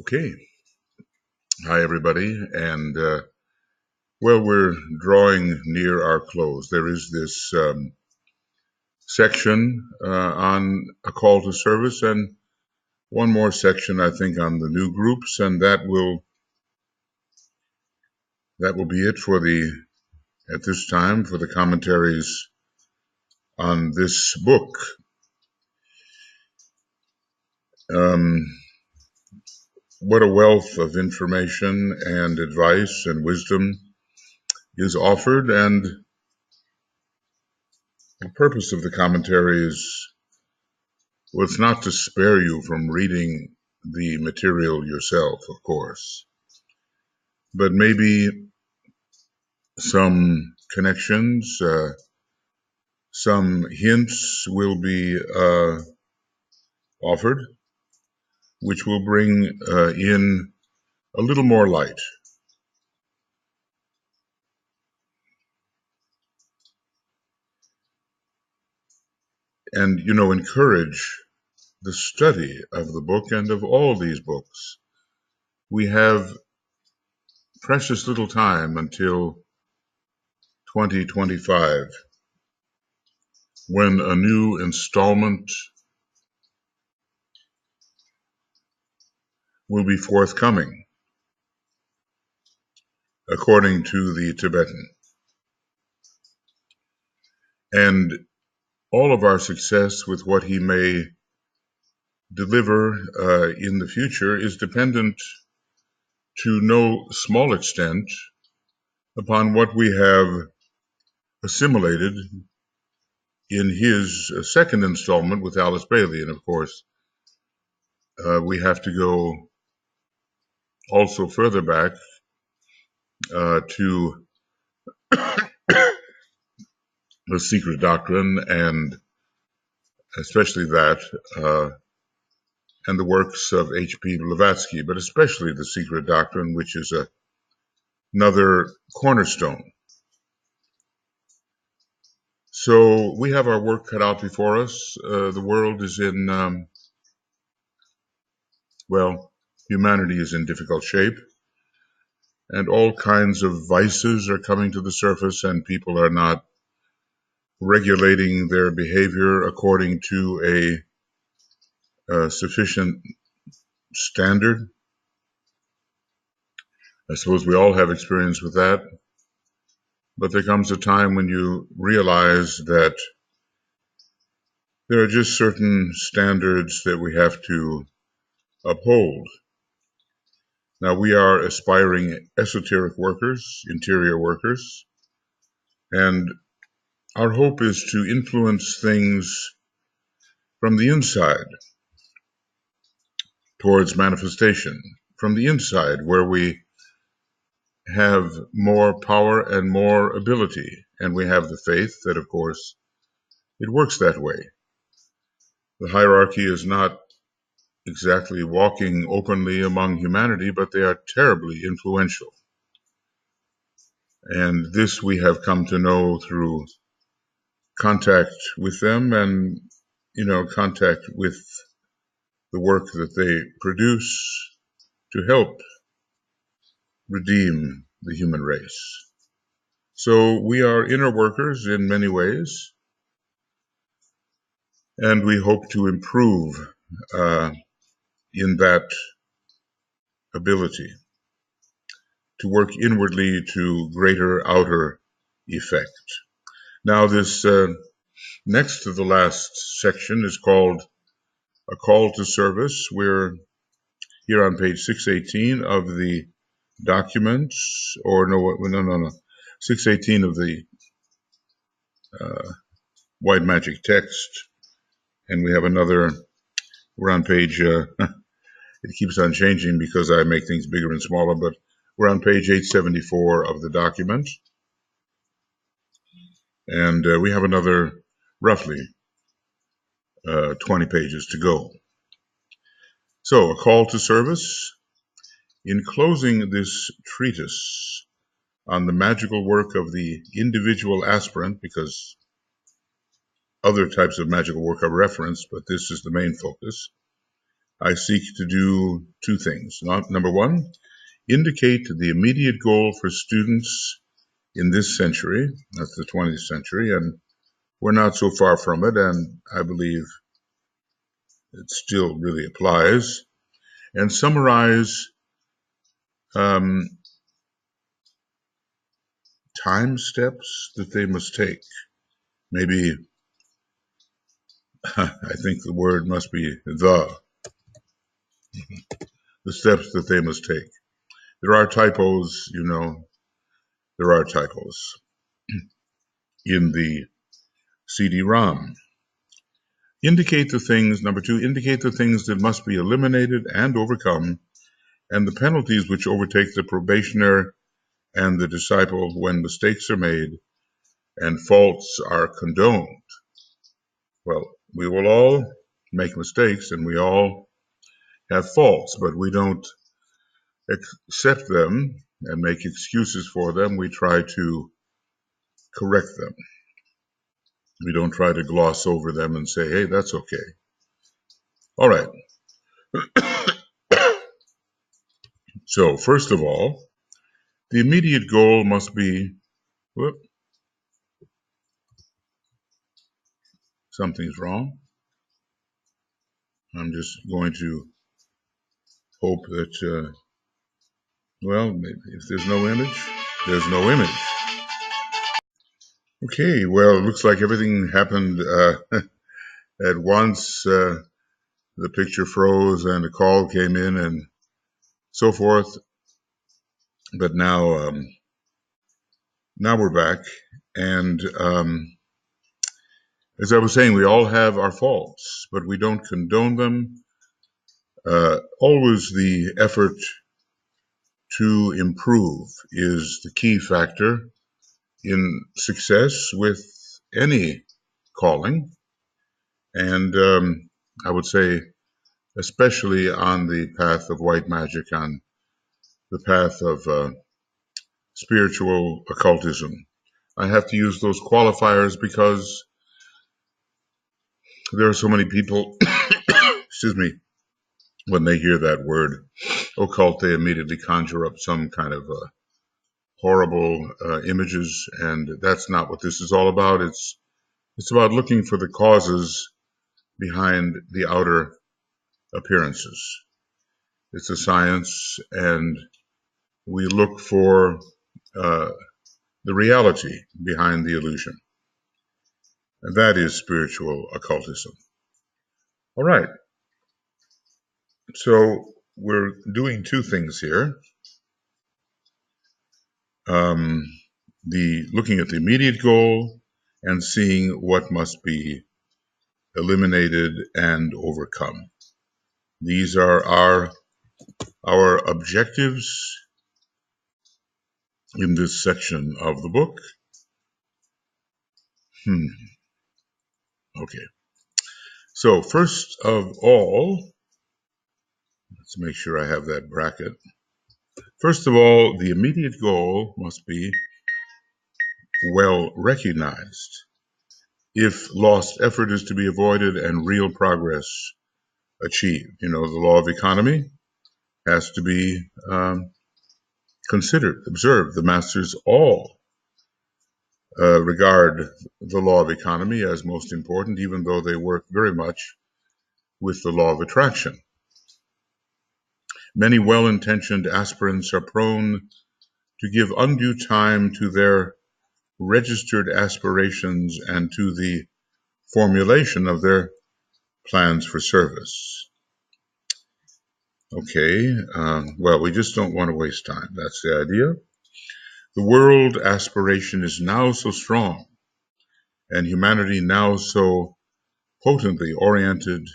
Okay. Hi, everybody. And well, we're drawing near our close. There is this section on a call to service, and one more section, I think, on the new groups, and that will be it for the at this time for the commentaries on this book. Um, what a wealth of information and advice and wisdom is offered, and the purpose of the commentary is, well, it's not to spare you from reading the material yourself, of course, but maybe some connections, some hints will be offered, which will bring in a little more light. And, encourage the study of the book and of all these books. We have precious little time until 2025, when a new installment will be forthcoming, according to the Tibetan. And all of our success with what he may deliver in the future is dependent to no small extent upon what we have assimilated in his second installment with Alice Bailey. And of course, we have to go also further back to the Secret Doctrine, and especially that, and the works of H.P. Blavatsky, but especially the Secret Doctrine, which is another cornerstone. So we have our work cut out before us. The world is in, humanity is in difficult shape, and all kinds of vices are coming to the surface, and people are not regulating their behavior according to a sufficient standard. I suppose we all have experience with that, but there comes a time when you realize that there are just certain standards that we have to uphold. Now, we are aspiring esoteric workers, interior workers, and our hope is to influence things from the inside towards manifestation, from the inside where we have more power and more ability, and we have the faith that, of course, it works that way. The hierarchy is not exactly walking openly among humanity, but they are terribly influential. And this we have come to know through contact with them and, contact with the work that they produce to help redeem the human race. So we are inner workers in many ways, and we hope to improve in that ability to work inwardly to greater outer effect. Now, this next to the last section is called A Call to Service. We're here on page 618 of the documents, or no, 618 of the White Magic text, and we have another, we're on page, it keeps on changing because I make things bigger and smaller, but we're on page 874 of the document, and we have another roughly 20 pages to go. So, a call to service. In closing this treatise on the magical work of the individual aspirant, because other types of magical work are referenced, but this is the main focus, I seek to do two things. Number one, indicate the immediate goal for students in this century, that's the 20th century, and we're not so far from it, and I believe it still really applies, and summarize time steps that they must take. Maybe, I think the word must be the steps that they must take. There are typos, there are typos in the CD-ROM. Indicate the things, number two, indicate the things that must be eliminated and overcome, and the penalties which overtake the probationer and the disciple when mistakes are made and faults are condoned. Well, we will all make mistakes and we all have faults, but we don't accept them and make excuses for them. We try to correct them. We don't try to gloss over them and say, hey, that's okay. All right. So, first of all, the immediate goal must be, something's wrong. I'm just going to hope that, if there's no image, there's no image. Okay, well, it looks like everything happened at once. The picture froze and a call came in and so forth. But now we're back. And as I was saying, we all have our faults, but we don't condone them. Always the effort to improve is the key factor in success with any calling. And I would say, especially on the path of white magic, on the path of spiritual occultism. I have to use those qualifiers because there are so many people, excuse me, when they hear that word occult, they immediately conjure up some kind of horrible images, and that's not what this is all about. It's about looking for the causes behind the outer appearances. It's a science, and we look for the reality behind the illusion. And that is spiritual occultism. All right. So we're doing two things here. Looking at the immediate goal and seeing what must be eliminated and overcome. These are our objectives in this section of the book. Okay. So first of all, let's make sure I have that bracket. First of all, the immediate goal must be well recognized if lost effort is to be avoided and real progress achieved. The law of economy has to be considered, observed. The masters all regard the law of economy as most important, even though they work very much with the law of attraction. Many well-intentioned aspirants are prone to give undue time to their registered aspirations and to the formulation of their plans for service. Okay, well, we just don't want to waste time. That's the idea. The world aspiration is now so strong, and humanity now so potently oriented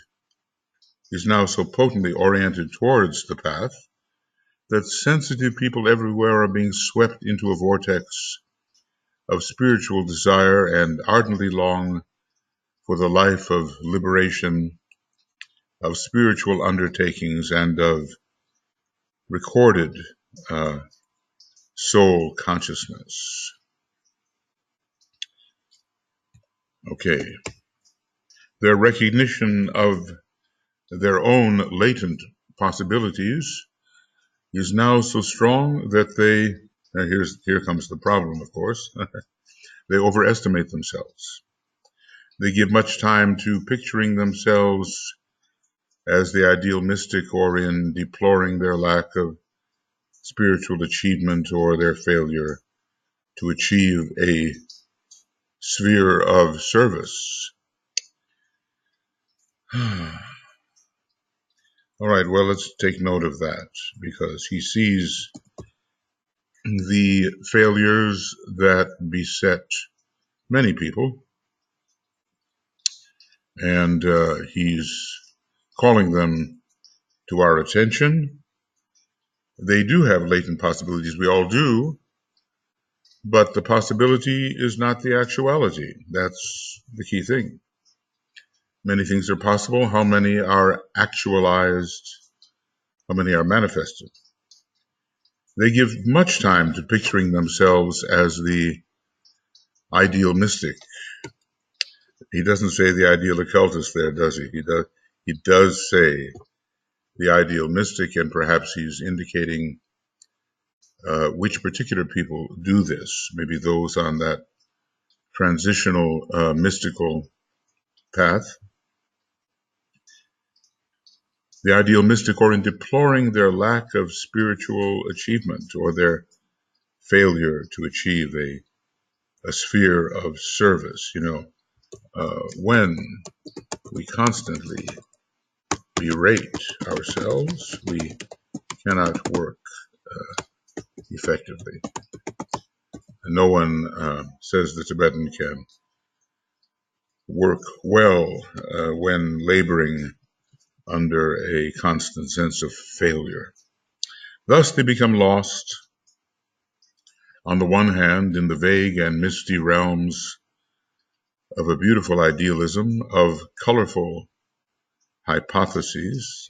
towards the path that sensitive people everywhere are being swept into a vortex of spiritual desire and ardently long for the life of liberation, of spiritual undertakings, and of recorded soul consciousness. Okay. Their recognition of their own latent possibilities is now so strong that here comes the problem, of course, they overestimate themselves. They give much time to picturing themselves as the ideal mystic or in deploring their lack of spiritual achievement or their failure to achieve a sphere of service. All right, well, let's take note of that because he sees the failures that beset many people, and he's calling them to our attention. They do have latent possibilities. We all do, but the possibility is not the actuality. That's the key thing. Many things are possible. How many are actualized? How many are manifested? They give much time to picturing themselves as the ideal mystic. He doesn't say the ideal occultist there, does he? He does say the ideal mystic, and perhaps he's indicating which particular people do this. Maybe those on that transitional mystical path. The ideal mystic, or in deploring their lack of spiritual achievement or their failure to achieve a sphere of service. When we constantly berate ourselves, we cannot work effectively. And no one says the Tibetan can work well when laboring under a constant sense of failure. Thus, they become lost, on the one hand, in the vague and misty realms of a beautiful idealism, of colorful hypotheses.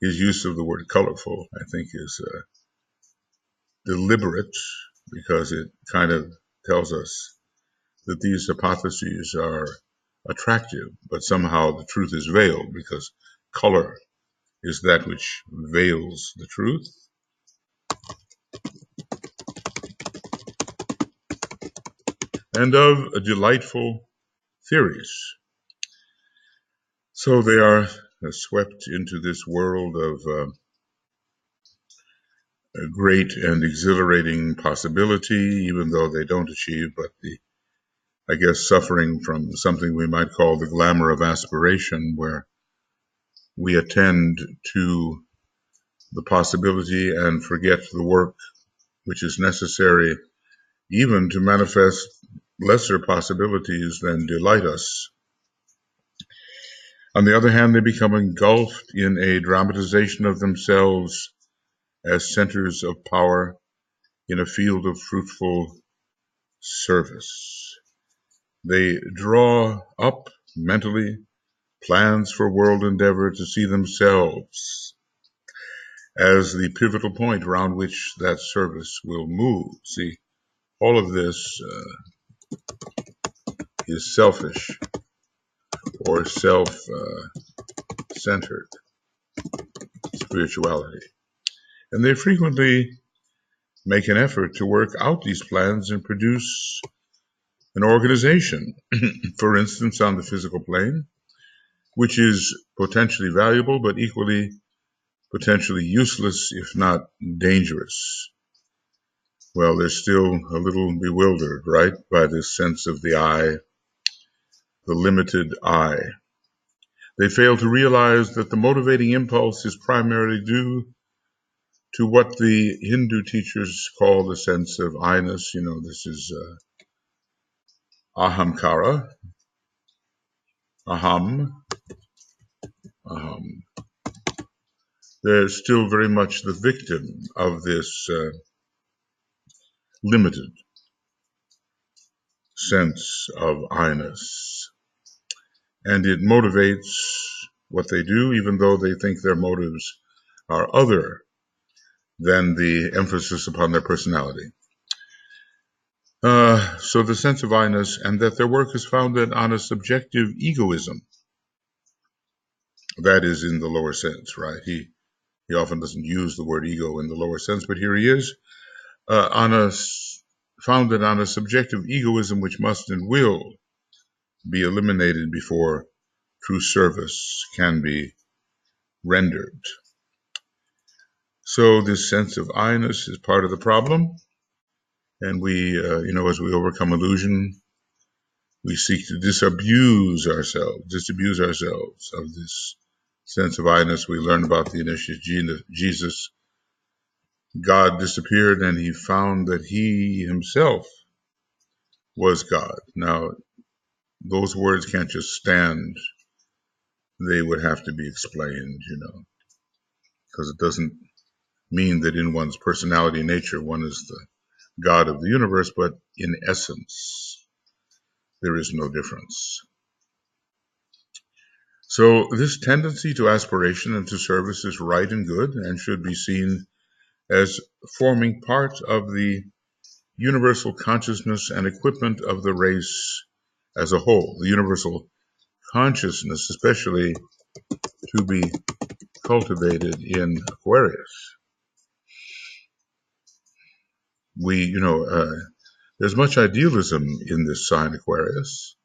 His use of the word colorful, I think, is deliberate because it kind of tells us that these hypotheses are attractive, but somehow the truth is veiled because color is that which veils the truth. And of delightful theories. So they are swept into this world of a great and exhilarating possibility, even though they don't achieve, but I guess suffering from something we might call the glamour of aspiration, where we attend to the possibility and forget the work which is necessary even to manifest lesser possibilities than delight us. On the other hand, they become engulfed in a dramatization of themselves as centers of power in a field of fruitful service. They draw up mentally plans for world endeavor to see themselves as the pivotal point around which that service will move. See, all of this is selfish or self-centered spirituality. And they frequently make an effort to work out these plans and produce an organization, for instance, on the physical plane, which is potentially valuable, but equally potentially useless, if not dangerous. Well, they're still a little bewildered, right, by this sense of the I, the limited I. They fail to realize that the motivating impulse is primarily due to what the Hindu teachers call the sense of I-ness. This is ahamkara, aham. They're still very much the victim of this limited sense of I-ness. And it motivates what they do, even though they think their motives are other than the emphasis upon their personality. So the sense of I-ness, and that their work is founded on a subjective egoism. that is in the lower sense, right? He often doesn't use the word ego in the lower sense, but here he is, founded on a subjective egoism which must and will be eliminated before true service can be rendered. So this sense of I-ness is part of the problem, and we, as we overcome illusion, we seek to disabuse ourselves of this sense of I-ness. We learn about the initiate Jesus. God disappeared, and he found that he himself was God. Now, those words can't just stand. They would have to be explained, because it doesn't mean that in one's personality and nature one is the God of the universe, but in essence, there is no difference. So this tendency to aspiration and to service is right and good and should be seen as forming part of the universal consciousness and equipment of the race as a whole. The universal consciousness, especially to be cultivated in Aquarius. There's much idealism in this sign, Aquarius,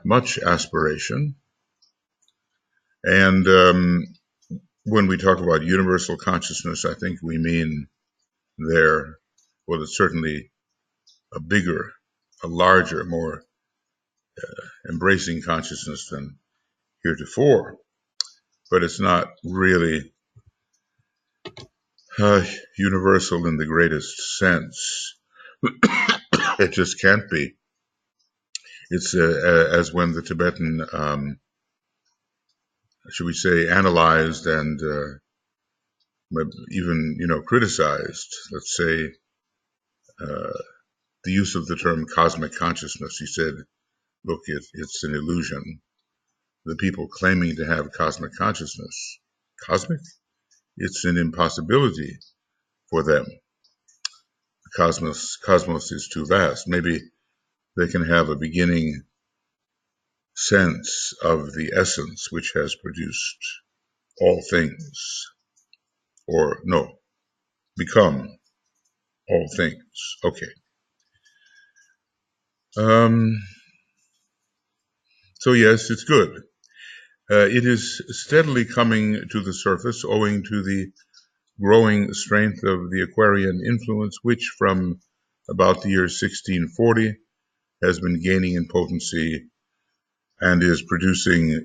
much aspiration. And when we talk about universal consciousness, I think we mean there, well, it's certainly a bigger, a larger, more embracing consciousness than heretofore. But it's not really universal in the greatest sense. It just can't be. It's as when the Tibetan, should we say, analyzed and even, criticized, let's say, the use of the term cosmic consciousness. He said, look, it's an illusion. The people claiming to have cosmic consciousness, cosmic? It's an impossibility for them. The cosmos is too vast. Maybe they can have a beginning sense of the essence which has produced all things, or no, become all things. Okay. So yes, it's good. It is steadily coming to the surface owing to the growing strength of the Aquarian influence, which from about the year 1640 has been gaining in potency and is producing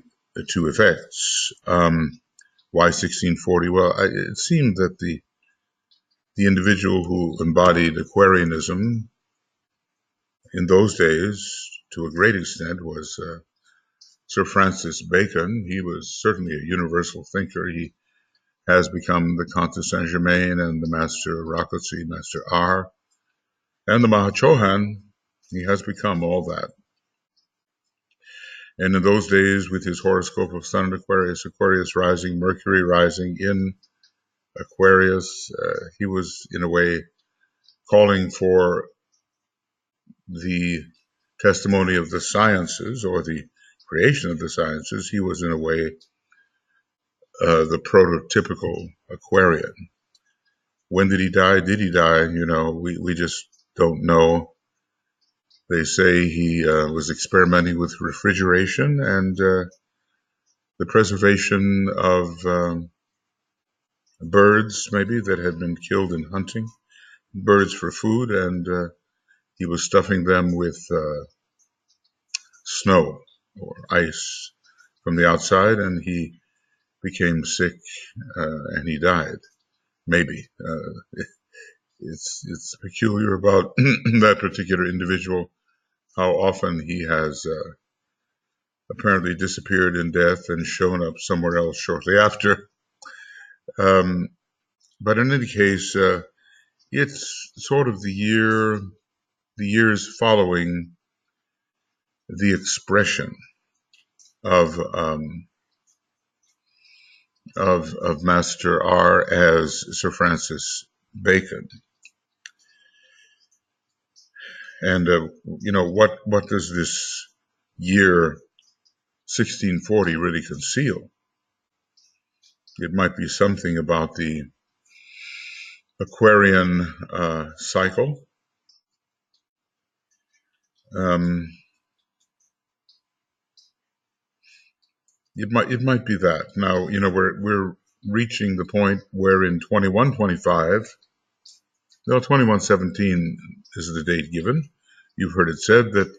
two effects. Why 1640? Well, it seemed that the individual who embodied Aquarianism in those days, to a great extent, was Sir Francis Bacon. He was certainly a universal thinker. He has become the Comte de Saint-Germain and the Master Rakotsi, Master R, and the Mahachohan. He has become all that. And in those days, with his horoscope of Sun and Aquarius, Aquarius rising, Mercury rising in Aquarius, he was, in a way, calling for the testimony of the sciences or the creation of the sciences. He was, in a way, the prototypical Aquarian. When did he die? Did he die? We just don't know. They say he was experimenting with refrigeration and the preservation of birds, maybe, that had been killed in hunting, birds for food, and he was stuffing them with snow or ice from the outside, and he became sick and he died. Maybe. It's peculiar about that particular individual, how often he has apparently disappeared in death and shown up somewhere else shortly after. But in any case, it's sort of the years following the expression of Master R as Sir Francis Bacon. And what does this year 1640 really conceal. It might be something about the Aquarian cycle. It might be that. Now, we're reaching the point where in 2125, well, 2117 is the date given. You've heard it said that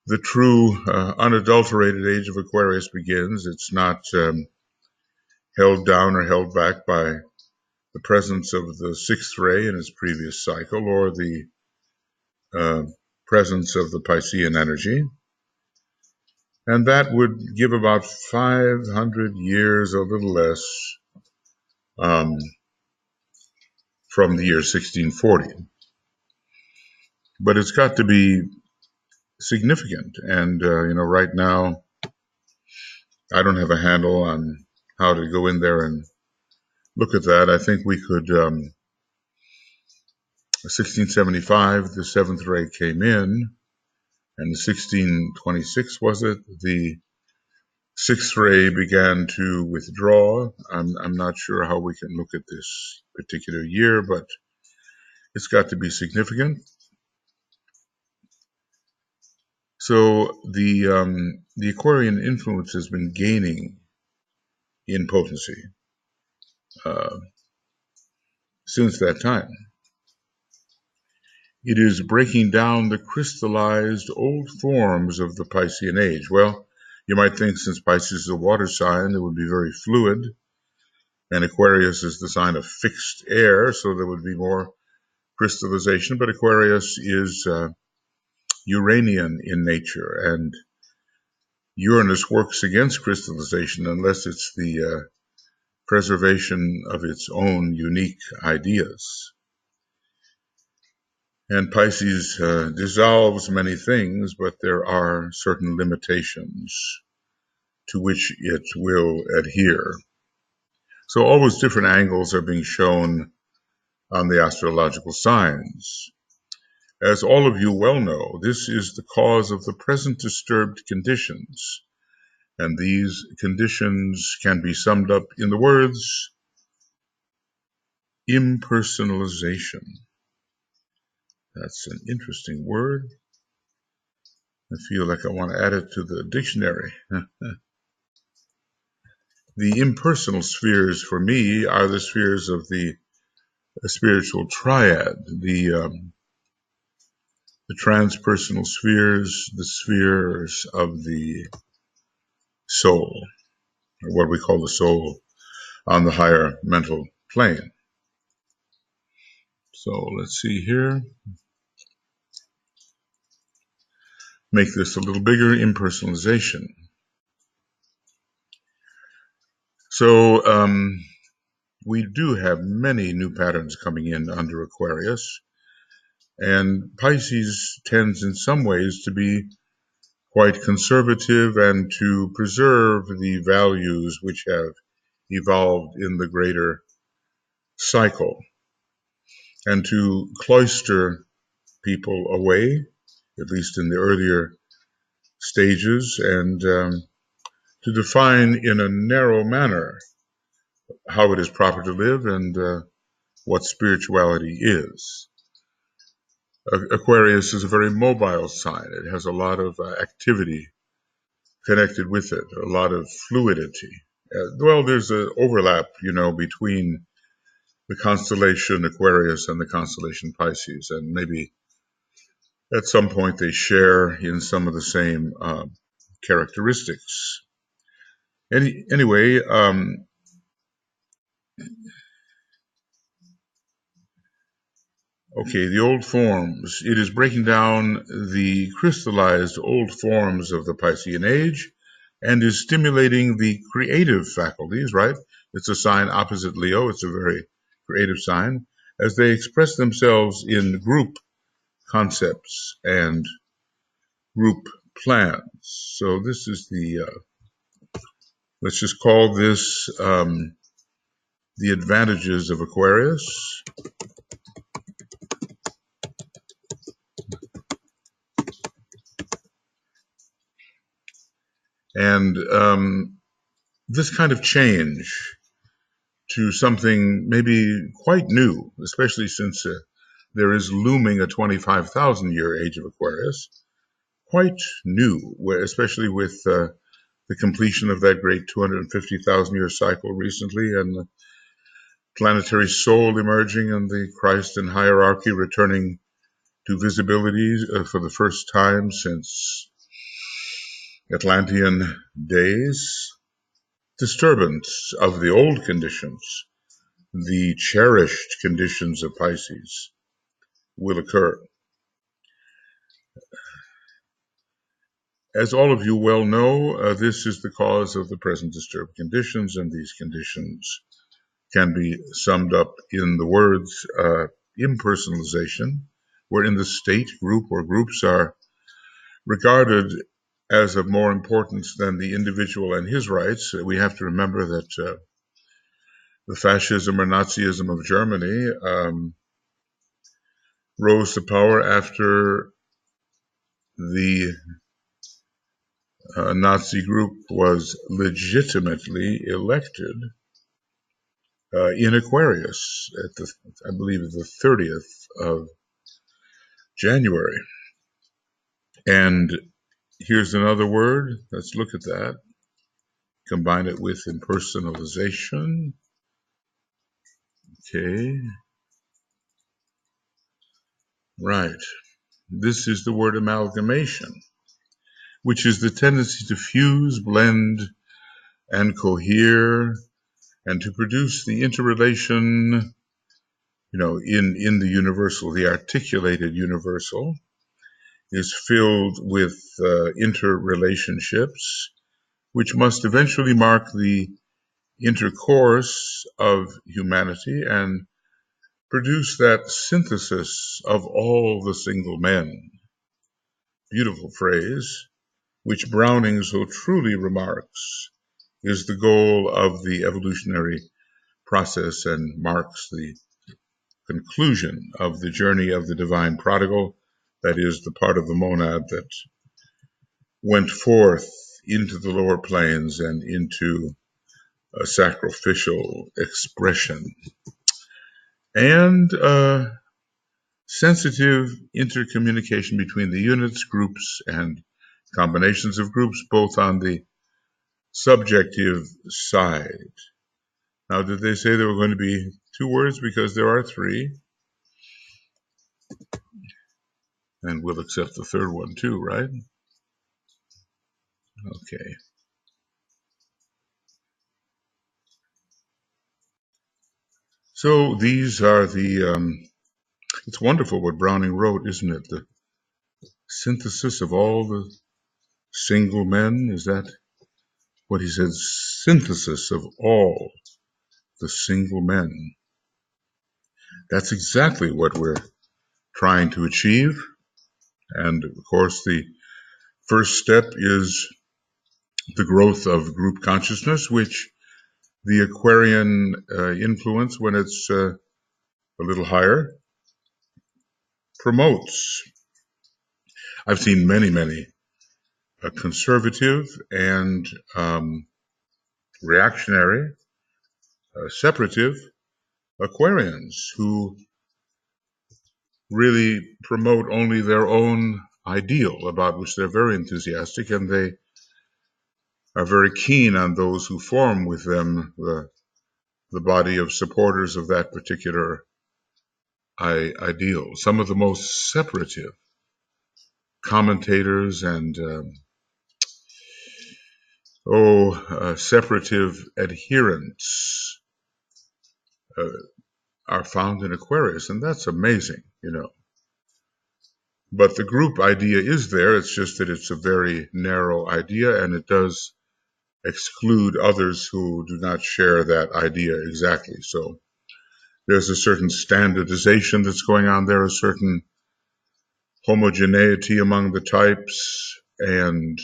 the true unadulterated age of Aquarius begins. It's not held down or held back by the presence of the sixth ray in its previous cycle or the presence of the Piscean energy. And that would give about 500 years, a little less, from the year 1640. But it's got to be significant. And, right now, I don't have a handle on how to go in there and look at that. I think we could, 1675, the seventh ray came in, and 1626, was it? The sixth ray began to withdraw. I'm not sure how we can look at this particular year, but it's got to be significant. So the Aquarian influence has been gaining in potency since that time. It is breaking down the crystallized old forms of the Piscean age. Well, you might think since Pisces is a water sign, it would be very fluid, and Aquarius is the sign of fixed air, so there would be more crystallization. But Aquarius is Uranian in nature, and Uranus works against crystallization unless it's the preservation of its own unique ideas. And Pisces dissolves many things, but there are certain limitations to which it will adhere. So always different angles are being shown on the astrological signs. As all of you well know, this is the cause of the present disturbed conditions, and these conditions can be summed up in the words impersonalization. That's an interesting word. I feel like I want to add it to the dictionary. The impersonal spheres for me are the spheres of the spiritual triad, the transpersonal spheres, the spheres of the soul, or what we call the soul on the higher mental plane. So let's see here. Make this a little bigger, impersonalization. So we do have many new patterns coming in under Aquarius, and Pisces tends in some ways to be quite conservative and to preserve the values which have evolved in the greater cycle, and to cloister people away, at least in the earlier stages, and to define in a narrow manner how it is proper to live and what spirituality is. Aquarius is a very mobile sign. It has a lot of activity connected with it, a lot of fluidity. Well, there's an overlap, between the constellation Aquarius and the constellation Pisces, and maybe at some point they share in some of the same characteristics. Anyway, okay, the old forms. It is breaking down the crystallized old forms of the Piscean age and is stimulating the creative faculties, right? It's a sign opposite Leo. It's a very creative sign as they express themselves in group concepts and group plans. So this is let's just call this the advantages of Aquarius. And this kind of change to something maybe quite new, especially since there is looming a 25,000-year age of Aquarius, quite new, especially with the completion of that great 250,000-year cycle recently, and the planetary soul emerging and the Christ in hierarchy returning to visibility for the first time since Atlantean days. Disturbance of the old conditions, the cherished conditions of Pisces, will occur. As all of you well know, this is the cause of the present disturbed conditions, and these conditions can be summed up in the words impersonalization, wherein the state, group, or groups are regarded as of more importance than the individual and his rights. We have to remember that the fascism or Nazism of Germany rose to power after the Nazi group was legitimately elected in Aquarius at I believe, the 30th of January. And here's another word. Let's look at that. Combine it with impersonalization. Okay. Right. This is the word amalgamation, which is the tendency to fuse, blend, and cohere, and to produce the interrelation, in the universal. The articulated universal is filled with interrelationships, which must eventually mark the intercourse of humanity and produce that synthesis of all the single men. Beautiful phrase, which Browning so truly remarks is the goal of the evolutionary process and marks the conclusion of the journey of the divine prodigal, that is, the part of the monad that went forth into the lower planes and into a sacrificial expression. And sensitive intercommunication between the units, groups, and combinations of groups, both on the subjective side. Now, did they say there were going to be 2 words? Because there are 3. And we'll accept the 3rd one too, right? Okay. So these are it's wonderful what Browning wrote, isn't it? The synthesis of all the single men, is that what he said? Synthesis of all the single men. That's exactly what we're trying to achieve. And of course, the first step is the growth of group consciousness, which the Aquarian influence, when it's a little higher, promotes. I've seen many conservative and reactionary, separative Aquarians who really promote only their own ideal, about which they're very enthusiastic, and they are very keen on those who form with them the body of supporters of that particular ideal. Some of the most separative commentators and separative adherents are found in Aquarius, and that's amazing, But the group idea is there. It's just that it's a very narrow idea, and it does exclude others who do not share that idea exactly. So there's a certain standardization that's going on there, a certain homogeneity among the types, and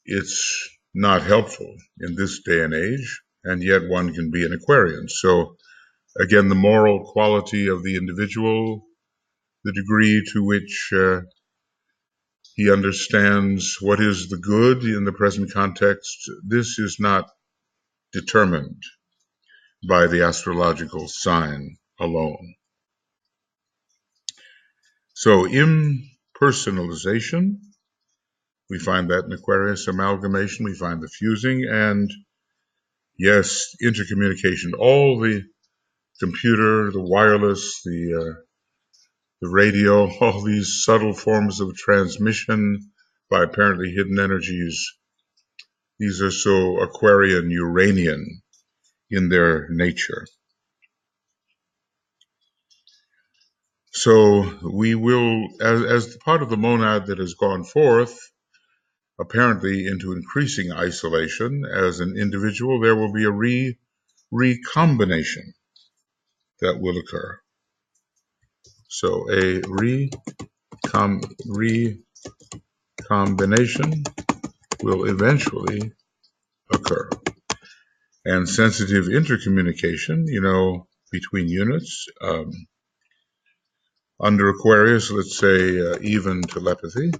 it's not helpful in this day and age, and yet one can be an Aquarian. So again, the moral quality of the individual, the degree to which He understands what is the good in the present context. This is not determined by the astrological sign alone. So impersonalization, we find that in Aquarius. Amalgamation, we find the fusing, and yes, intercommunication. All the computer, the wireless, the radio, all these subtle forms of transmission by apparently hidden energies, these are so Aquarian, Uranian in their nature. So we will, as part of the monad that has gone forth, apparently into increasing isolation as an individual, there will be a recombination that will occur. So a recombination will eventually occur. And sensitive intercommunication, between units, under Aquarius, let's say even telepathy,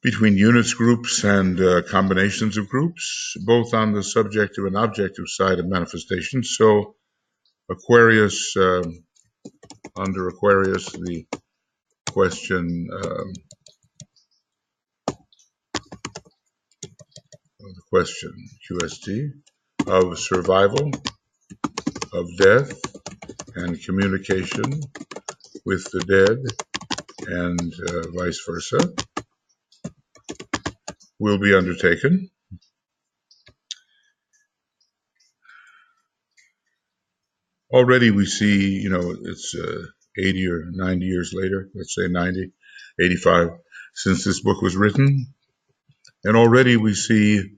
between units, groups, and combinations of groups, both on the subjective and objective side of manifestation. So Aquarius, under Aquarius, the question QST of survival, of death, and communication with the dead, and vice versa, will be undertaken. Already we see, it's 80 or 90 years later, let's say 90, 85, since this book was written. And already we see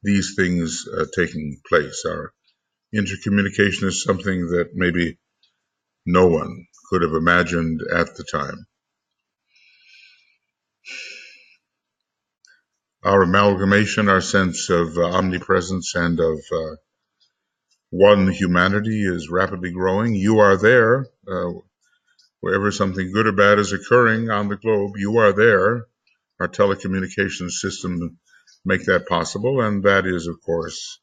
these things taking place. Our intercommunication is something that maybe no one could have imagined at the time. Our amalgamation, our sense of omnipresence and of one humanity is rapidly growing. You are there. Wherever something good or bad is occurring on the globe, you are there. Our telecommunications system make that possible, and that is, of course,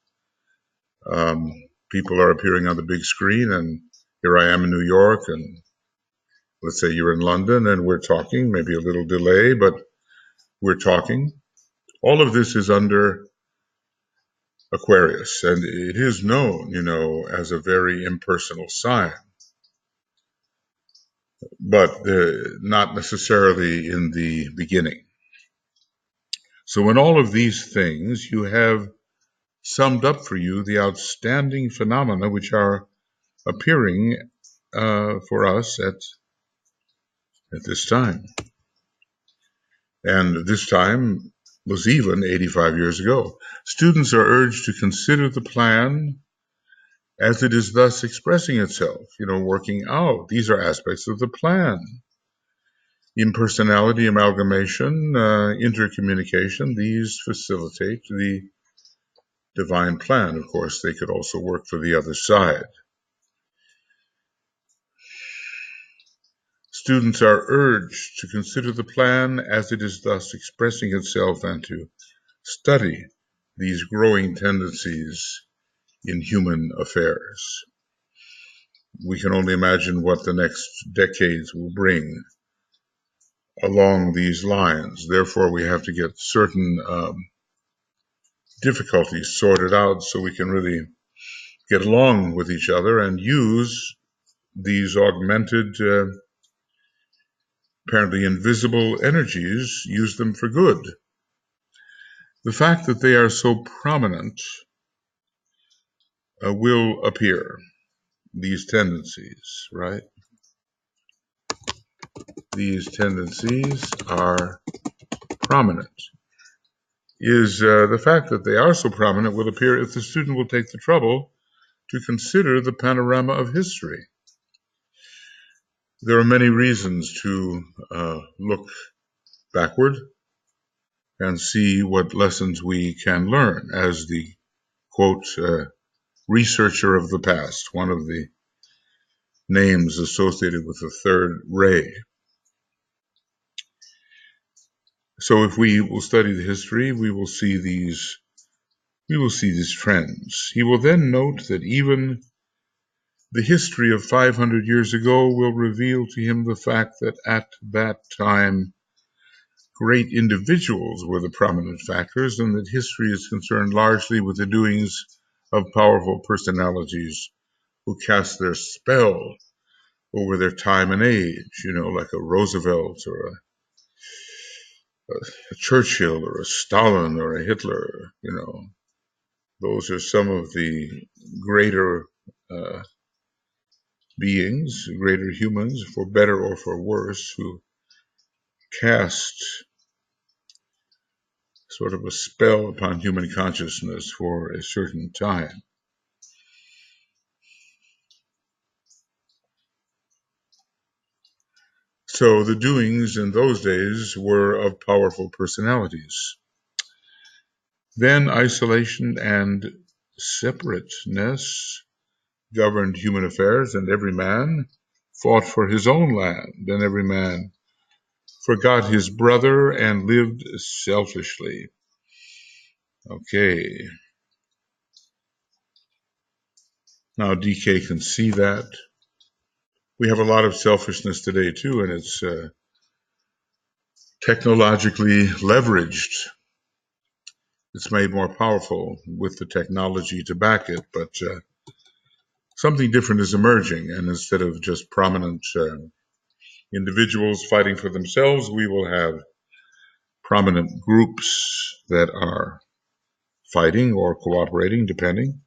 people are appearing on the big screen, and here I am in New York, and let's say you're in London, and we're talking, maybe a little delay, but we're talking. All of this is under Aquarius, and it is known, as a very impersonal sign, but not necessarily in the beginning. So in all of these things, you have summed up for you the outstanding phenomena which are appearing for us at this time. And this time was even 85 years ago. Students are urged to consider the plan as it is thus expressing itself, working out. These are aspects of the plan. Impersonality, amalgamation, intercommunication, these facilitate the divine plan. Of course, they could also work for the other side. Students are urged to consider the plan as it is thus expressing itself and to study these growing tendencies in human affairs. We can only imagine what the next decades will bring along these lines. Therefore, we have to get certain difficulties sorted out so we can really get along with each other and use these augmented, apparently invisible energies, use them for good. The fact that they are so prominent will appear, these tendencies, right? These tendencies are prominent. Is the fact that they are so prominent will appear if the student will take the trouble to consider the panorama of history. There are many reasons to look backward and see what lessons we can learn as the, quote, researcher of the past, one of the names associated with the third ray. So if we will study the history, we will see these trends. He will then note that even the history of 500 years ago will reveal to him the fact that at that time great individuals were the prominent factors, and that history is concerned largely with the doings of powerful personalities who cast their spell over their time and age, like a Roosevelt or a Churchill or a Stalin or a Hitler. Those are some of the greater uh, beings, greater humans, for better or for worse, who cast sort of a spell upon human consciousness for a certain time. So the doings in those days were of powerful personalities. Then isolation and separateness governed human affairs, and every man fought for his own land, and every man forgot his brother and lived selfishly. Okay, now DK can see that. We have a lot of selfishness today too, and it's technologically leveraged. It's made more powerful with the technology to back it, but something different is emerging, and instead of just prominent individuals fighting for themselves, we will have prominent groups that are fighting or cooperating, depending.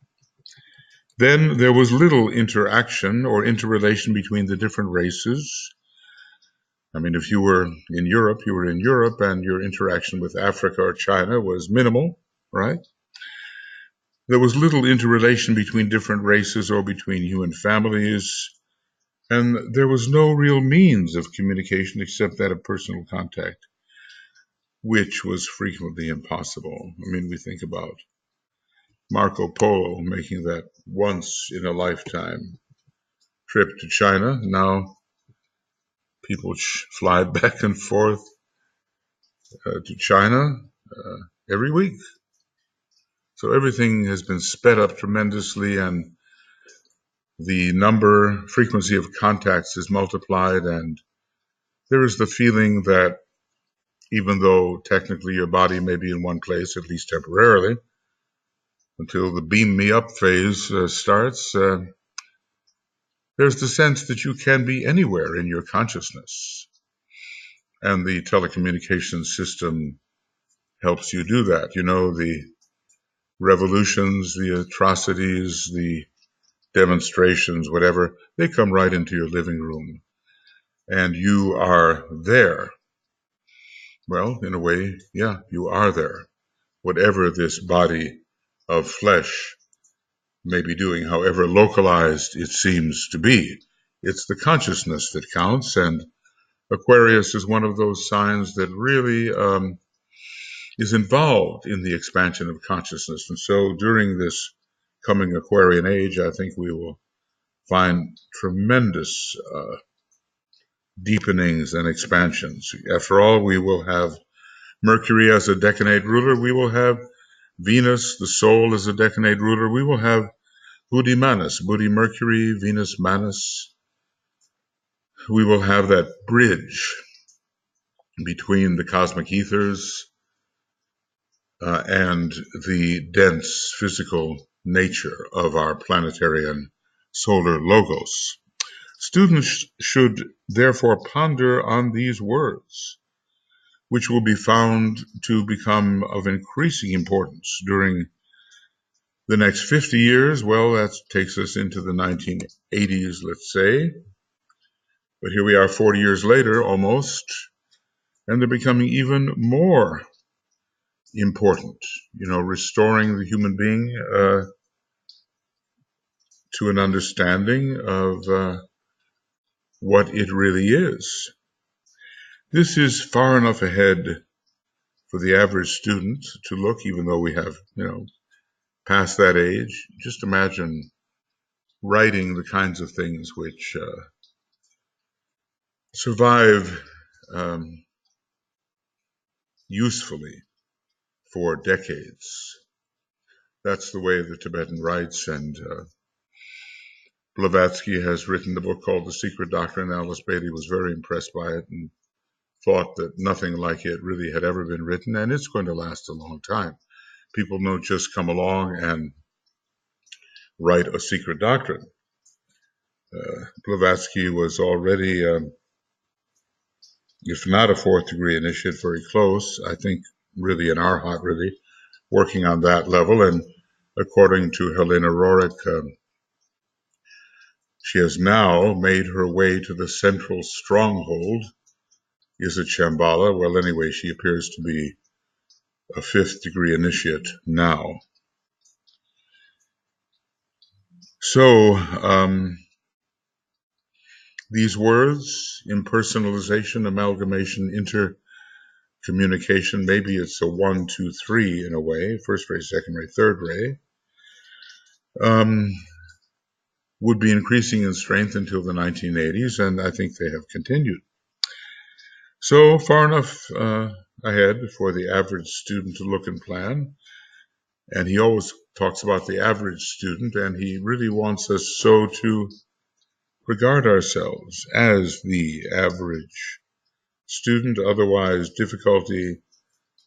Then there was little interaction or interrelation between the different races. I mean, if you were in Europe, you were in Europe, and your interaction with Africa or China was minimal, right? There was little interrelation between different races or between human families, and there was no real means of communication except that of personal contact, which was frequently impossible. I mean, we think about Marco Polo making that once in a lifetime trip to China. Now people fly back and forth to China every week. So everything has been sped up tremendously, and the frequency of contacts is multiplied, and there is the feeling that even though technically your body may be in one place, at least temporarily, until the beam me up phase starts, there's the sense that you can be anywhere in your consciousness. And the telecommunications system helps you do that. The revolutions, the atrocities, the demonstrations, whatever, they come right into your living room. And you are there. Well, in a way, yeah, you are there. Whatever this body of flesh may be doing, however localized it seems to be, it's the consciousness that counts. And Aquarius is one of those signs that really is involved in the expansion of consciousness. And so during this coming Aquarian age, I think we will find tremendous deepenings and expansions. After all, we will have Mercury as a decanate ruler. We will have Venus, the soul, as a decanate ruler. We will have Buddhi Manas, Buddhi Mercury, Venus Manas. We will have that bridge between the cosmic ethers and the dense physical nature of our planetary and solar logos. Students should therefore ponder on these words, which will be found to become of increasing importance during the next 50 years. Well, that takes us into the 1980s, let's say. But here we are 40 years later, almost, and they're becoming even more important, restoring the human being to an understanding of what it really is. This is far enough ahead for the average student to look, even though we have, past that age. Just imagine writing the kinds of things which survive usefully for decades. That's the way the Tibetan writes, and Blavatsky has written a book called The Secret Doctrine. Alice Bailey was very impressed by it and thought that nothing like it really had ever been written, and it's going to last a long time. People don't just come along and write a secret doctrine. Blavatsky was already, if not a fourth degree initiate, very close, I think really an arhat, really, working on that level. And according to Helena Roerich, she has now made her way to the central stronghold. Is it Shambhala? Well, anyway, she appears to be a fifth degree initiate now. So, these words, impersonalization, amalgamation, intercommunication, maybe it's a 1, 2, 3 in a way, first ray, second ray, third ray, would be increasing in strength until the 1980s, and I think they have continued. So far enough ahead for the average student to look and plan, and he always talks about the average student, and he really wants us so to regard ourselves as the average student. Otherwise, difficulty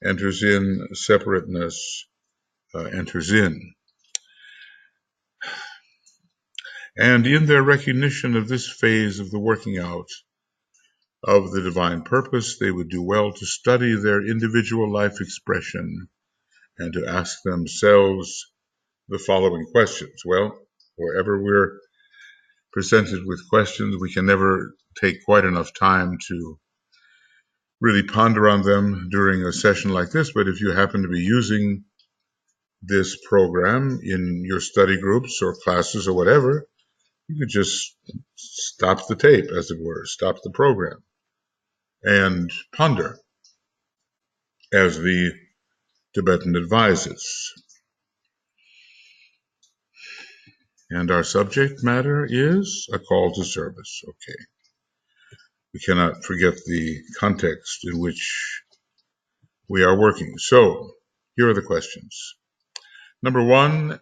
enters in, separateness enters in. And in their recognition of this phase of the working out of the divine purpose, they would do well to study their individual life expression and to ask themselves the following questions. Well, wherever we're presented with questions, we can never take quite enough time to really ponder on them during a session like this, but if you happen to be using this program in your study groups or classes or whatever, you could just stop the tape, as it were, stop the program, and ponder, as the Tibetan advises. And our subject matter is a call to service. Okay. We cannot forget the context in which we are working. So, here are the questions. Number one,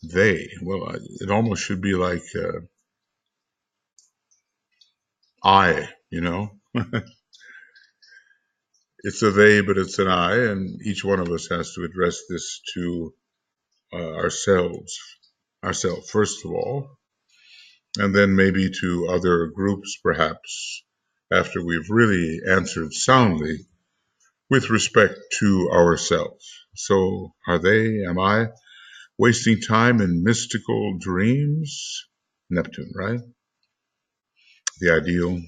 they. Well, it almost should be like I, you know. It's a they, but it's an I, and each one of us has to address this to ourselves first of all, and then maybe to other groups perhaps after we've really answered soundly with respect to ourselves. So are they, am I, wasting time in mystical dreams? Neptune, right? The ideal.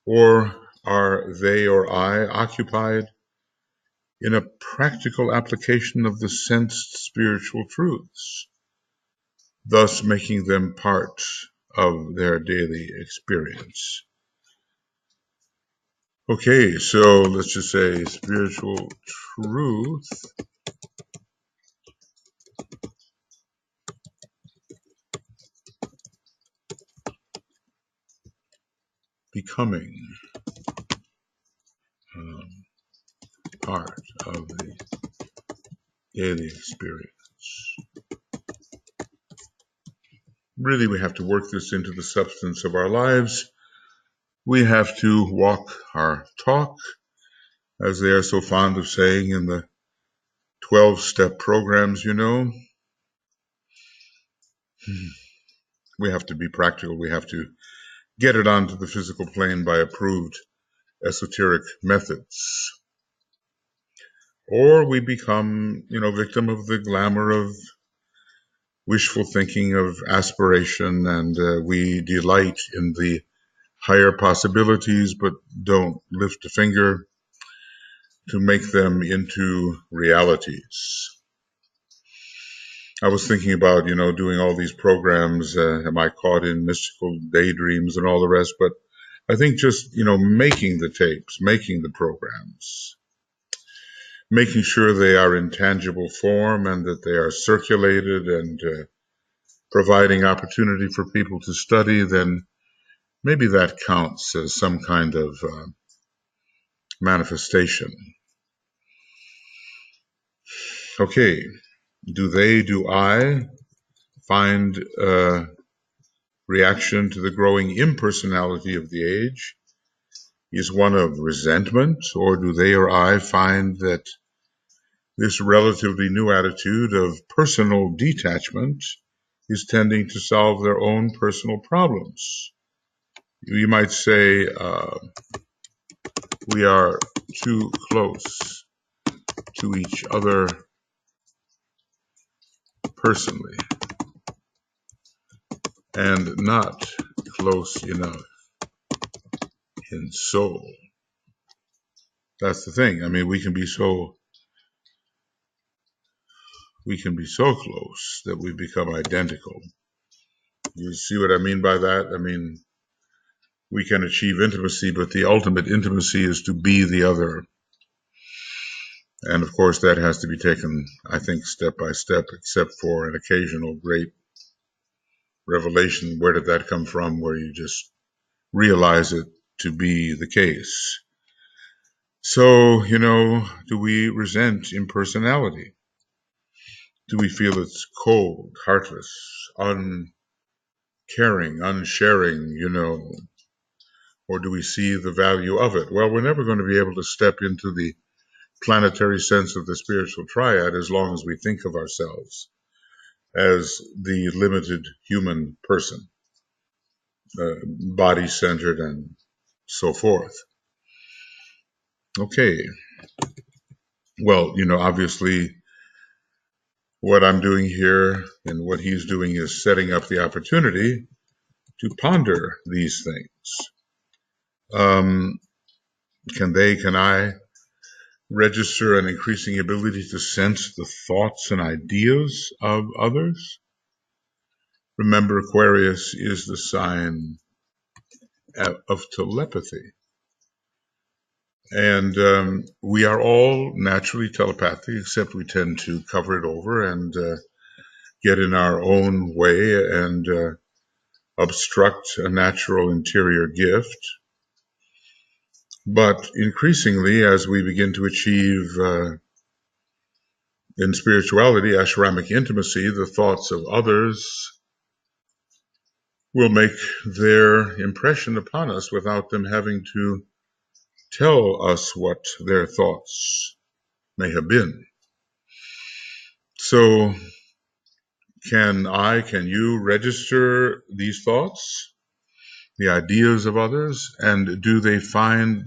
Or are they or I occupied in a practical application of the sensed spiritual truths, thus making them part of their daily experience? Okay, so let's just say spiritual truth becoming part of the daily experience. Really, we have to work this into the substance of our lives. We have to walk our talk, as they are so fond of saying in the 12-step programs, you know. We have to be practical. We have to get it onto the physical plane by approved esoteric methods. Or we become, victim of the glamour of wishful thinking, of aspiration, and we delight in the higher possibilities, but don't lift a finger to make them into realities. I was thinking about, doing all these programs. Am I caught in mystical daydreams and all the rest? But I think just, making the tapes, making the programs, making sure they are in tangible form and that they are circulated and providing opportunity for people to study, then Maybe that counts as some kind of manifestation. Okay, do I find a reaction to the growing impersonality of the age is one of resentment, or do they or I find that this relatively new attitude of personal detachment is tending to solve their own personal problems? You might say we are too close to each other personally and not close enough in soul. That's the thing. I mean, we can be so close that we become identical. You see what I mean by that? I mean, we can achieve intimacy, but the ultimate intimacy is to be the other. And of course, that has to be taken, I think, step by step, except for an occasional great revelation. Where did that come from? Where you just realize it to be the case. So, do we resent impersonality? Do we feel it's cold, heartless, uncaring, unsharing, or do we see the value of it? Well, we're never going to be able to step into the planetary sense of the spiritual triad as long as we think of ourselves as the limited human person, body-centered and so forth. Okay. Well, obviously what I'm doing here and what he's doing is setting up the opportunity to ponder these things. Can I register an increasing ability to sense the thoughts and ideas of others? Remember, Aquarius is the sign of telepathy. And we are all naturally telepathic, except we tend to cover it over and get in our own way and obstruct a natural interior gift. But increasingly, as we begin to achieve in spirituality, ashramic intimacy, the thoughts of others will make their impression upon us without them having to tell us what their thoughts may have been. So can you register these thoughts, the ideas of others, and do I find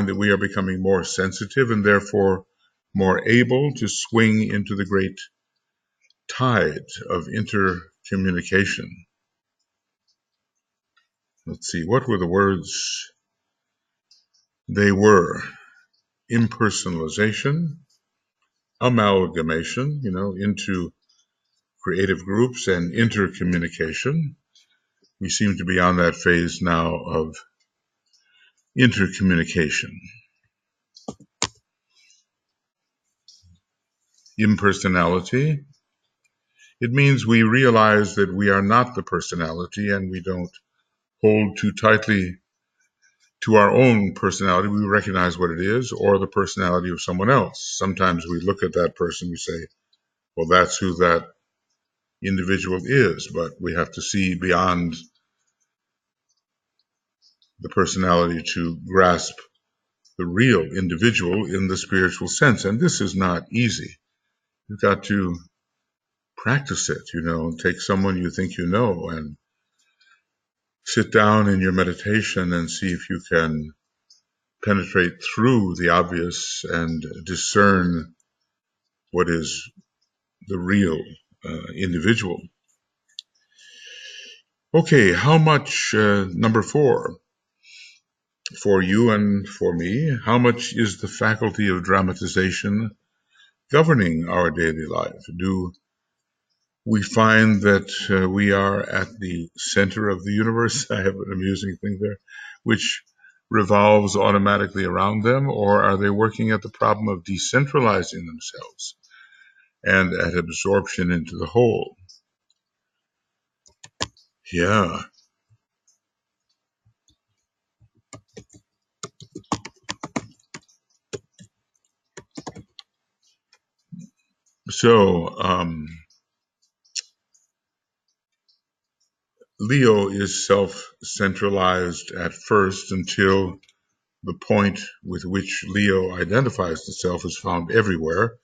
that we are becoming more sensitive and therefore more able to swing into the great tide of intercommunication? Let's see, what were the words? They were impersonalization, amalgamation, into creative groups, and intercommunication. We seem to be on that phase now of intercommunication. Impersonality. It means we realize that we are not the personality and we don't hold too tightly to our own personality. We recognize what it is, or the personality of someone else. Sometimes we look at that person, we say, well, that's who that individual is, but we have to see beyond the personality to grasp the real individual in the spiritual sense. And this is not easy. You've got to practice it, take someone you think you know and sit down in your meditation and see if you can penetrate through the obvious and discern what is the real individual. Okay, how much, number 4, for you and for me, how much is the faculty of dramatization governing our daily life? Do we find that we are at the center of the universe? I have an amusing thing there, which revolves automatically around them, or are they working at the problem of decentralizing themselves and at absorption into the whole? Yeah. So, Leo is self-centralized at first until the point with which Leo identifies itself is found everywhere,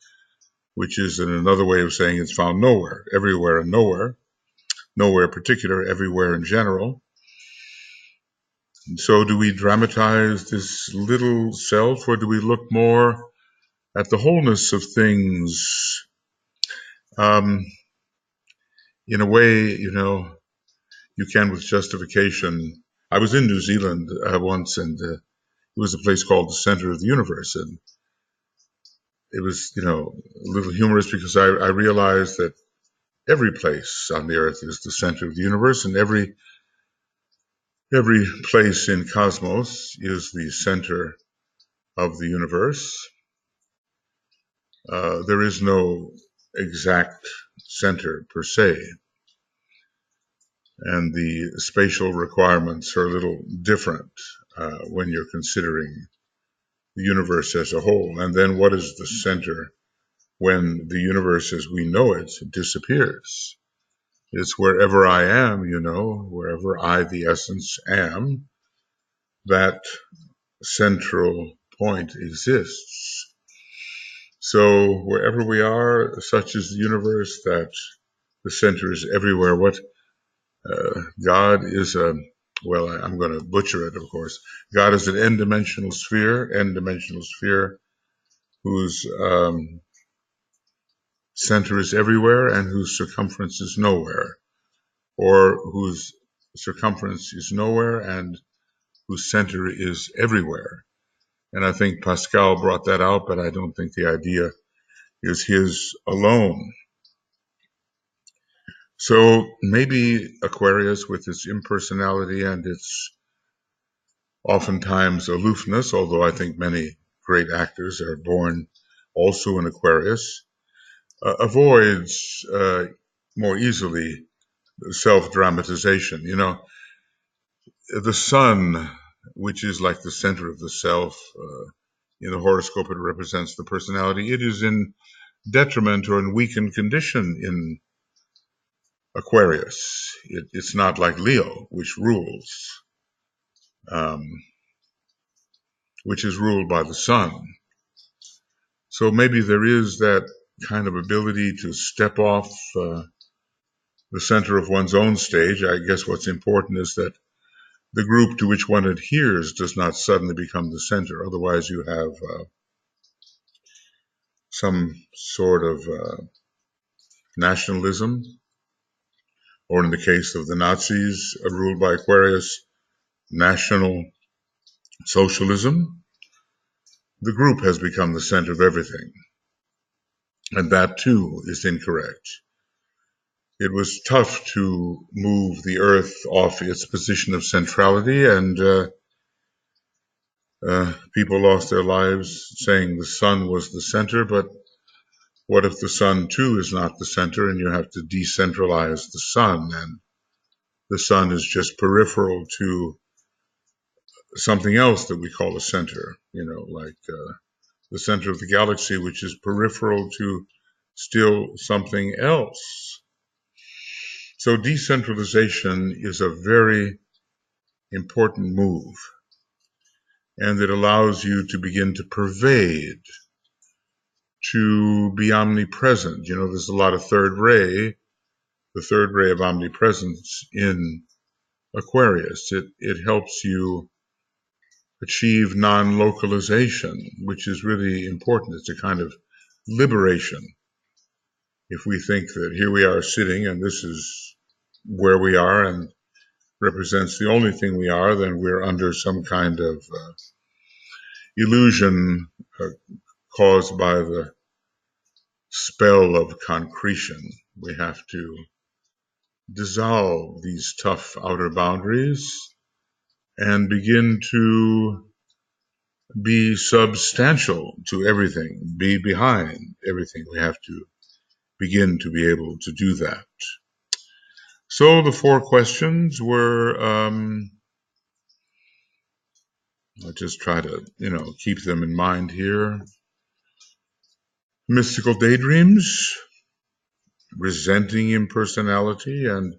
which is in another way of saying it's found nowhere, everywhere and nowhere, nowhere particular, everywhere in general. And so do we dramatize this little self, or do we look more at the wholeness of things? Um, in a way, you can with justification. I was in New Zealand once, and it was a place called the Center of the Universe, and it was, a little humorous because I realized that every place on the earth is the center of the universe, and every place in cosmos is the center of the universe. There is no exact center per se, and the spatial requirements are a little different when you're considering the universe as a whole. And then what is the center when the universe as we know it disappears? It's wherever I am, wherever I, the essence, am, that central point exists. So wherever we are, such is the universe, that the center is everywhere. What God is I'm going to butcher it, of course. God is an n-dimensional sphere, whose center is everywhere and whose circumference is nowhere, or whose circumference is nowhere and whose center is everywhere. And I think Pascal brought that out, but I don't think the idea is his alone. So maybe Aquarius, with its impersonality and its oftentimes aloofness, although I think many great actors are born also in Aquarius, avoids more easily self-dramatization. The sun, which is like the center of the self, in the horoscope, it represents the personality. It is in detriment or in weakened condition in Aquarius. It's not like Leo, which rules, um, which is ruled by the sun. So maybe there is that kind of ability to step off the center of one's own stage. I guess what's important is that the group to which one adheres does not suddenly become the center. Otherwise, you have some sort of nationalism, or in the case of the Nazis, ruled by Aquarius, National Socialism. The group has become the center of everything, and that too is incorrect. It was tough to move the Earth off its position of centrality, and people lost their lives saying the sun was the center, but what if the sun too is not the center and you have to decentralize the sun, and the sun is just peripheral to something else that we call a center, like the center of the galaxy, which is peripheral to still something else. So decentralization is a very important move, and it allows you to begin to pervade, to be omnipresent. There's a lot of the third ray of omnipresence in Aquarius. It helps you achieve non-localization, which is really important. It's a kind of liberation. If we think that here we are sitting and this is where we are and represents the only thing we are, then we're under some kind of illusion caused by the spell of concretion. We have to dissolve these tough outer boundaries and begin to be substantial to everything, be behind everything. We have to begin to be able to do that. So the four questions were, I'll just try to, keep them in mind here. Mystical daydreams, resenting impersonality and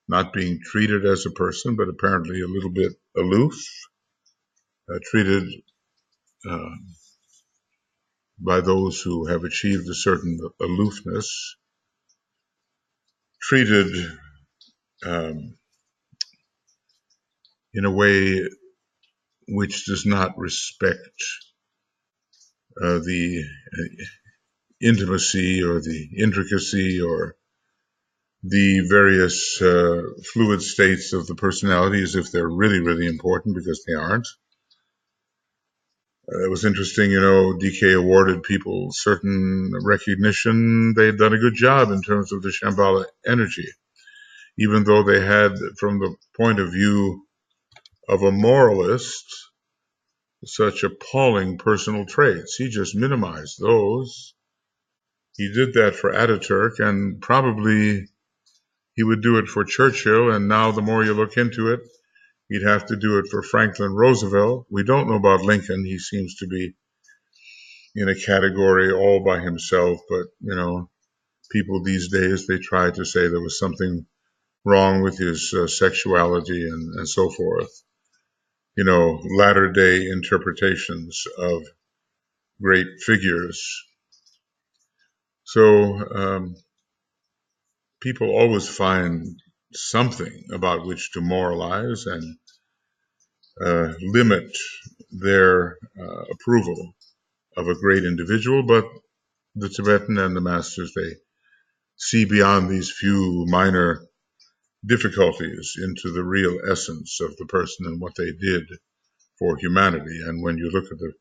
not being treated as a person, but apparently a little bit aloof, treated uh, by those who have achieved a certain aloofness, treated um, in a way which does not respect the intimacy or the intricacy or the various fluid states of the personality as if they're really, really important, because they aren't. It was interesting, DK awarded people certain recognition. They'd done a good job in terms of the Shambhala energy, even though they had, from the point of view of a moralist, such appalling personal traits. He just minimized those. He did that for Ataturk, and probably he would do it for Churchill, and now the more you look into it, he'd have to do it for Franklin Roosevelt. We don't know about Lincoln. He seems to be in a category all by himself, but, people these days, they try to say there was something wrong with his sexuality and so forth. Latter-day interpretations of great figures. So people always find something about which to moralize and limit their approval of a great individual, but the Tibetan and the masters, they see beyond these few minor difficulties into the real essence of the person and what they did for humanity. And when you look at the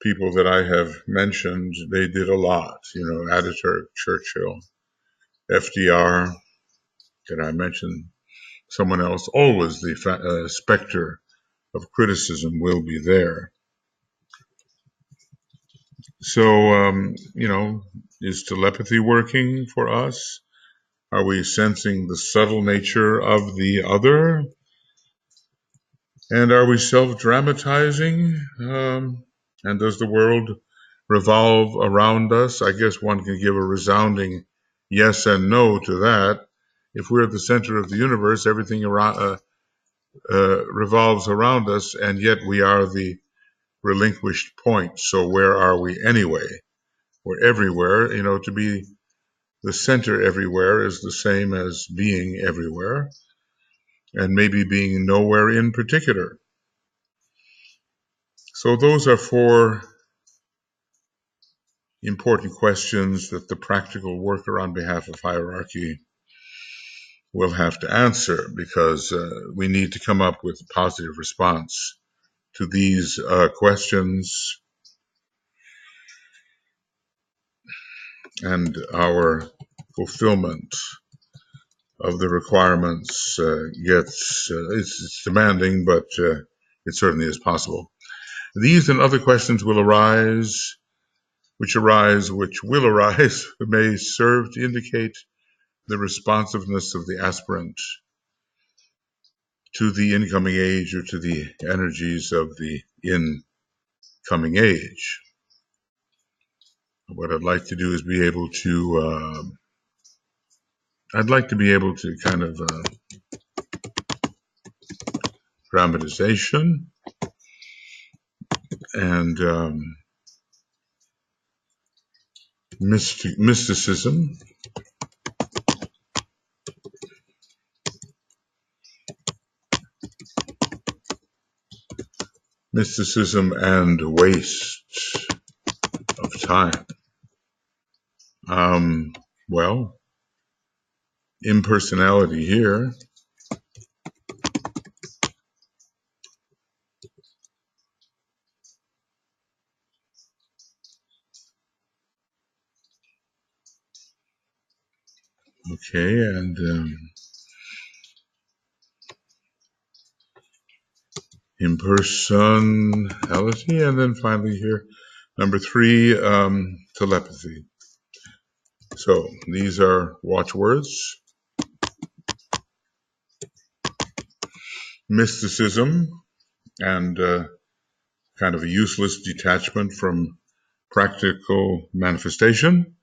people that I have mentioned, they did a lot. Ataturk, Churchill, FDR. Did I mention someone else? Always the specter of criticism will be there. So, is telepathy working for us? Are we sensing the subtle nature of the other? And are we self-dramatizing? And does the world revolve around us? I guess one can give a resounding yes and no to that. If we're at the center of the universe, everything around, revolves around us, and yet we are the relinquished point. So where are we anyway? We're everywhere. To be the center everywhere is the same as being everywhere, and maybe being nowhere in particular. So those are four important questions that the practical worker on behalf of hierarchy will have to answer, because we need to come up with a positive response to these questions, and our fulfillment of the requirements it's demanding, but it certainly is possible. These and other questions will arise, which will arise, may serve to indicate the responsiveness of the aspirant to the incoming age, or to the energies of the incoming age. What I'd like to do is be able to, kind of dramatization and mysticism, and waste of time. Well, impersonality here. Okay, and impersonality, and then finally here, number 3, telepathy. So these are watchwords. mysticism and kind of a useless detachment from practical manifestation,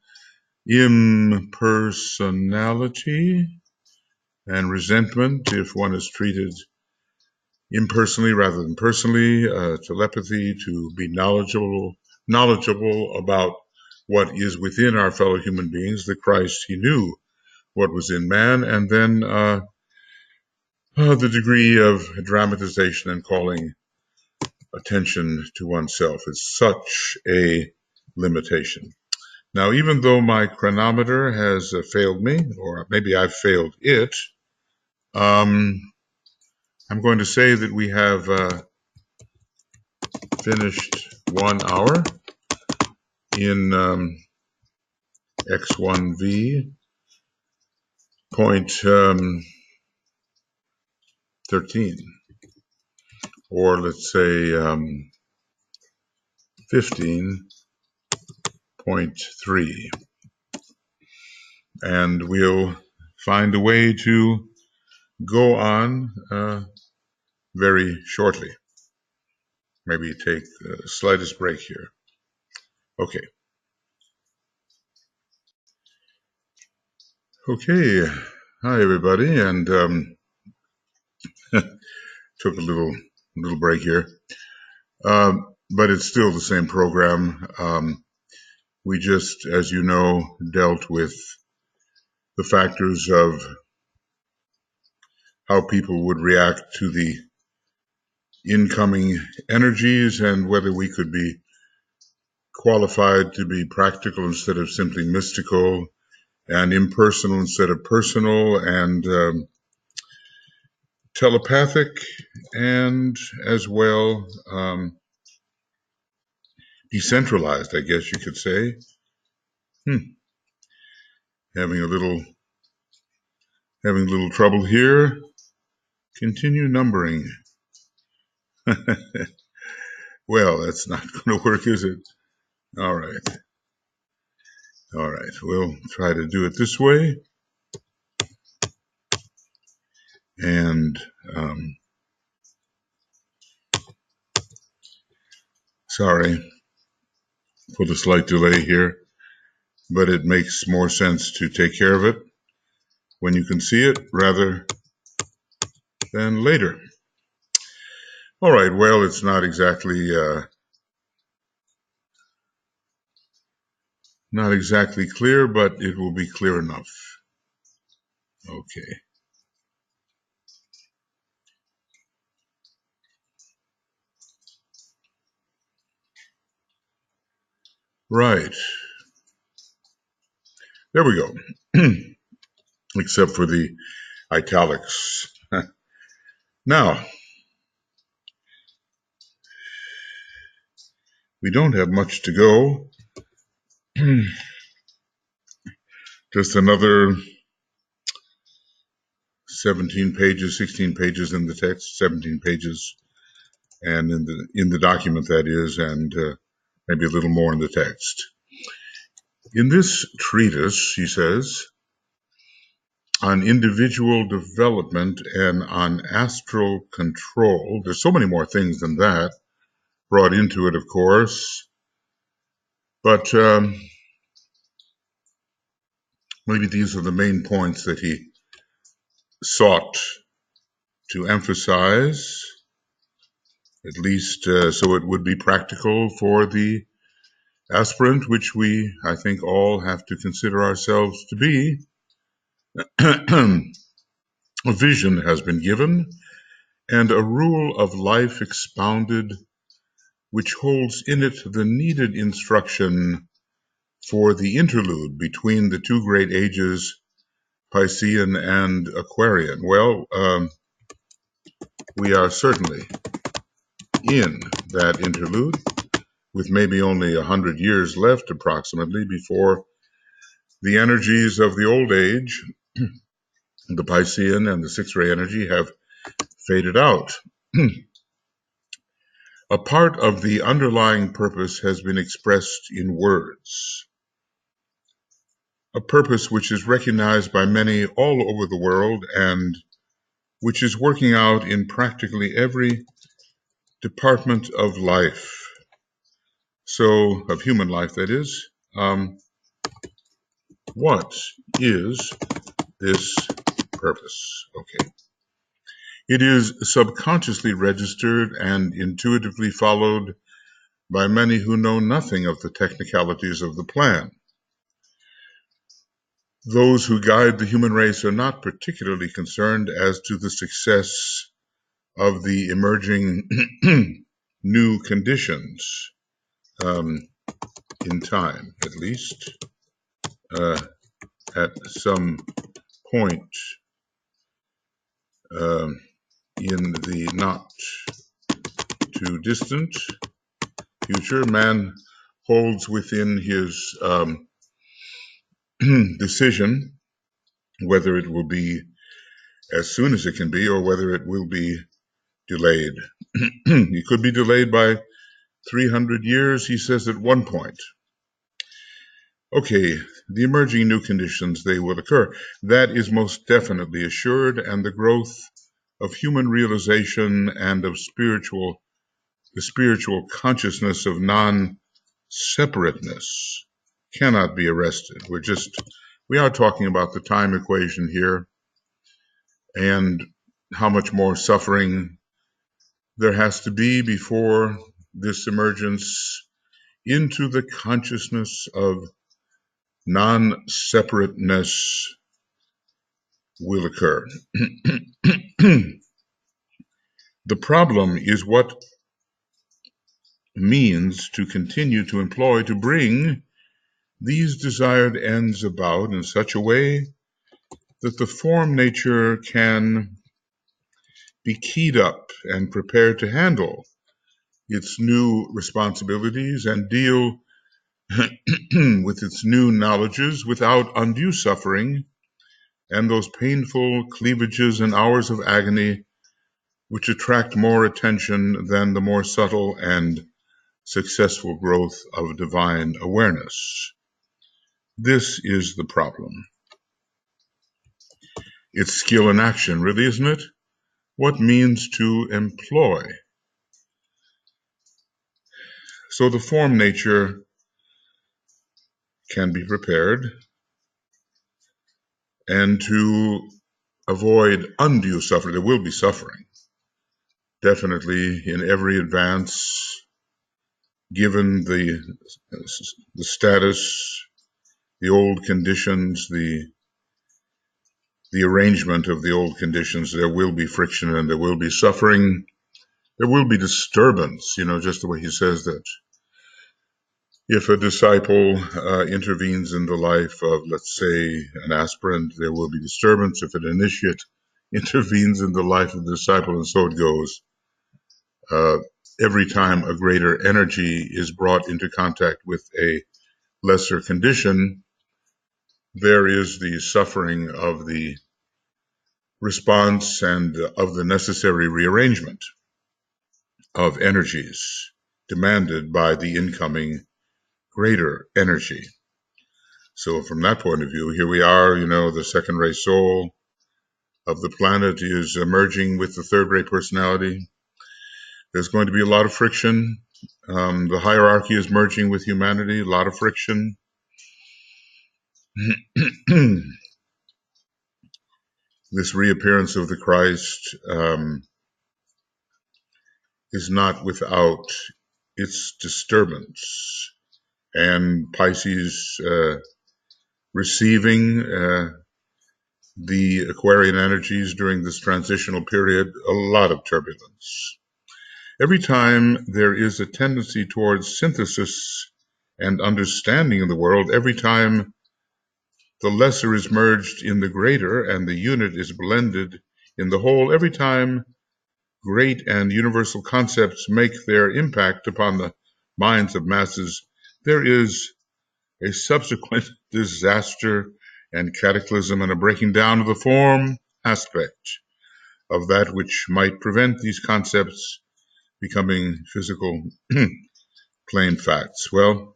impersonality and resentment if one is treated impersonally rather than personally, telepathy, to be knowledgeable about what is within our fellow human beings, the Christ, he knew what was in man, and then the degree of dramatization and calling attention to oneself is such a limitation. Now, even though my chronometer has failed me, or maybe I've failed it, I'm going to say that we have finished 1 hour in X1V point 13, or let's say 15.3. And we'll find a way to go on very shortly. Maybe take the slightest break here. Okay. Okay. Hi, everybody. And took a little break here. But it's still the same program. We just, as you know, dealt with the factors of how people would react to the incoming energies and whether we could be qualified to be practical instead of simply mystical, and impersonal instead of personal, and telepathic, and as well decentralized, I guess you could say. Having a little trouble here. Continue numbering. Well, that's not going to work, is it? All right. We'll try to do it this way. And sorry for the slight delay here, but it makes more sense to take care of it when you can see it rather than later. All right, well, it's not exactly clear, but it will be clear enough. Okay. Right. There we go. Except for the italics. Now, we don't have much to go. Just another 17 pages, 16 pages in the text, 17 pages, and in the document, that is, and maybe a little more in the text. In this treatise, he says, on individual development and on astral control, there's so many more things than that brought into it, of course, but maybe these are the main points that he sought to emphasize, at least so it would be practical for the aspirant, which we, I think, all have to consider ourselves to be. A vision has been given and a rule of life expounded, which holds in it the needed instruction for the interlude between the two great ages, Piscean and Aquarian. Well, we are certainly in that interlude, with maybe only 100 years left approximately before the energies of the old age, the Piscean and the six-ray energy, have faded out. A part of the underlying purpose has been expressed in words, a purpose which is recognized by many all over the world and which is working out in practically every department of life. So, of human life, that is. What is this purpose? Okay. It is subconsciously registered and intuitively followed by many who know nothing of the technicalities of the plan. Those who guide the human race are not particularly concerned as to the success of the emerging new conditions, in time, at least, at some point in the not too distant future. Man holds within his decision whether it will be as soon as it can be or whether it will be delayed. It could be delayed by 300 years, he says at one point. Okay, the emerging new conditions, they will occur. That is most definitely assured, and the growth of human realization and of the spiritual consciousness of non-separateness cannot be arrested. We are talking about the time equation here and how much more suffering there has to be before this emergence into the consciousness of non-separateness will occur. The problem is what means to continue to employ to bring these desired ends about in such a way that the form nature can be keyed up and prepared to handle its new responsibilities and deal with its new knowledges without undue suffering and those painful cleavages and hours of agony which attract more attention than the more subtle and successful growth of divine awareness. This is the problem. It's skill in action, really, isn't it? What means to employ? So the form nature can be prepared, and to avoid undue suffering, there will be suffering, definitely in every advance, given the status, the old conditions, the arrangement of the old conditions. There will be friction and there will be suffering. There will be disturbance, just the way he says that. If a disciple intervenes in the life of, let's say, an aspirant, there will be disturbance. If an initiate intervenes in the life of the disciple, and so it goes. Every time a greater energy is brought into contact with a lesser condition, there is the suffering of the response and of the necessary rearrangement of energies demanded by the incoming greater energy. So from that point of view, here we are, the second ray soul of the planet is emerging with the third ray personality. There's going to be a lot of friction. The hierarchy is merging with humanity, a lot of friction. This reappearance of the Christ is not without its disturbance. And Pisces receiving the Aquarian energies during this transitional period, a lot of turbulence. Every time there is a tendency towards synthesis and understanding of the world, every time the lesser is merged in the greater and the unit is blended in the whole, every time great and universal concepts make their impact upon the minds of masses, there is a subsequent disaster and cataclysm and a breaking down of the form aspect of that which might prevent these concepts becoming physical plain facts. Well,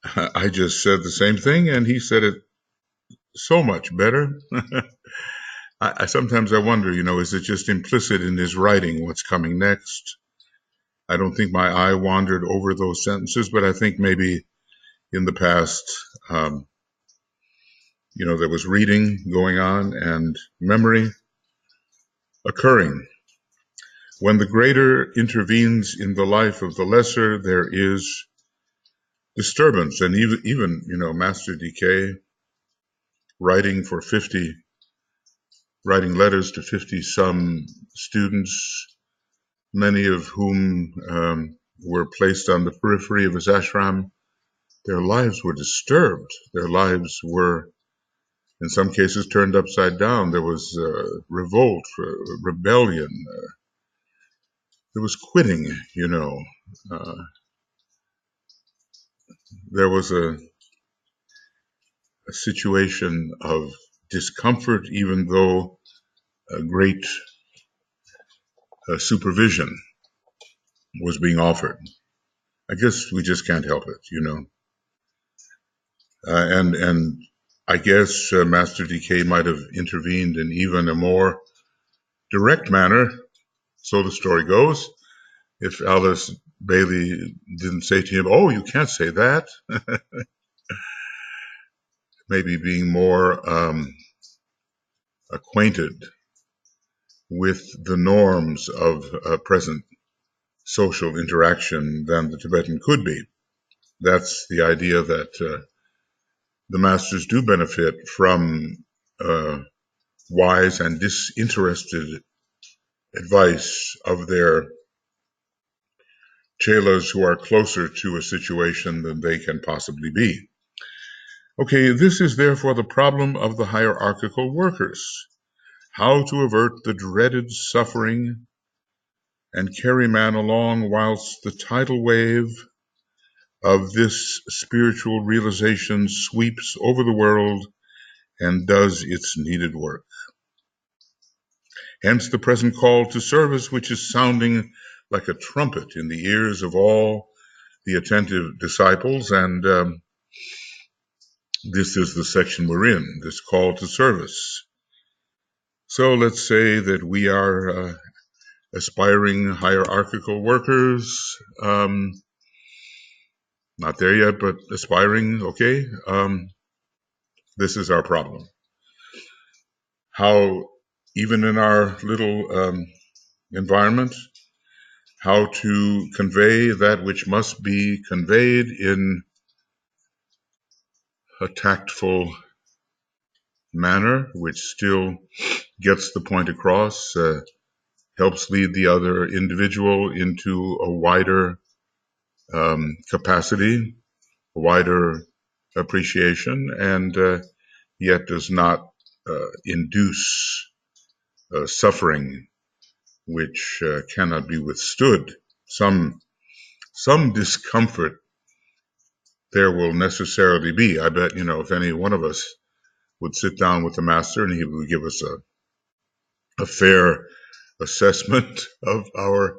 I just said the same thing, and he said it so much better. I sometimes I wonder, is it just implicit in his writing what's coming next? I don't think my eye wandered over those sentences, but I think maybe in the past, um, there was reading going on and memory occurring. When the greater intervenes in the life of the lesser, there is disturbance. And even Master DK writing letters to 50 some students, many of whom were placed on the periphery of his ashram, their lives were disturbed. Their lives were, in some cases, turned upside down. There was revolt, rebellion. There was quitting, There was a situation of discomfort, even though a great supervision was being offered. I guess we just can't help it, and I guess Master DK might have intervened in even a more direct manner, so the story goes, if Alice Bailey didn't say to him, "Oh, you can't say that." Maybe being more acquainted with the norms of present social interaction than the Tibetan could be. That's the idea that the masters do benefit from wise and disinterested advice of their chelas who are closer to a situation than they can possibly be. Okay, this is therefore the problem of the hierarchical workers. How to avert the dreaded suffering and carry man along whilst the tidal wave of this spiritual realization sweeps over the world and does its needed work. Hence the present call to service, which is sounding like a trumpet in the ears of all the attentive disciples, and this is the section we're in, this call to service. So let's say that we are aspiring hierarchical workers, not there yet, but aspiring, okay? This is our problem. How, even in our little environment, how to convey that which must be conveyed in a tactful manner, which still gets the point across, helps lead the other individual into a wider capacity, a wider appreciation, and yet does not induce suffering which cannot be withstood. Some discomfort there will necessarily be. I bet, if any one of us would sit down with the master and he would give us a fair assessment of our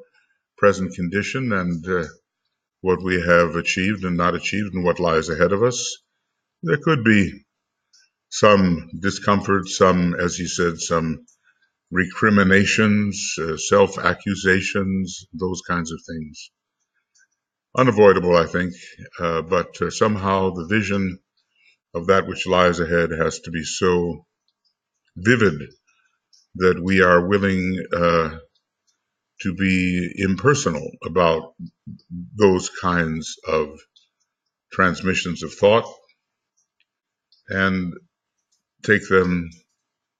present condition and what we have achieved and not achieved and what lies ahead of us, there could be some discomfort, some, as he said, some recriminations, self-accusations, those kinds of things. Unavoidable, I think, but somehow the vision of that which lies ahead has to be so vivid that we are willing to be impersonal about those kinds of transmissions of thought and take them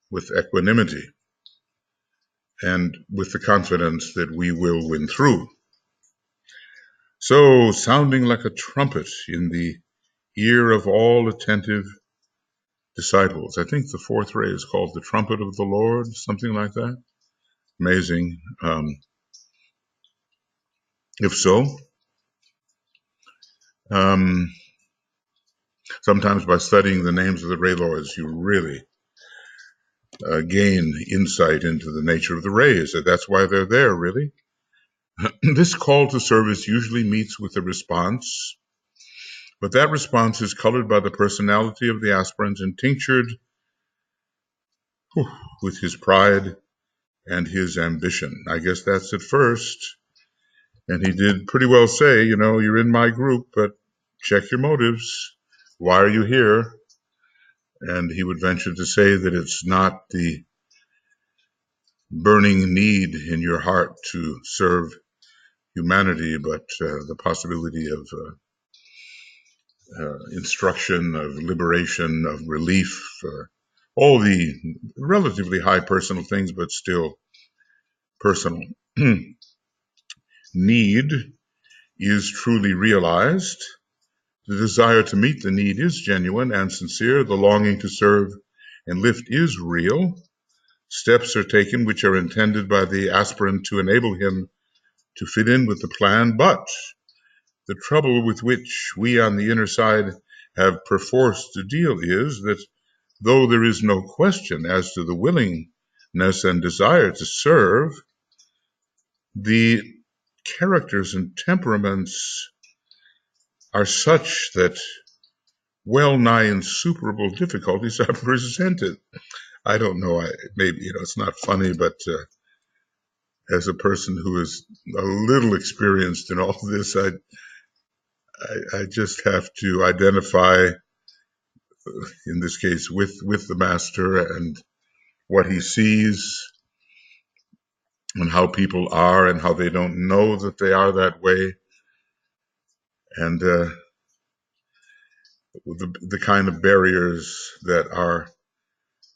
with equanimity and with the confidence that we will win through. So, sounding like a trumpet in the ear of all attentive disciples. I think the fourth ray is called the trumpet of the Lord, something like that. Amazing. If so, sometimes by studying the names of the ray lords, you really gain insight into the nature of the rays. That's why they're there, really. This call to service usually meets with a response, but that response is colored by the personality of the aspirant and tinctured with his pride and his ambition. I guess that's at first. And he did pretty well say, you're in my group, but check your motives. Why are you here? And he would venture to say that it's not the burning need in your heart to serve humanity, but the possibility of instruction, of liberation, of relief, all the relatively high personal things, but still personal. Need is truly realized. The desire to meet the need is genuine and sincere. The longing to serve and lift is real. Steps are taken which are intended by the aspirant to enable him to fit in with the plan, but the trouble with which we on the inner side have perforce to deal is that though there is no question as to the willingness and desire to serve, the characters and temperaments are such that well nigh insuperable difficulties are presented. I don't know, maybe, it's not funny, but as a person who is a little experienced in all this, I just have to identify, in this case, with the master and what he sees and how people are and how they don't know that they are that way, and the kind of barriers that are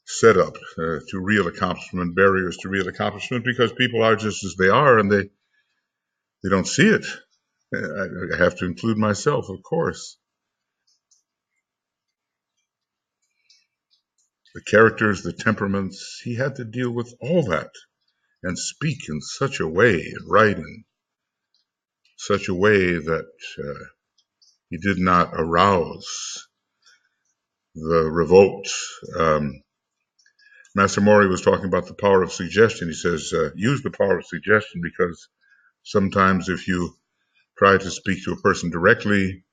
set up to real accomplishment, barriers to real accomplishment, because people are just as they are and they don't see it. I have to include myself, of course. The characters, the temperaments, he had to deal with all that and speak in such a way and write in such a way that he did not arouse the revolt. Master Mori was talking about the power of suggestion. He says, use the power of suggestion, because sometimes if you try to speak to a person directly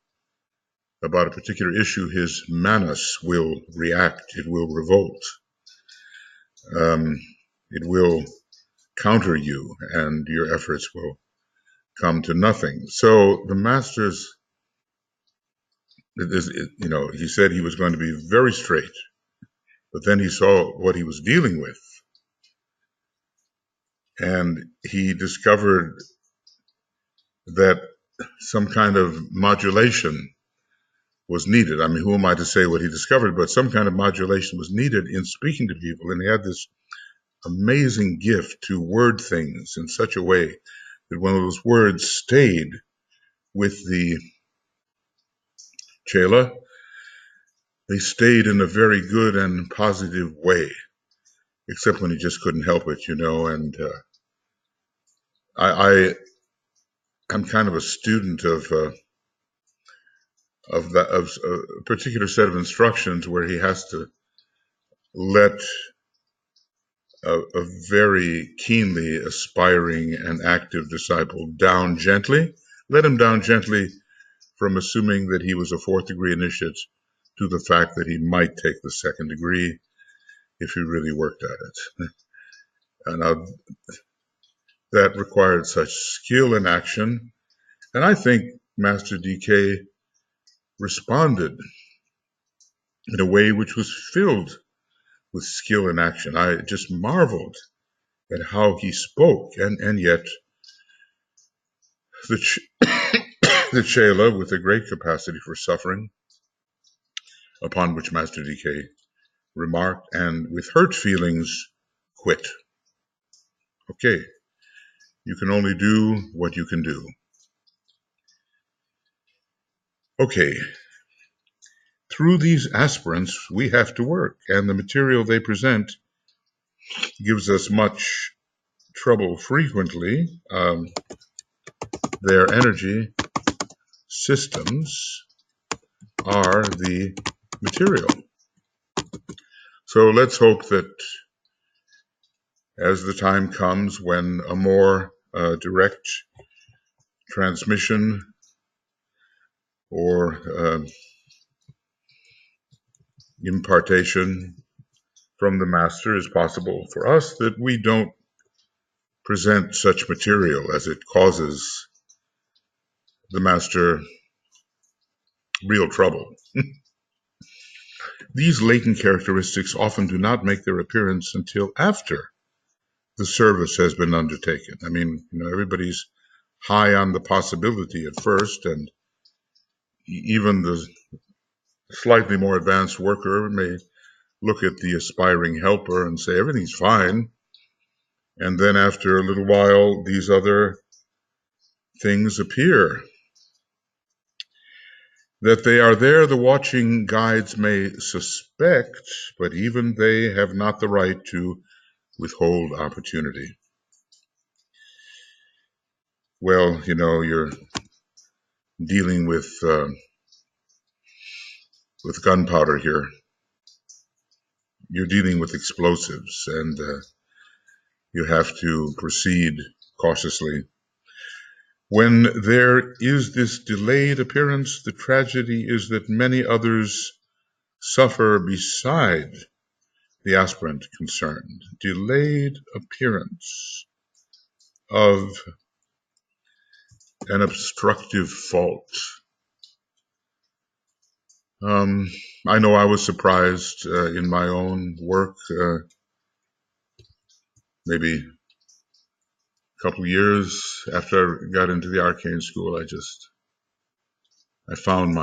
about a particular issue, his manas will react. It will revolt. It will counter you, and your efforts will come to nothing. So the masters, he said he was going to be very straight, but then he saw what he was dealing with, and he discovered that some kind of modulation was needed. I mean, who am I to say what he discovered, but some kind of modulation was needed in speaking to people, and he had this amazing gift to word things in such a way that when those words stayed with the chela, they stayed in a very good and positive way, except when he just couldn't help it, and I'm kind of a student of a particular set of instructions where he has to let a very keenly aspiring and active disciple down gently, let him down gently from assuming that he was a fourth degree initiate to the fact that he might take the second degree if he really worked at it. And that required such skill in action. And I think Master DK responded in a way which was filled with skill in action. I just marveled at how he spoke, and yet the Chela, with a great capacity for suffering, upon which Master DK remarked, and with hurt feelings, quit. Okay, you can only do what you can do. Okay, through these aspirants, we have to work, and the material they present gives us much trouble frequently. Their energy systems are the material. So let's hope that as the time comes when a more direct transmission or impartation from the master is possible for us that we don't present such material as it causes the master real trouble. These latent characteristics often do not make their appearance until after the service has been undertaken. I mean, everybody's high on the possibility at first, and even the slightly more advanced worker may look at the aspiring helper and say everything's fine. And then after a little while, these other things appear. That they are there, the watching guides may suspect, but even they have not the right to withhold opportunity. Well, you're dealing with gunpowder here. You're dealing with explosives, and you have to proceed cautiously. When there is this delayed appearance, the tragedy is that many others suffer beside the aspirant concerned. Delayed appearance of an obstructive fault. I know I was surprised in my own work, maybe a couple years after I got into the arcane school. I found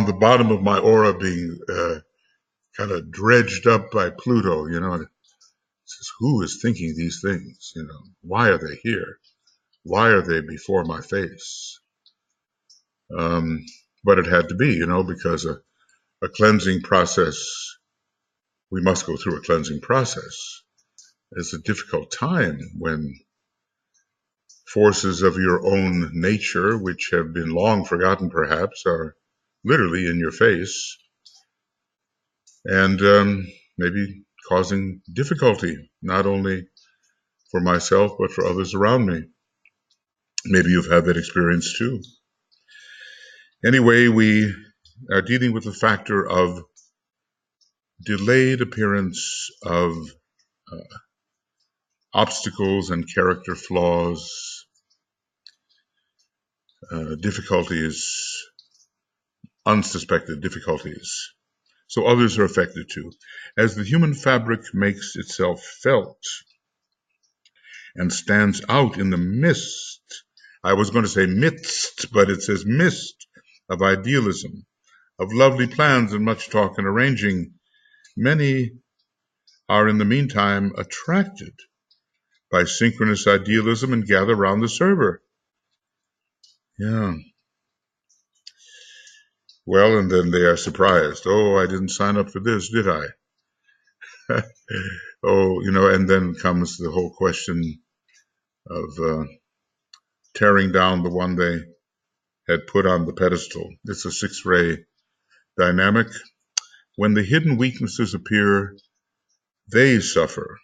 the bottom of my aura being kind of dredged up by Pluto. It says, who is thinking these things? Why are they here? Why are they before my face? But it had to be, because a cleansing process, we must go through a cleansing process. It's a difficult time when forces of your own nature, which have been long forgotten perhaps, are literally in your face and maybe causing difficulty, not only for myself, but for others around me. Maybe you've had that experience too. Anyway, we are dealing with the factor of delayed appearance of obstacles and character flaws, difficulties, unsuspected difficulties. So others are affected too. As the human fabric makes itself felt and stands out in the mist, I was going to say midst, but it says mist of idealism, of lovely plans and much talk and arranging, many are in the meantime attracted by synchronous idealism and gather round the server. Yeah. Well, and then they are surprised. Oh, I didn't sign up for this, did I? Oh, and then comes the whole question of tearing down the one they had put on the pedestal. It's a six-ray dynamic. When the hidden weaknesses appear, they suffer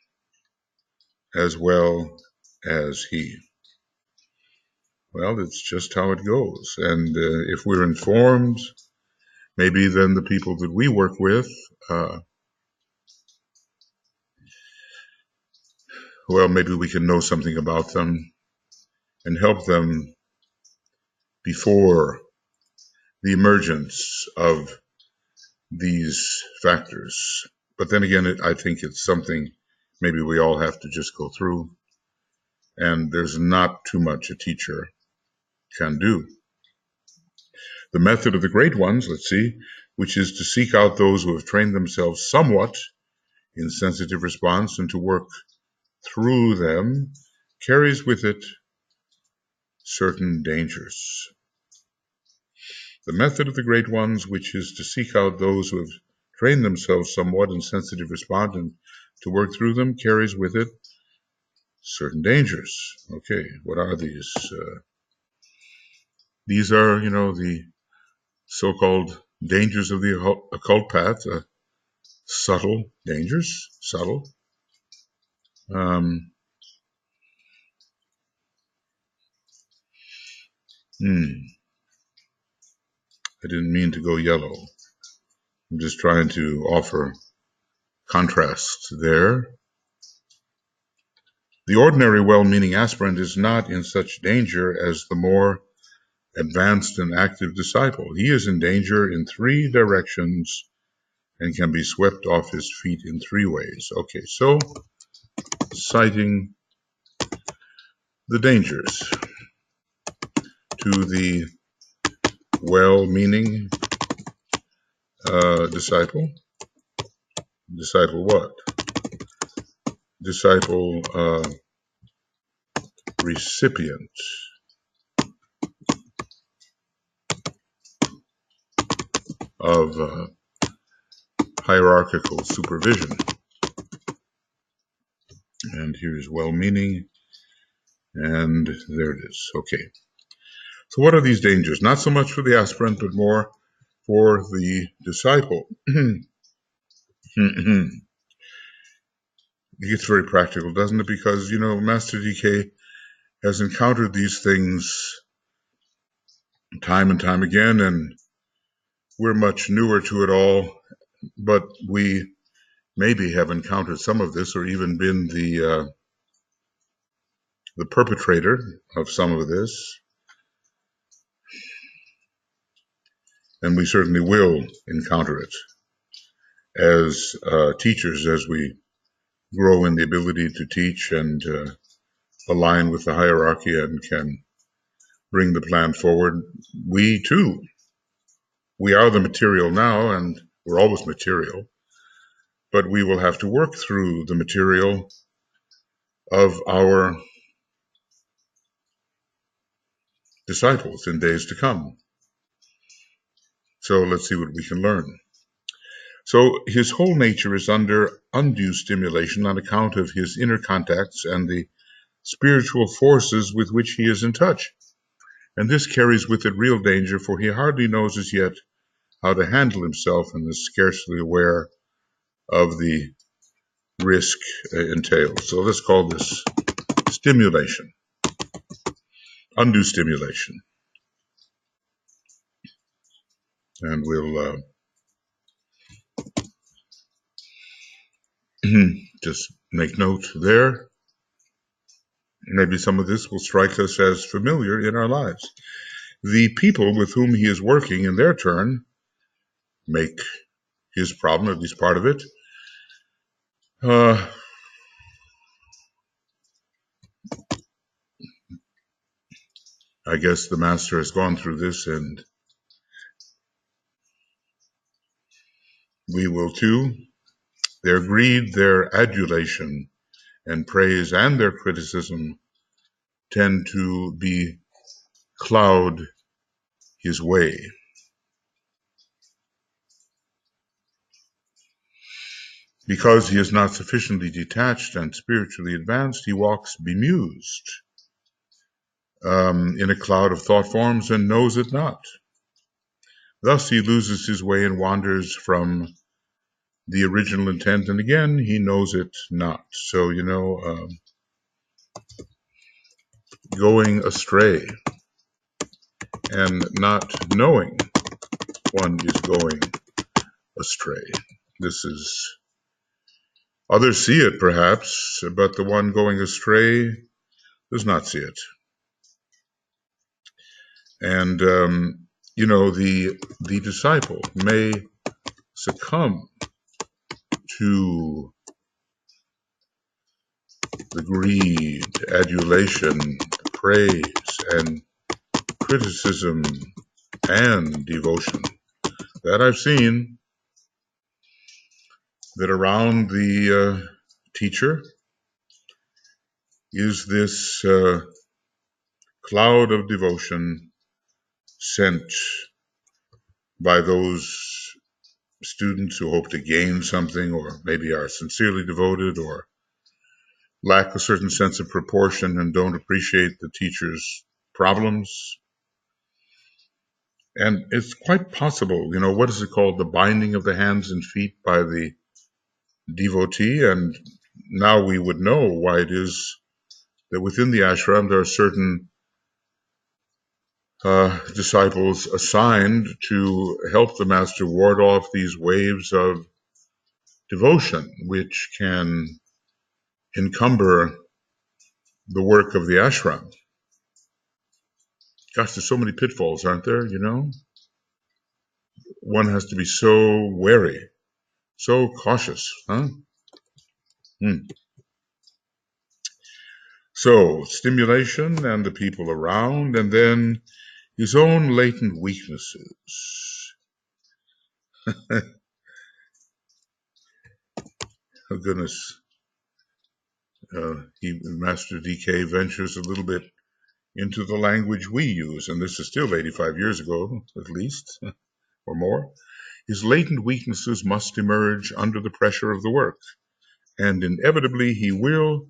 as well as he. Well, it's just how it goes. And if we're informed, maybe then the people that we work with, maybe we can know something about them and help them before the emergence of these factors. But then again, I think it's something maybe we all have to just go through, and there's not too much a teacher can do. The method of the great ones, let's see, which is to seek out those who have trained themselves somewhat in sensitive response and to work through them, carries with it certain dangers. The method of the great ones, which is to seek out those who have trained themselves somewhat in sensitive response and to work through them, carries with it certain dangers. Okay, what are these? These are, the so-called dangers of the occult path, subtle dangers, subtle. I didn't mean to go yellow. I'm just trying to offer contrast there. The ordinary well-meaning aspirant is not in such danger as the more advanced and active disciple. He is in danger in three directions and can be swept off his feet in three ways. Okay, so citing the dangers to the well-meaning disciple. Disciple what? Disciple recipient of hierarchical supervision. And here's well-meaning, and there it is. Okay. So what are these dangers? Not so much for the aspirant, but more for the disciple. It gets very practical, doesn't it? Because, you know, Master DK has encountered these things time and time again, and we're much newer to it all, but we maybe have encountered some of this or even been the perpetrator of some of this. And we certainly will encounter it as teachers, as we grow in the ability to teach and align with the hierarchy and can bring the plan forward. We too, we are the material now, and we're always material, but we will have to work through the material of our disciples in days to come. So let's see what we can learn. So his whole nature is under undue stimulation on account of his inner contacts and the spiritual forces with which he is in touch. And this carries with it real danger, for he hardly knows as yet how to handle himself and is scarcely aware of the risk entailed. So let's call this stimulation, undue stimulation. And we'll just make note there. Maybe some of this will strike us as familiar in our lives. The people with whom he is working, in their turn, make his problem, at least part of it, I guess the master has gone through this, and we will too. Their greed, their adulation and praise, and their criticism tend to cloud his way. Because he is not sufficiently detached and spiritually advanced, he walks bemused in a cloud of thought forms and knows it not. Thus he loses his way and wanders from the original intent, and again, he knows it not. So, you know, going astray and not knowing one is going astray. This is, others see it perhaps, but the one going astray does not see it. And, you know, the disciple may succumb to the greed, adulation, praise, and criticism and devotion that I've seen, that around the teacher is this cloud of devotion sent by those students who hope to gain something, or maybe are sincerely devoted, or lack a certain sense of proportion and don't appreciate the teacher's problems. And it's quite possible, you know, what is it called? The binding of the hands and feet by the devotee. And now we would know why it is that within the ashram there are certain disciples assigned to help the master ward off these waves of devotion, which can encumber the work of the ashram. Gosh, there's so many pitfalls, aren't there? You know, one has to be so wary, so cautious, huh? So, stimulation and the people around, and then his own latent weaknesses. Oh, goodness. Master DK ventures a little bit into the language we use, and this is still 85 years ago, at least, or more. His latent weaknesses must emerge under the pressure of the work, and inevitably he will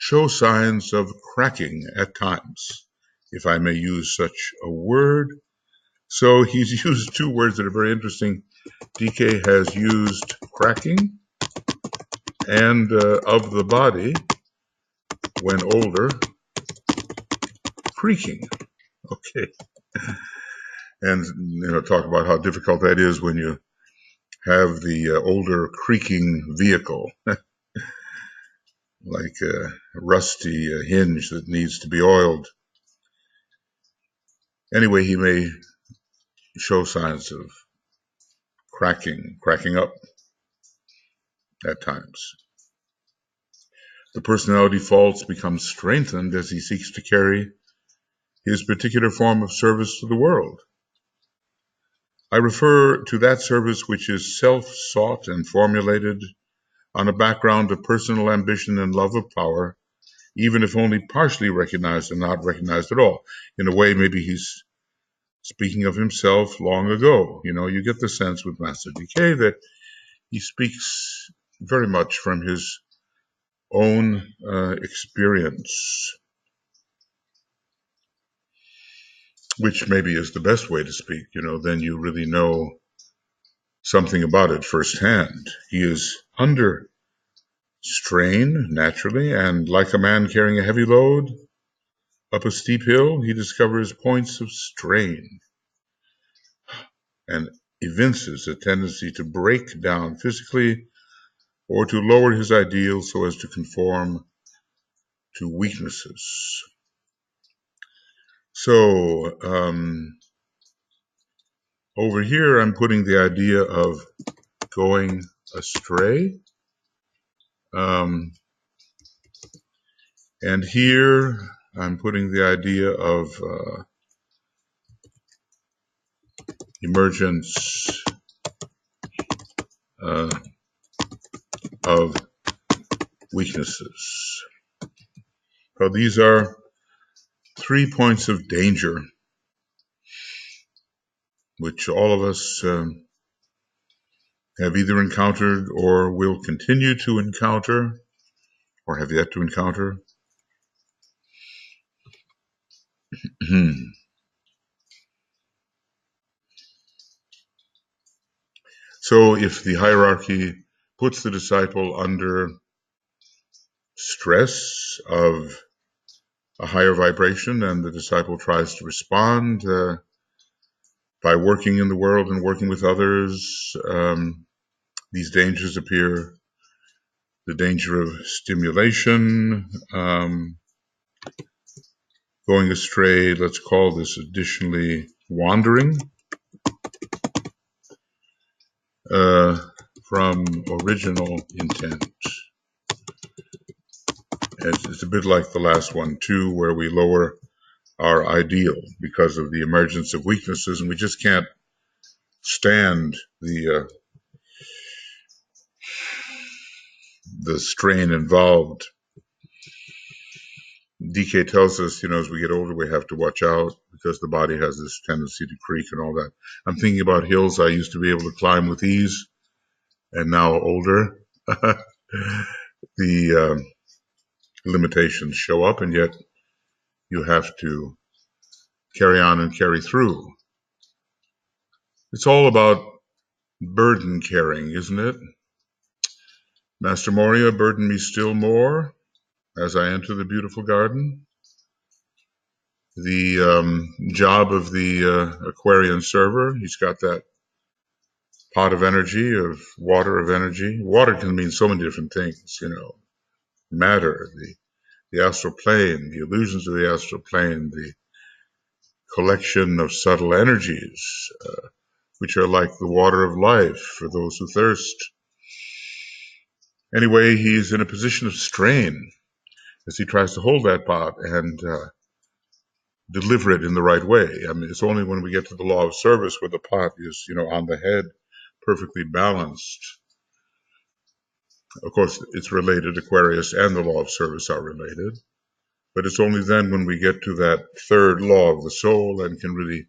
show signs of cracking at times, if I may use such a word. So he's used two words that are very interesting. DK has used cracking and of the body, when older, creaking. Okay. And, talk about how difficult that is when you have the older creaking vehicle, like a rusty hinge that needs to be oiled. Anyway, he may show signs of cracking up at times. The personality faults become strengthened as he seeks to carry his particular form of service to the world. I refer to that service which is self-sought and formulated on a background of personal ambition and love of power, even if only partially recognized and not recognized at all. In a way, maybe he's speaking of himself long ago. You get the sense with Master DK that he speaks very much from his own experience, which maybe is the best way to speak. Then you really know something about it firsthand. He is under strain, naturally, and like a man carrying a heavy load up a steep hill, he discovers points of strain and evinces a tendency to break down physically or to lower his ideals so as to conform to weaknesses. So over here, I'm putting the idea of going astray. And here, I'm putting the idea of emergence of weaknesses. So these are 3 points of danger which all of us have either encountered or will continue to encounter or have yet to encounter. So if the hierarchy puts the disciple under stress of a higher vibration and the disciple tries to respond by working in the world and working with others, these dangers appear. The danger of stimulation, going astray, let's call this additionally wandering from original intent. It's a bit like the last one too, where we lower our ideal because of the emergence of weaknesses, and we just can't stand the strain involved. DK tells us, as we get older, we have to watch out because the body has this tendency to creak and all that. I'm thinking about hills I used to be able to climb with ease, and now older, the limitations show up, and yet you have to carry on and carry through. It's all about burden carrying, isn't it? Master Moria, burden me still more as I enter the beautiful garden. The job of the Aquarian server, he's got that pot of energy, of water of energy. Water can mean so many different things, matter, the astral plane, the illusions of the astral plane, the collection of subtle energies, which are like the water of life for those who thirst. Anyway, he's in a position of strain as he tries to hold that pot and deliver it in the right way. I mean, it's only when we get to the law of service where the pot is, on the head, perfectly balanced. Of course, it's related. Aquarius and the law of service are related. But it's only then when we get to that third law of the soul and can really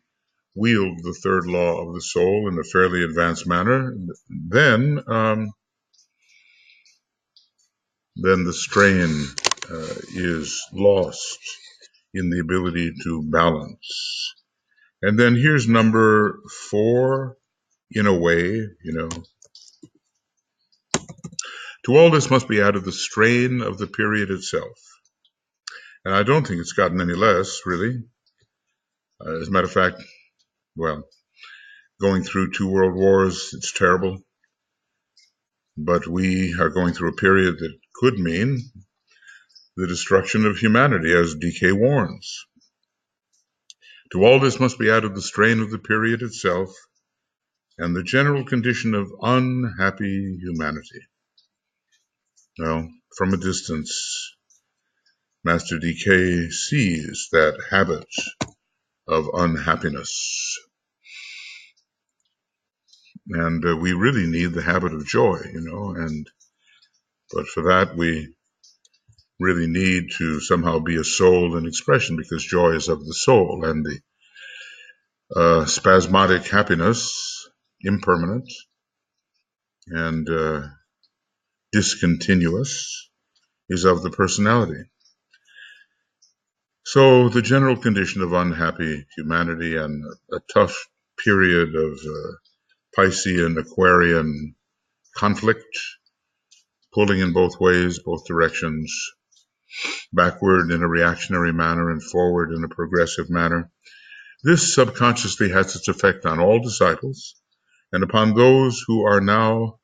wield the third law of the soul in a fairly advanced manner, then the strain is lost in the ability to balance. And then here's number 4, in a way, To all this must be added the strain of the period itself. And I don't think it's gotten any less, really. As a matter of fact, well, going through 2 world wars, it's terrible. But we are going through a period that could mean the destruction of humanity, as DK warns. To all this must be added the strain of the period itself and the general condition of unhappy humanity. Well, from a distance, Master DK sees that habit of unhappiness. And we really need the habit of joy, but for that we really need to somehow be a soul in expression, because joy is of the soul, and the spasmodic happiness, impermanent and discontinuous, is of the personality. So the general condition of unhappy humanity and a tough period of Piscean, Aquarian conflict, pulling in both ways, both directions, backward in a reactionary manner and forward in a progressive manner. This subconsciously has its effect on all disciples and upon those who are now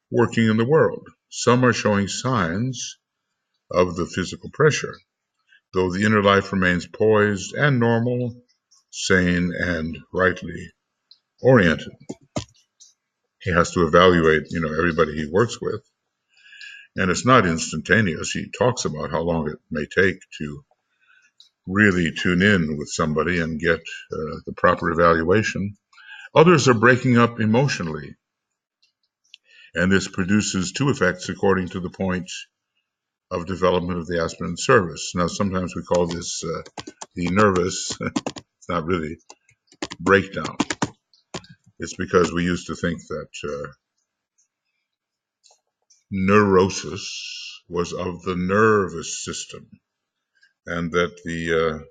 working in the world. Some are showing signs of the physical pressure, though the inner life remains poised and normal, sane, and rightly oriented. He has to evaluate, everybody he works with. And it's not instantaneous. He talks about how long it may take to really tune in with somebody and get the proper evaluation. Others are breaking up emotionally. And this produces 2 effects according to the point of development of the aspirant service. Now, sometimes we call this the nervous. It's not really breakdown. It's because we used to think that neurosis was of the nervous system, and that the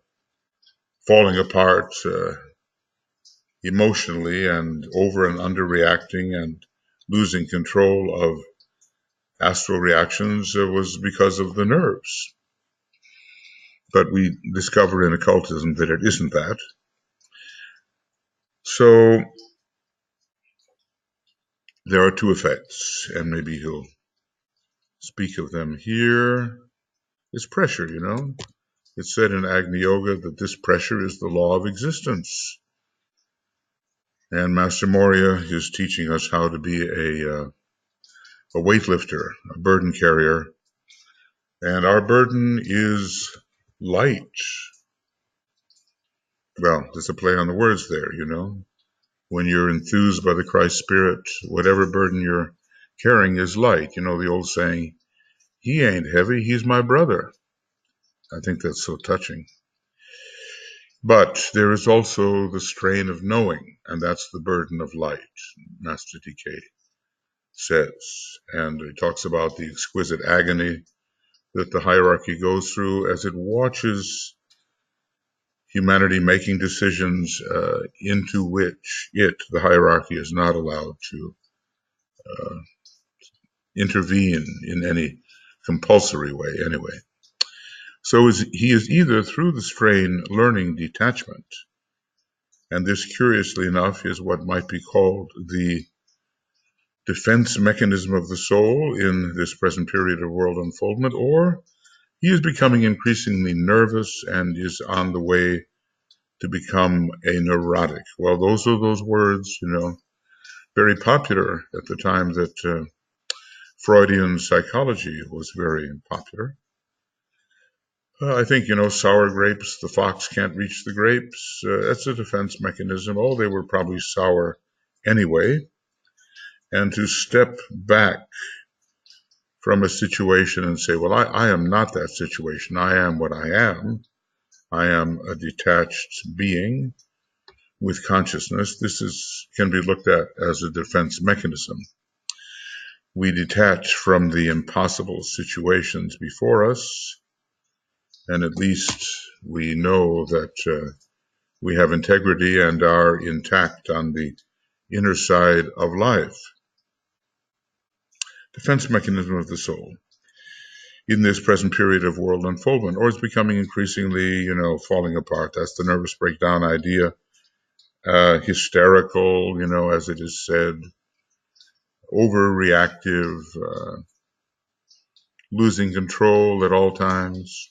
falling apart emotionally and over and underreacting and losing control of astral reactions was because of the nerves. But we discover in occultism that it isn't that. So there are 2 effects, and maybe he'll speak of them here. It's pressure, It's said in Agni Yoga that this pressure is the law of existence. And Master Moria is teaching us how to be a weightlifter, a burden carrier. And our burden is light. Well, there's a play on the words there, When you're enthused by the Christ Spirit, whatever burden you're carrying is light. The old saying, he ain't heavy, he's my brother. I think that's so touching. But there is also the strain of knowing, and that's the burden of light, Master DK says. And he talks about the exquisite agony that the hierarchy goes through as it watches humanity making decisions into which the hierarchy, is not allowed to intervene in any compulsory way anyway. So he is either through the strain learning detachment, and this, curiously enough, is what might be called the defense mechanism of the soul in this present period of world unfoldment, or he is becoming increasingly nervous and is on the way to become a neurotic. Well, those are those words, very popular at the time that Freudian psychology was very popular. I think, sour grapes, the fox can't reach the grapes. That's a defense mechanism. Oh, they were probably sour anyway. And to step back from a situation and say, well, I am not that situation. I am what I am. I am a detached being with consciousness. This can be looked at as a defense mechanism. We detach from the impossible situations before us, and at least we know that we have integrity and are intact on the inner side of life. Defense mechanism of the soul in this present period of world unfoldment, or it's becoming increasingly, falling apart. That's the nervous breakdown idea. Hysterical, as it is said, overreactive, losing control at all times.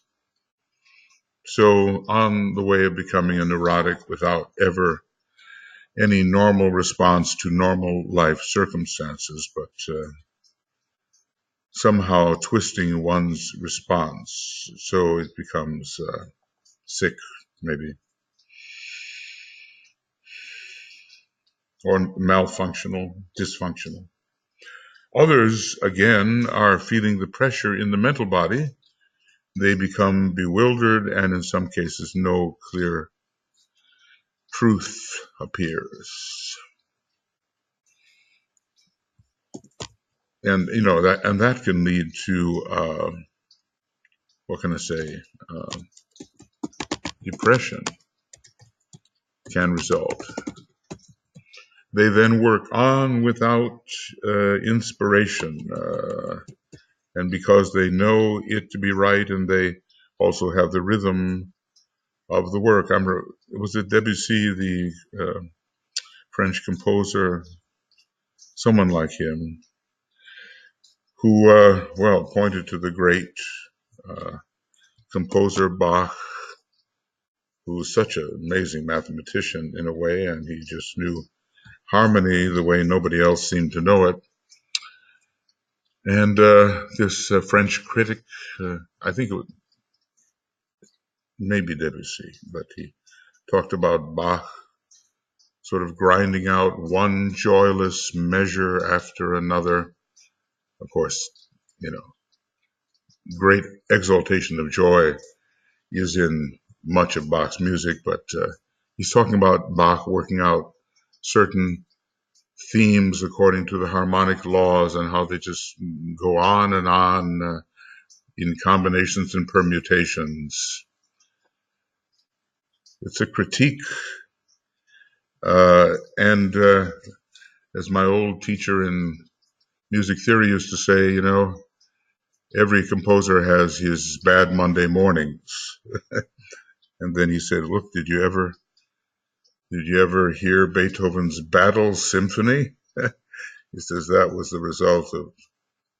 So on the way of becoming a neurotic without ever any normal response to normal life circumstances, but somehow twisting one's response so it becomes sick, maybe, or malfunctional, dysfunctional. Others, again, are feeling the pressure in the mental body. They become bewildered, and in some cases, no clear truth appears. And that can lead to what can I say? Depression can result. They then work on without inspiration, and because they know it to be right, and they also have the rhythm of the work. Was it Debussy, the French composer, someone like him, who, pointed to the great composer Bach, who was such an amazing mathematician in a way, and he just knew harmony the way nobody else seemed to know it. And this French critic, I think it was maybe Debussy, but he talked about Bach sort of grinding out one joyless measure after another. Of course, great exaltation of joy is in much of Bach's music, but he's talking about Bach working out certain themes according to the harmonic laws and how they just go on and on in combinations and permutations. It's a critique. And as my old teacher in music theory used to say, every composer has his bad Monday mornings. And then he said, look, did you ever hear Beethoven's Battle Symphony? He says that was the result of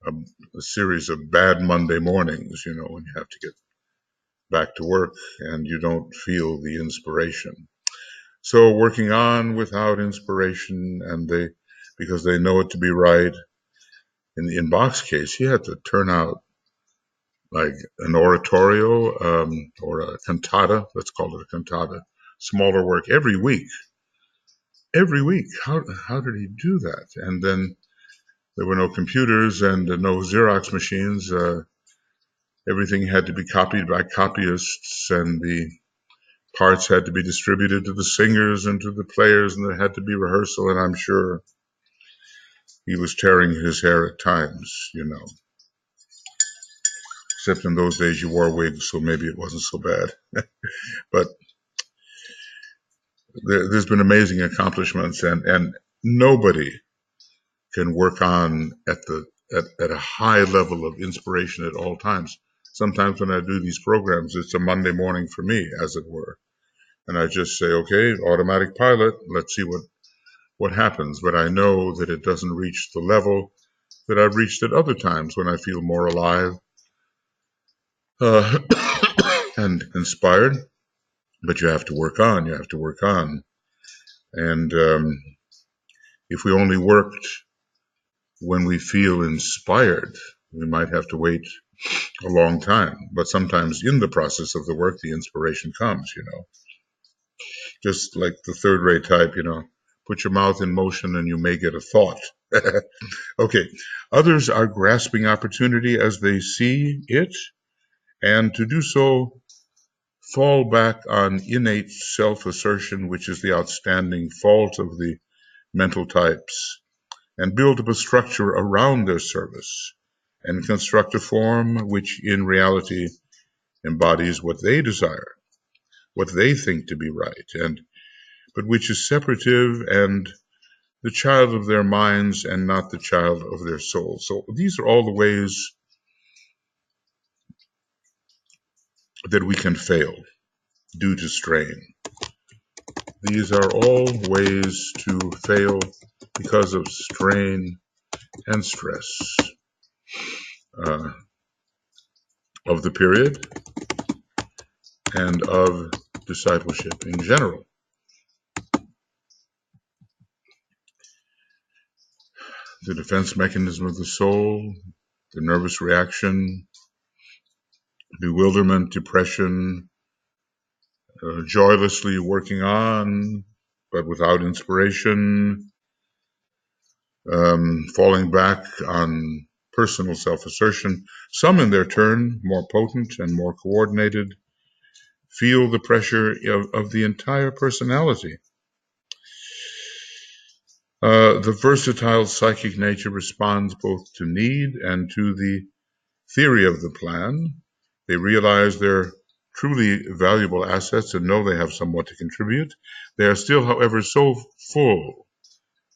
a series of bad Monday mornings, when you have to get back to work and you don't feel the inspiration. So working on without inspiration, and because they know it to be right. In Bach's case, he had to turn out like an oratorio or a cantata, let's call it a cantata, smaller work every week. Every week. How did he do that? And then there were no computers and no Xerox machines. Everything had to be copied by copyists, and the parts had to be distributed to the singers and to the players, and there had to be rehearsal, and I'm sure he was tearing his hair at times, Except in those days you wore wigs, so maybe it wasn't so bad. But there's been amazing accomplishments, and nobody can work on at a high level of inspiration at all times. Sometimes when I do these programs, it's a Monday morning for me, as it were. And I just say, okay, automatic pilot, let's see what what happens, but I know that it doesn't reach the level that I've reached at other times when I feel more alive uh, and inspired. But you have to work on, you have to work on. And if we only worked when we feel inspired, we might have to wait a long time. But sometimes in the process of the work, the inspiration comes, just like the third rate type, put your mouth in motion and you may get a thought. Okay. Others are grasping opportunity as they see it, and to do so, fall back on innate self-assertion, which is the outstanding fault of the mental types, and build up a structure around their service and construct a form which in reality embodies what they desire, what they think to be right, but which is separative and the child of their minds and not the child of their soul. So these are all the ways that we can fail due to strain. These are all ways to fail because of strain and stress uh, of the period and of discipleship in general. The defense mechanism of the soul, the nervous reaction, bewilderment, depression, joylessly working on, but without inspiration, falling back on personal self-assertion. Some, in their turn, more potent and more coordinated, feel the pressure of the entire personality. The versatile psychic nature responds both to need and to the theory of the plan. They realize they're truly valuable assets and know they have somewhat to contribute. They are still, however, so full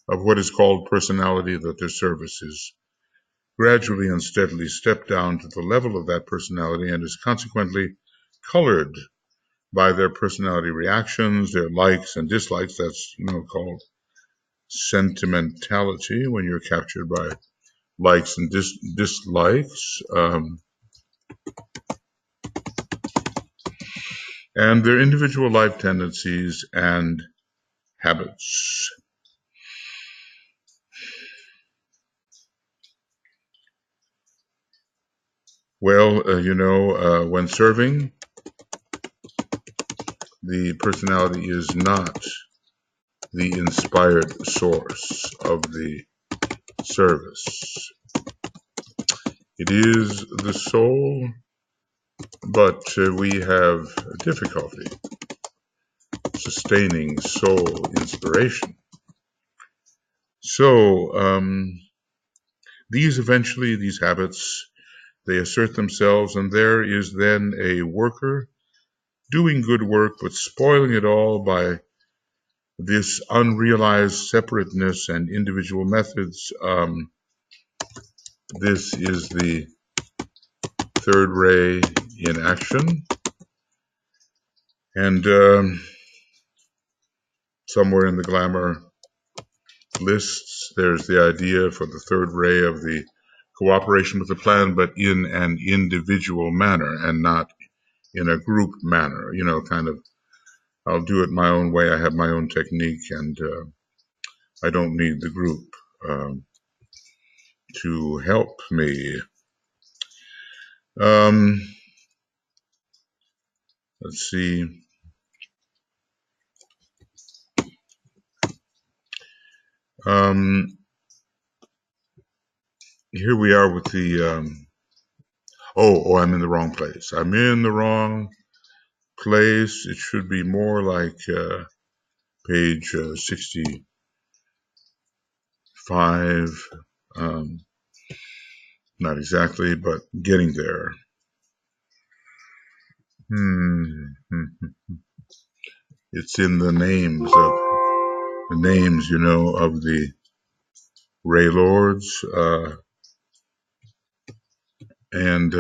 of what is called personality that their service is gradually and steadily stepped down to the level of that personality and is consequently colored by their personality reactions, their likes and dislikes. That's called sentimentality, when you're captured by likes and dislikes, and their individual life tendencies and habits. Well, when serving, the personality is not the inspired source of the service. It is the soul, but we have difficulty sustaining soul inspiration. So these habits, they assert themselves, and there is then a worker doing good work, but spoiling it all by this unrealized separateness and individual methods. This is the third ray in action. And somewhere in the glamour lists, there's the idea for the third ray of the cooperation with the plan, but in an individual manner and not in a group manner, I'll do it my own way. I have my own technique, and I don't need the group to help me. Let's see. Here we are with the, I'm in the wrong place. I'm in the wrong place. It should be more like page 65. Not exactly, but getting there. It's in the names of the Ray Lords, and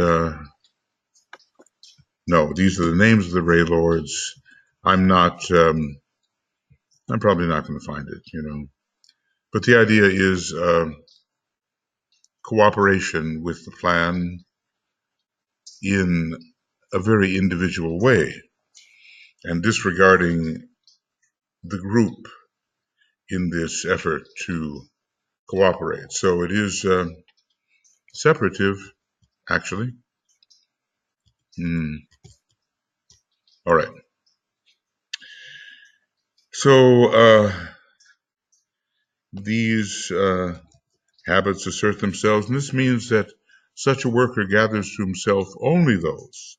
no, these are the names of the Ray Lords. I'm probably not going to find it, But the idea is cooperation with the plan in a very individual way and disregarding the group in this effort to cooperate. So it is separative, actually. All right. So these habits assert themselves, and this means that such a worker gathers to himself only those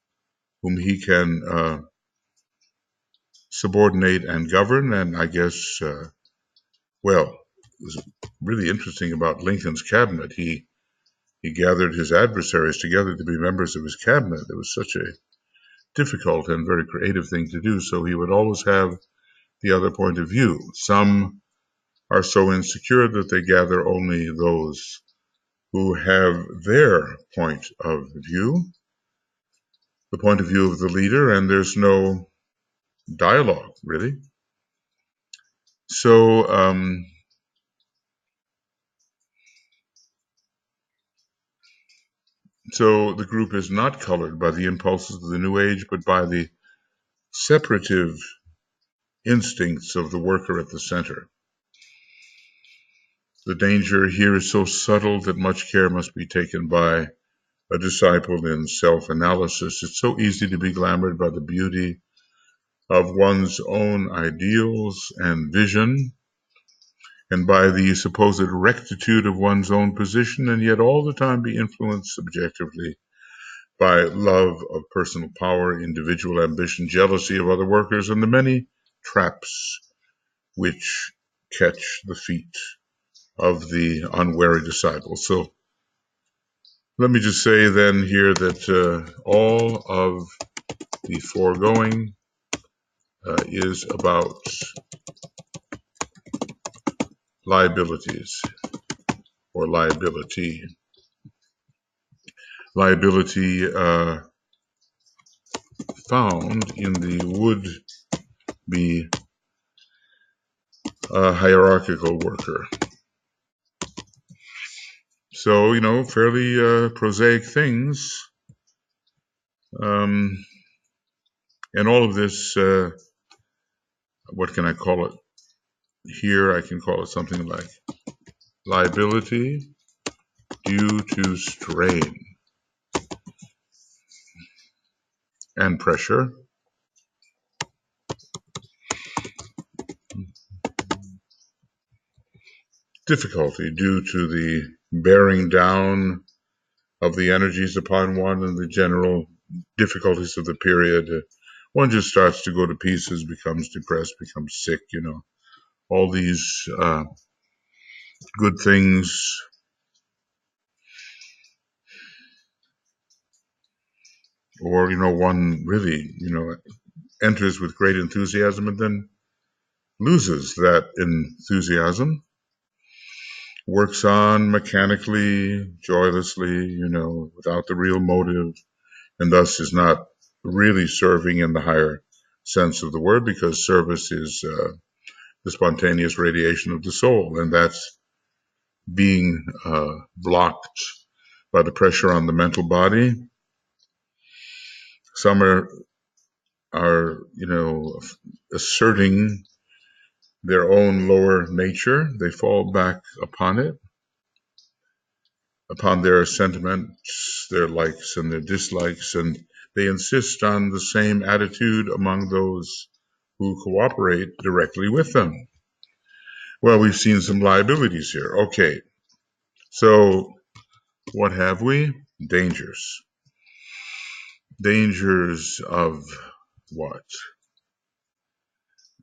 whom he can subordinate and govern. And I guess, well, it was really interesting about Lincoln's cabinet. He gathered his adversaries together to be members of his cabinet. It was such a difficult and very creative thing to do, so he would always have the other point of view. Some are so insecure that they gather only those who have their point of view, the point of view of the leader, and there's no dialogue, really. So the group is not colored by the impulses of the New Age, but by the separative instincts of the worker at the center. The danger here is so subtle that much care must be taken by a disciple in self-analysis. It's so easy to be glamored by the beauty of one's own ideals and vision, and by the supposed rectitude of one's own position, and yet all the time be influenced subjectively by love of personal power, individual ambition, jealousy of other workers, and the many traps which catch the feet of the unwary disciple. So let me just say then here that all of the foregoing is about liabilities or liability. Liability found in the would-be hierarchical worker. So, fairly prosaic things. And all of this, what can I call it? Here I can call it something like liability due to strain and pressure. Difficulty due to the bearing down of the energies upon one and the general difficulties of the period. One just starts to go to pieces, becomes depressed, becomes sick, all these good things. Or, one really, enters with great enthusiasm and then loses that enthusiasm, works on mechanically, joylessly, without the real motive, and thus is not really serving in the higher sense of the word, because service is the spontaneous radiation of the soul, and that's being blocked by the pressure on the mental body. Some are asserting their own lower nature. They fall back upon it, upon their sentiments, their likes and their dislikes, and they insist on the same attitude among those who cooperate directly with them. Well, we've seen some liabilities here. Okay, so what have we? Dangers. Dangers of what?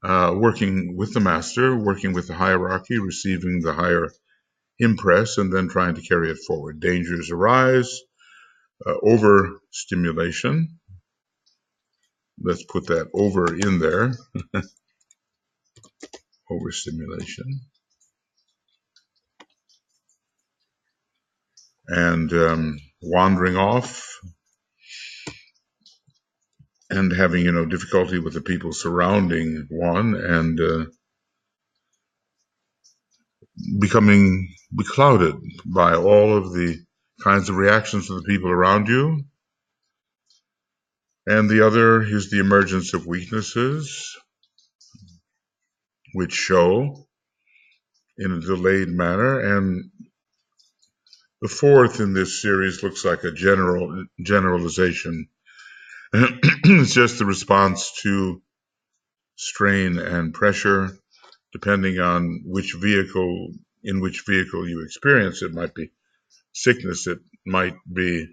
Working with the master, working with the hierarchy, receiving the higher impress, and then trying to carry it forward. Dangers arise, overstimulation. Let's put that over in there. Overstimulation. And wandering off and having, difficulty with the people surrounding one, and becoming beclouded by all of the kinds of reactions of the people around you. And the other is the emergence of weaknesses, which show in a delayed manner. And the fourth in this series looks like a generalization. It's just the response to strain and pressure, depending on in which vehicle you experience. It might be sickness, it might be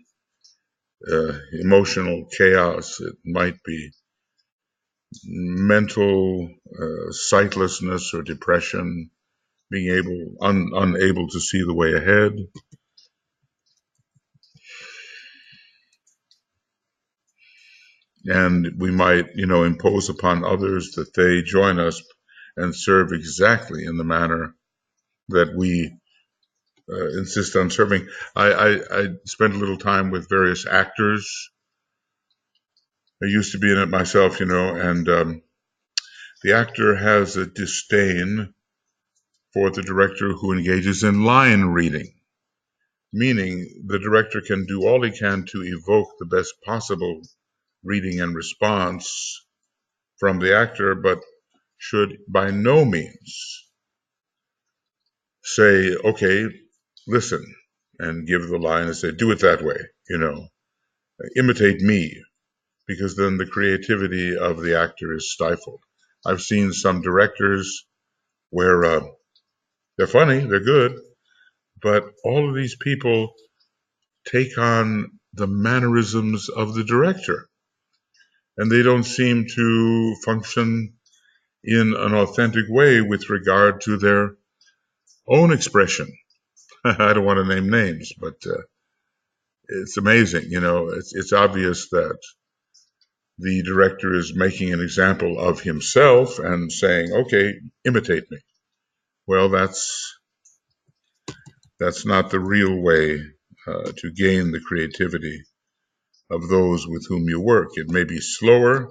emotional chaos, it might be mental sightlessness or depression, being unable to see the way ahead. And we might, impose upon others that they join us and serve exactly in the manner that we insist on serving. I spent a little time with various actors. I used to be in it myself, and the actor has a disdain for the director who engages in line reading, meaning the director can do all he can to evoke the best possible reading and response from the actor, but should by no means say, okay, listen, and give the line and say, do it that way, imitate me, because then the creativity of the actor is stifled. I've seen some directors where they're funny, they're good, but all of these people take on the mannerisms of the director, and they don't seem to function in an authentic way with regard to their own expression. I don't want to name names, but it's amazing. It's obvious that the director is making an example of himself and saying, okay, imitate me. Well, that's not the real way to gain the creativity of those with whom you work. It may be slower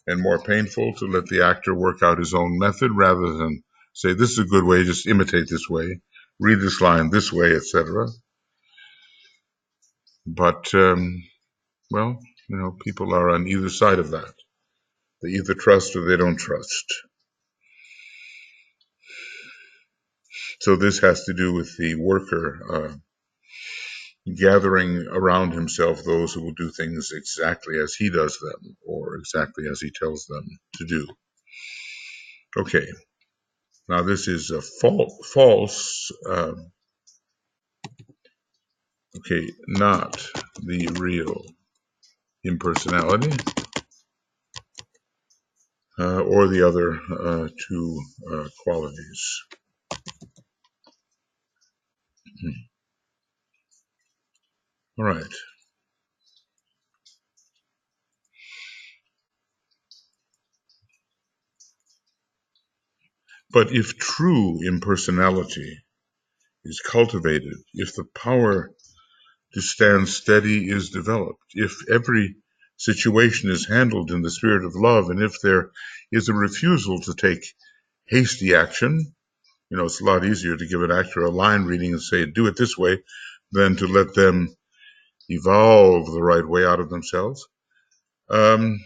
and more painful to let the actor work out his own method rather than say, this is a good way, just imitate this way, read this line this way, etc. But, well, people are on either side of that. They either trust or they don't trust. So this has to do with the worker gathering around himself those who will do things exactly as he does them or exactly as he tells them to do. Okay, now this is a false, okay, not the real impersonality or the other two qualities. All right. But if true impersonality is cultivated, if the power to stand steady is developed, if every situation is handled in the spirit of love, and if there is a refusal to take hasty action, it's a lot easier to give an actor a line reading and say, do it this way, than to let them evolve the right way out of themselves. A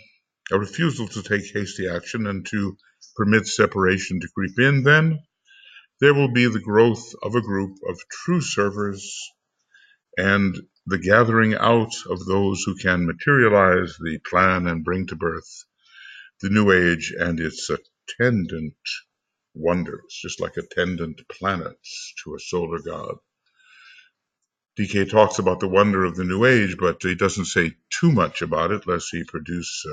refusal to take hasty action and to permit separation to creep in, then there will be the growth of a group of true servers and the gathering out of those who can materialize the plan and bring to birth the new age and its attendant wonders, just like attendant planets to a solar god. DK talks about the wonder of the new age, but he doesn't say too much about it, lest he produce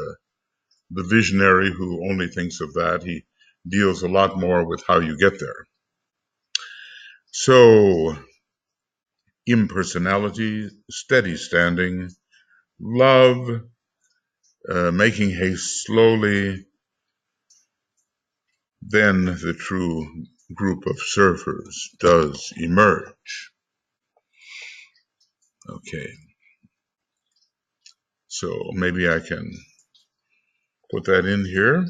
the visionary who only thinks of that. He deals a lot more with how you get there. So, impersonality, steady standing, love, making haste slowly, then the true group of surfers does emerge. Okay, so maybe I can put that in here.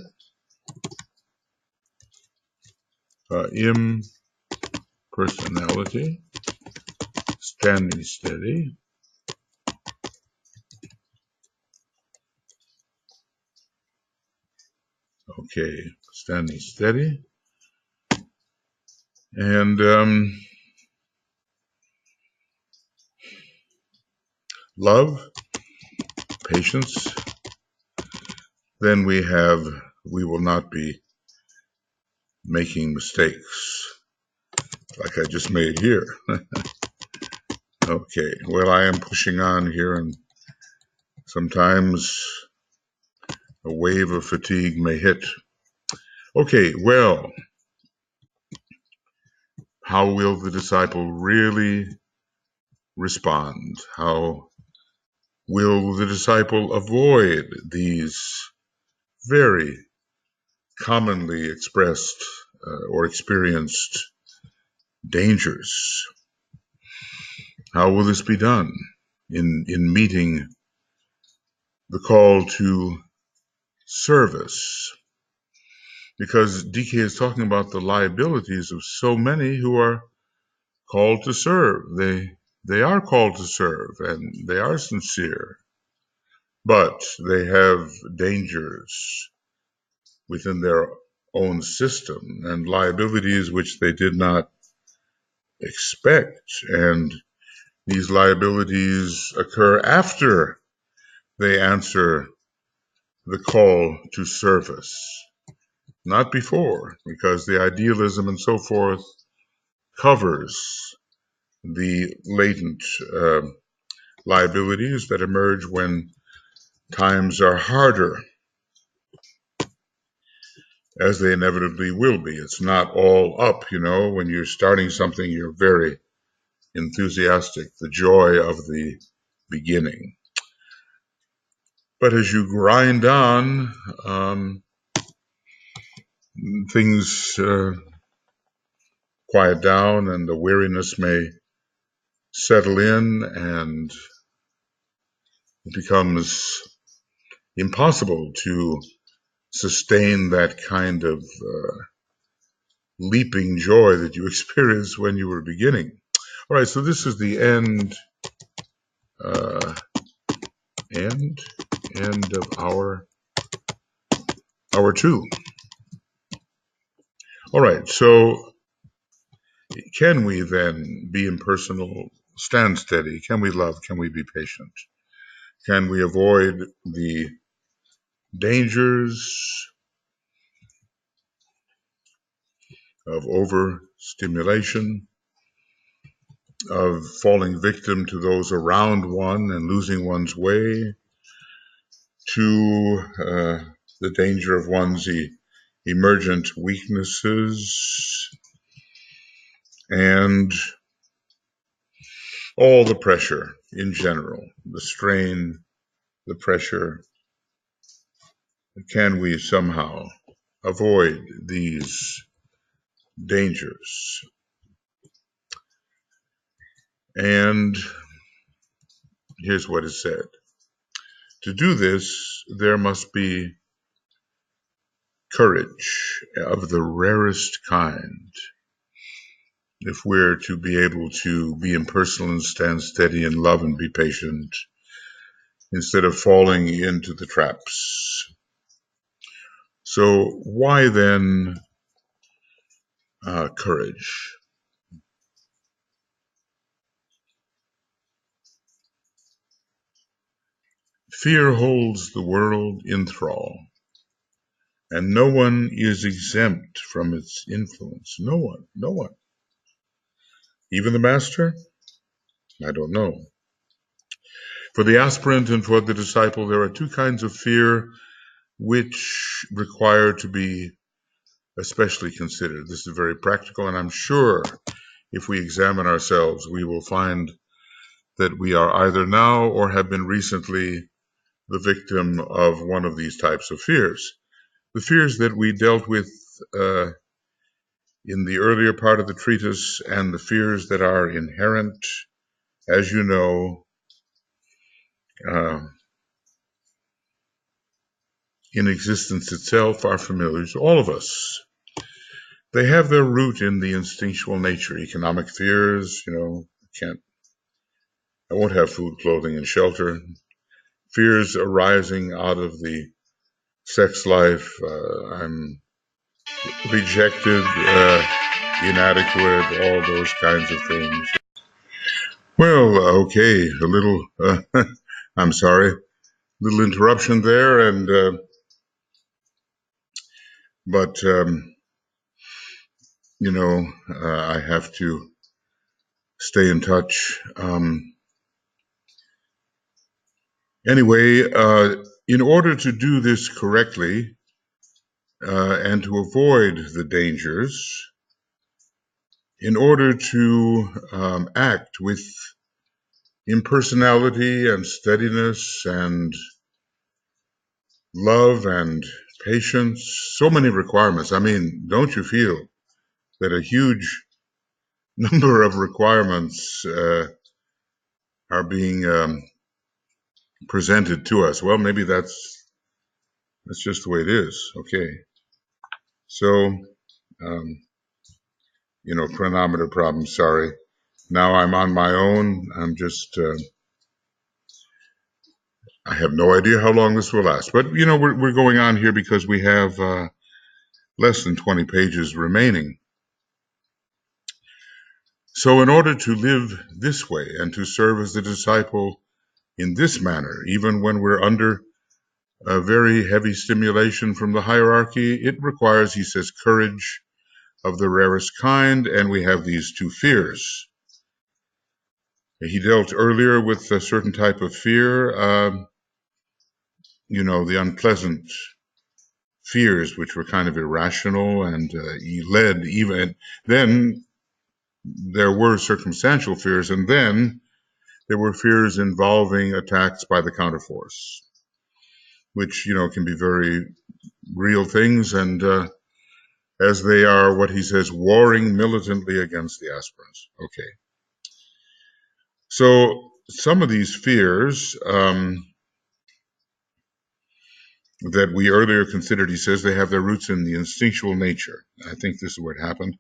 personality, standing steady. Okay, standing steady. And love, patience. Then we have, we will not be making mistakes like I just made here. Okay, well, I am pushing on here, and sometimes a wave of fatigue may hit. Okay, well, how will the disciple really respond? How will the disciple avoid these very commonly expressed or experienced dangers? How will this be done in meeting the call to service? Because DK is talking about the liabilities of so many who are called to serve. They are called to serve, and they are sincere, but they have dangers within their own system and liabilities which they did not expect. And these liabilities occur after they answer the call to service, not before, because the idealism and so forth covers the latent liabilities that emerge when times are harder, as they inevitably will be. It's not all up, when you're starting something, you're very enthusiastic, the joy of the beginning. But as you grind on, things quiet down and the weariness may settle in, and it becomes impossible to sustain that kind of leaping joy that you experienced when you were beginning. All right, so this is the end of our 2. All right, so can we then be impersonal, stand steady? Can we love? Can we be patient? Can we avoid the dangers of overstimulation, of falling victim to those around one and losing one's way, to the danger of one's emergent weaknesses, and all the pressure in general, the strain, the pressure? Can we somehow avoid these dangers? And here's what is said. To do this, there must be courage of the rarest kind if we're to be able to be impersonal and stand steady and love and be patient instead of falling into the traps. So why then courage? Fear holds the world in thrall, and no one is exempt from its influence. No one. Even the master? I don't know. For the aspirant and for the disciple, there are 2 kinds of fear which require to be especially considered. This is very practical, and I'm sure if we examine ourselves, we will find that we are either now or have been recently the victim of one of these types of fears. The fears that we dealt with in the earlier part of the treatise, and the fears that are inherent, as you know, in existence itself, are familiar to all of us. They have their root in the instinctual nature. Economic fears, I won't have food, clothing, and shelter. Fears arising out of the sex life. I'm rejected, inadequate, all those kinds of things. Well, okay, a little, I'm sorry, little interruption there, but I have to stay in touch. Anyway, in order to do this correctly and to avoid the dangers, in order to act with impersonality and steadiness and love and patience, so many requirements. I mean, don't you feel that a huge number of requirements are being presented to us? Well, maybe that's just the way it is. Okay. So, chronometer problem, sorry. Now I'm on my own. I have no idea how long this will last. But, we're going on here because we have less than 20 pages remaining. So in order to live this way and to serve as the disciple in this manner, even when we're under a very heavy stimulation from the hierarchy, it requires, he says, courage of the rarest kind, and we have these two fears. He dealt earlier with a certain type of fear, the unpleasant fears, which were kind of irrational, and he led even, then there were circumstantial fears, and then there were fears involving attacks by the counterforce, which, can be very real things, and as they are, what he says, warring militantly against the aspirants. Okay. So some of these fears that we earlier considered, he says, they have their roots in the instinctual nature. I think this is where it happened.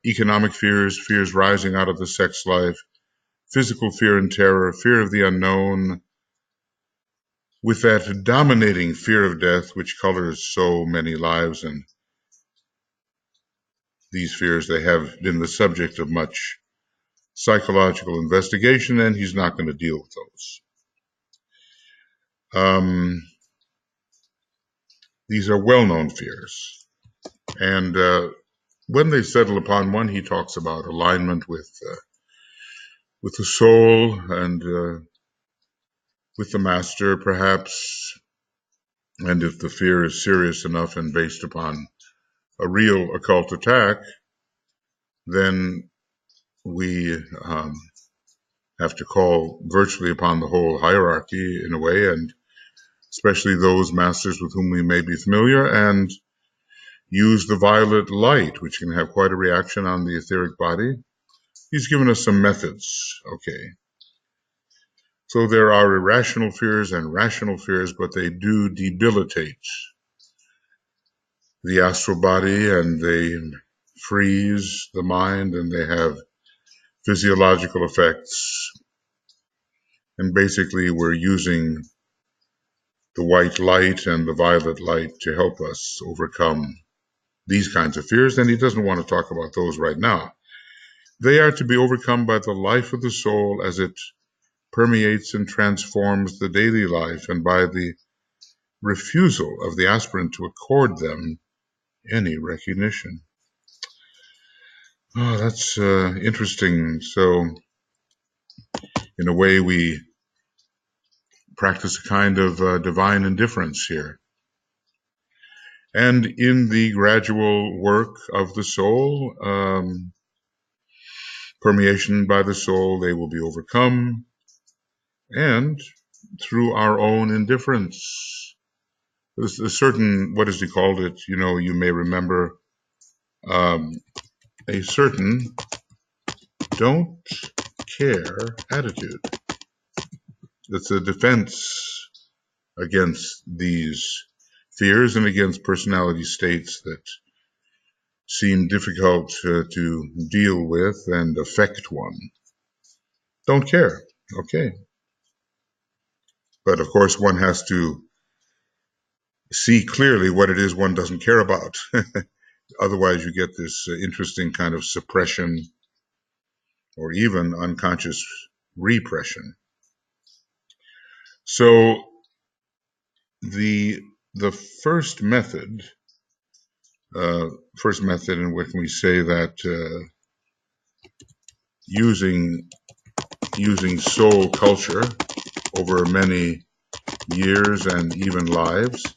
Economic fears, fears rising out of the sex life, physical fear and terror, fear of the unknown, with that dominating fear of death which colors so many lives. And these fears, they have been the subject of much psychological investigation, and he's not going to deal with those. These are well-known fears. And when they settle upon one, he talks about alignment with the soul and with the master, perhaps. And if the fear is serious enough and based upon a real occult attack, then we have to call virtually upon the whole hierarchy in a way, and especially those masters with whom we may be familiar, and use the violet light, which can have quite a reaction on the etheric body. He's given us some methods. Okay. So there are irrational fears and rational fears, but they do debilitate the astral body, and they freeze the mind, and they have physiological effects. And basically, we're using the white light and the violet light to help us overcome these kinds of fears, and he doesn't want to talk about those right now. They are to be overcome by the life of the soul as it permeates and transforms the daily life, and by the refusal of the aspirant to accord them any recognition. Oh, that's interesting. So, in a way, we practice a kind of divine indifference here. And in the gradual work of the soul, permeation by the soul, they will be overcome, and through our own indifference. There's a certain, what is he called it? You may remember a certain don't care attitude. That's a defense against these fears and against personality states that seem difficult to deal with and affect one. Don't care. Okay. But of course, one has to see clearly what it is one doesn't care about. Otherwise, you get this interesting kind of suppression or even unconscious repression. So the first method, in which we say that using soul culture over many years and even lives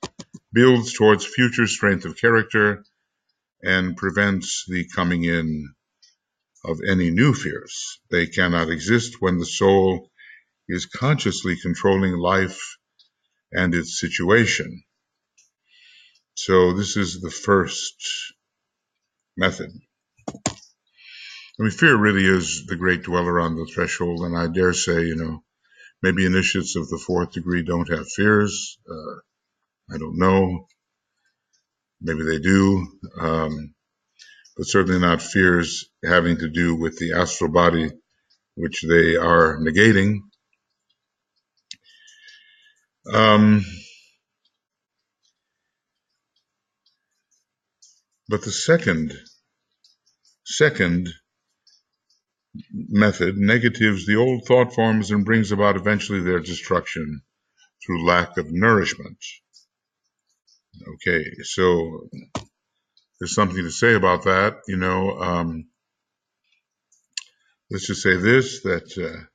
builds towards future strength of character and prevents the coming in of any new fears. They cannot exist when the soul is consciously controlling life and its situation. So this is the first method. I mean, fear really is the great dweller on the threshold, and I dare say, maybe initiates of the fourth degree don't have fears. I don't know. Maybe they do, but certainly not fears having to do with the astral body, which they are negating. But the second method negatives the old thought forms and brings about eventually their destruction through lack of nourishment. Okay, so there's something to say about that. Let's just say this, that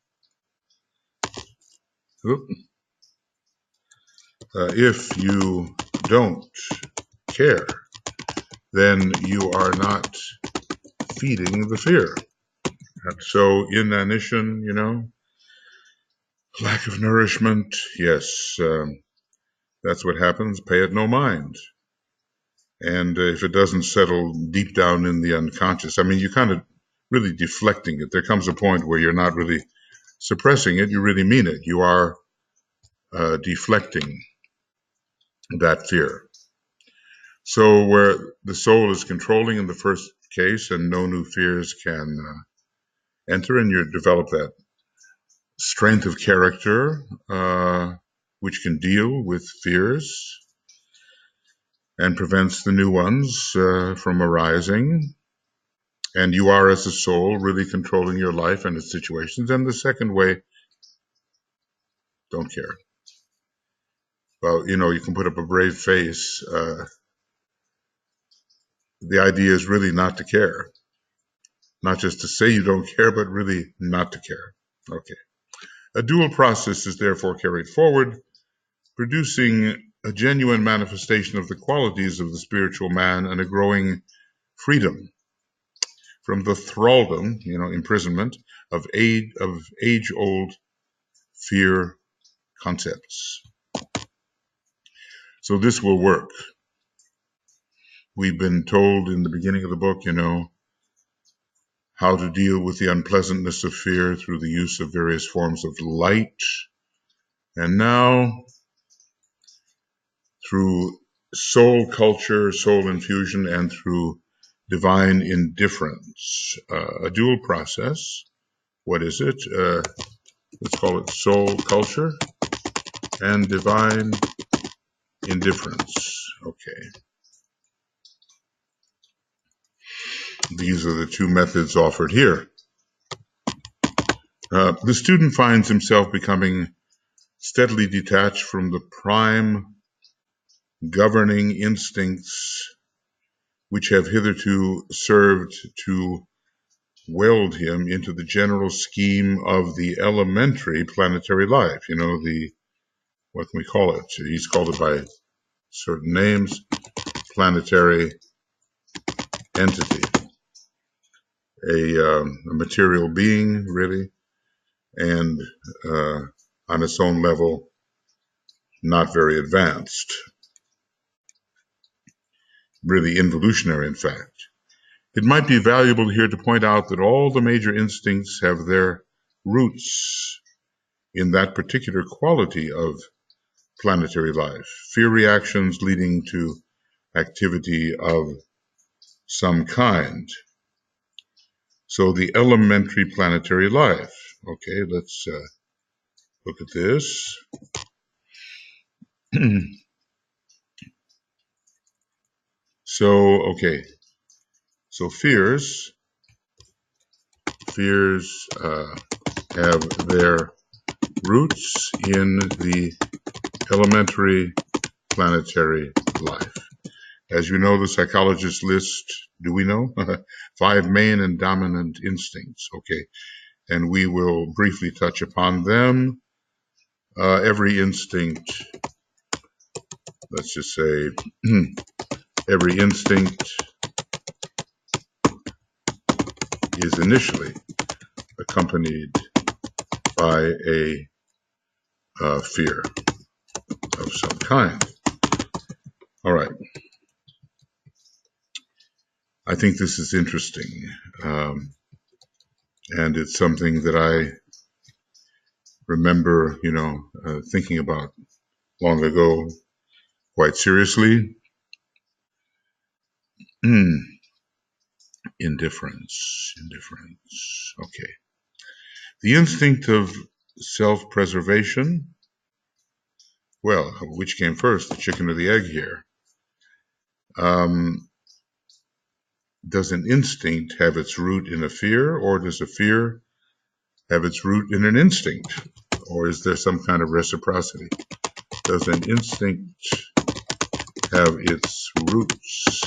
if you don't care, then you are not feeding the fear. So inanition, lack of nourishment, yes, that's what happens. Pay it no mind. And if it doesn't settle deep down in the unconscious, I mean, you're kind of really deflecting it. There comes a point where you're not really suppressing it. You really mean it. You are deflecting that fear. So where the soul is controlling in the first case and no new fears can enter, and you develop that strength of character, which can deal with fears and prevents the new ones from arising. And you are, as a soul, really controlling your life and its situations. And the second way, don't care. Well, you can put up a brave face. The idea is really not to care. Not just to say you don't care, but really not to care. Okay. A dual process is therefore carried forward, producing a genuine manifestation of the qualities of the spiritual man and a growing freedom from the thraldom, imprisonment of age-old fear concepts. So this will work. We've been told in the beginning of the book, how to deal with the unpleasantness of fear through the use of various forms of light. And now, through soul culture, soul infusion, and through divine indifference, a dual process. What is it? Let's call it soul culture and divine indifference. Okay. These are the two methods offered here. The student finds himself becoming steadily detached from the prime governing instincts which have hitherto served to weld him into the general scheme of the elementary planetary life. What can we call it? He's called it by certain names, planetary entity, a material being, really, and on its own level, not very advanced, really involutionary, in fact. It might be valuable here to point out that all the major instincts have their roots in that particular quality of planetary life, fear reactions leading to activity of some kind. So the elementary planetary life. Okay, let's look at this. So fears have their roots in the elementary planetary life. As you know, the psychologists list, do we know? 5 main and dominant instincts, okay? And we will briefly touch upon them. Every instinct, let's just say, every instinct is initially accompanied by a fear of some kind. All right. I think this is interesting, and it's something that I remember, thinking about long ago quite seriously. Indifference. Okay. The instinct of self-preservation. Well, which came first, the chicken or the egg here? Does an instinct have its root in a fear, or does a fear have its root in an instinct? Or is there some kind of reciprocity? Does an instinct have its roots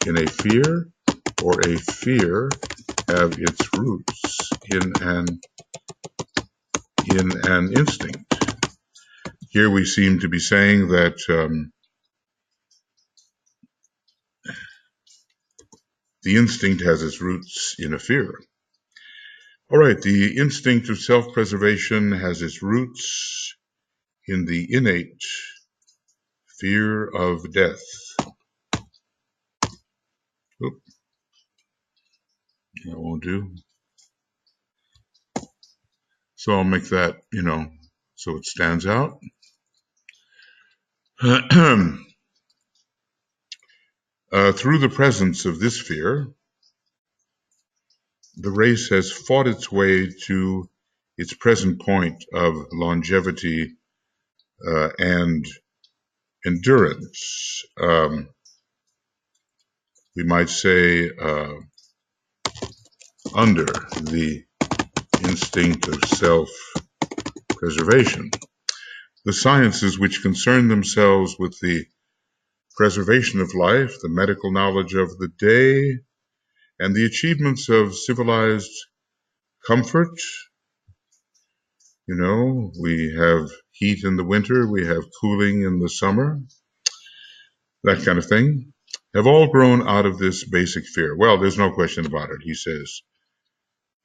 in a fear, or a fear have its roots in an instinct? Here we seem to be saying that the instinct has its roots in a fear. All right, the instinct of self-preservation has its roots in the innate fear of death. Oop. That won't do. So I'll make that, so it stands out. Through the presence of this fear, the race has fought its way to its present point of longevity and endurance. We might say under the instinct of self-preservation. The sciences which concern themselves with the preservation of life, the medical knowledge of the day, and the achievements of civilized comfort. We have heat in the winter, we have cooling in the summer, that kind of thing, have all grown out of this basic fear. Well, there's no question about it,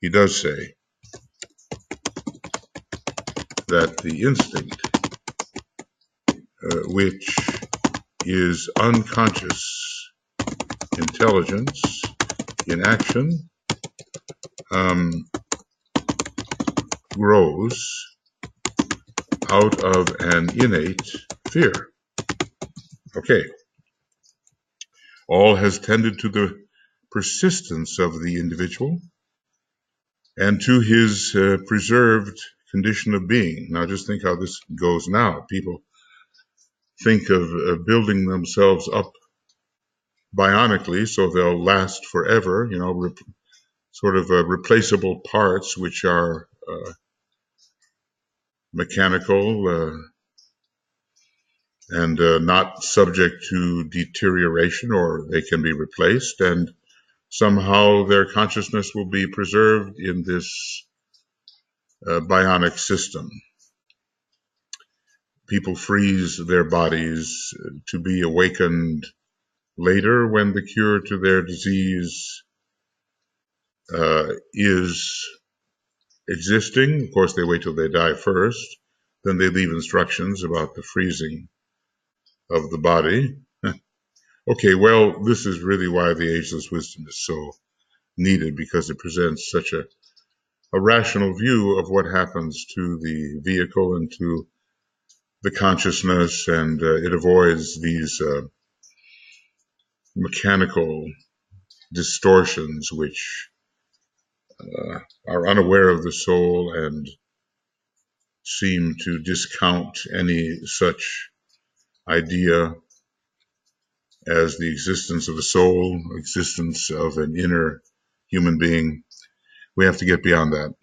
he does say that the instinct, which is unconscious intelligence in action, grows out of an innate fear. Okay. All has tended to the persistence of the individual and to his preserved condition of being. Now just think how this goes now. People think of building themselves up bionically so they'll last forever, sort of replaceable parts which are mechanical and not subject to deterioration, or they can be replaced, and somehow their consciousness will be preserved in this bionic system. People freeze their bodies to be awakened later when the cure to their disease is existing. Of course, they wait till they die first. Then they leave instructions about the freezing of the body. Okay, well, this is really why the ageless wisdom is so needed, because it presents such a rational view of what happens to the vehicle and to the consciousness, and it avoids these mechanical distortions which are unaware of the soul and seem to discount any such idea as the existence of a soul, existence of an inner human being. We have to get beyond that.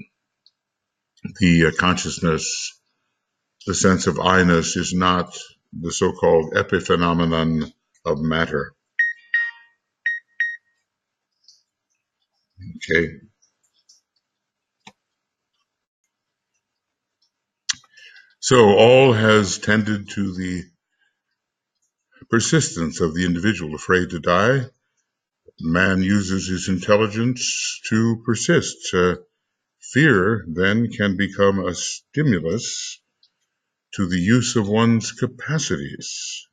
The consciousness, the sense of I-ness, is not the so-called epiphenomenon of matter. Okay. So all has tended to the persistence of the individual afraid to die. Man uses his intelligence to persist. Fear then can become a stimulus to the use of one's capacities.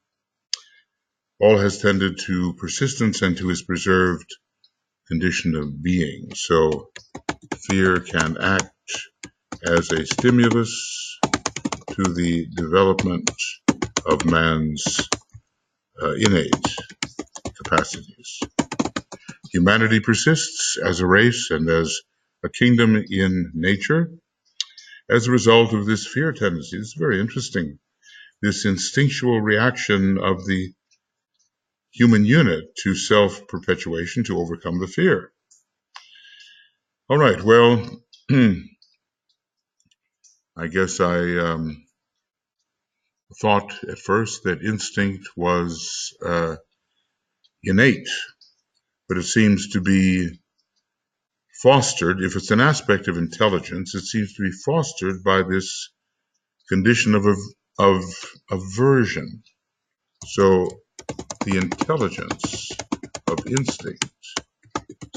All has tended to persistence and to his preserved condition of being. So fear can act as a stimulus to the development of man's innate capacities. Humanity persists as a race and as a kingdom in nature as a result of this fear tendency. It's very interesting, this instinctual reaction of the human unit to self-perpetuation to overcome the fear. All right, well, I guess I thought at first that instinct was innate, but it seems to be fostered. If it's an aspect of intelligence, it seems to be fostered by this condition of aversion. So the intelligence of instinct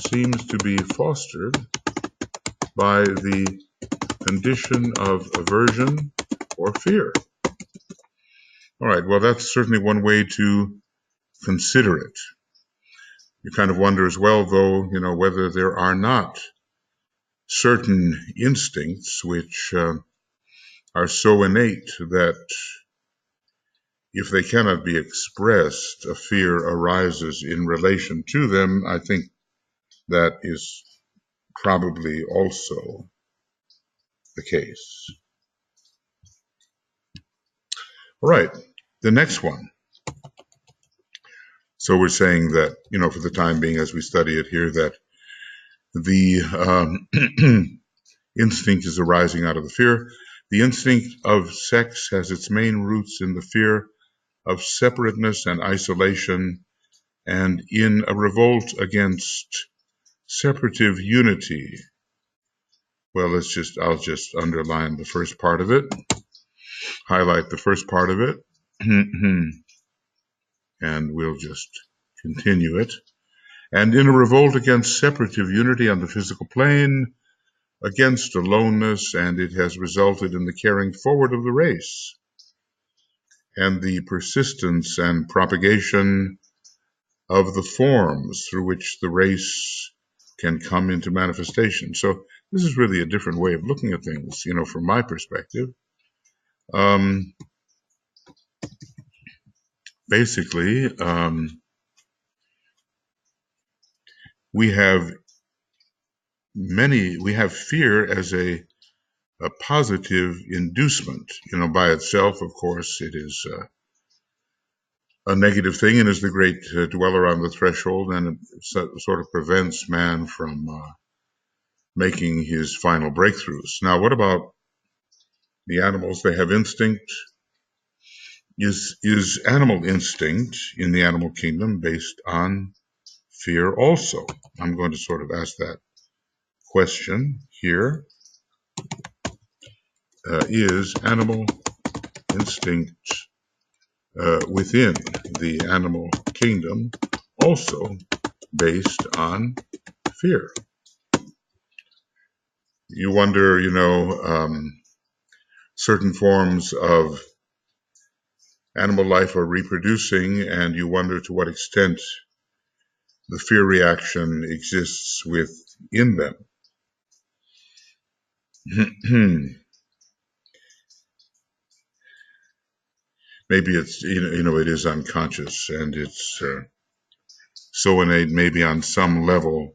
seems to be fostered by the condition of aversion or fear. All right, well, that's certainly one way to consider it. You kind of wonder as well, though, whether there are not certain instincts which are so innate that if they cannot be expressed, a fear arises in relation to them. I think that is probably also the case. All right, the next one. So we're saying that, for the time being, as we study it here, that the instinct is arising out of the fear. The instinct of sex has its main roots in the fear of separateness and isolation, and in a revolt against separative unity. Well, I'll just underline the first part of it, highlight the first part of it, and we'll just continue it. And in a revolt against separative unity on the physical plane, against aloneness, and it has resulted in the carrying forward of the race and the persistence and propagation of the forms through which the race can come into manifestation. So this is really a different way of looking at things, from my perspective. Basically, we have fear as a positive inducement. By itself, of course, it is a negative thing and is the great dweller on the threshold, and it sort of prevents man from making his final breakthroughs. Now, what about the animals? They have instinct. Is animal instinct in the animal kingdom based on fear also? I'm going to sort of ask that question here. Is animal instinct within the animal kingdom also based on fear? You wonder, certain forms of animal life are reproducing, and you wonder to what extent the fear reaction exists within them. Maybe it's, it is unconscious, and it's so innate, maybe on some level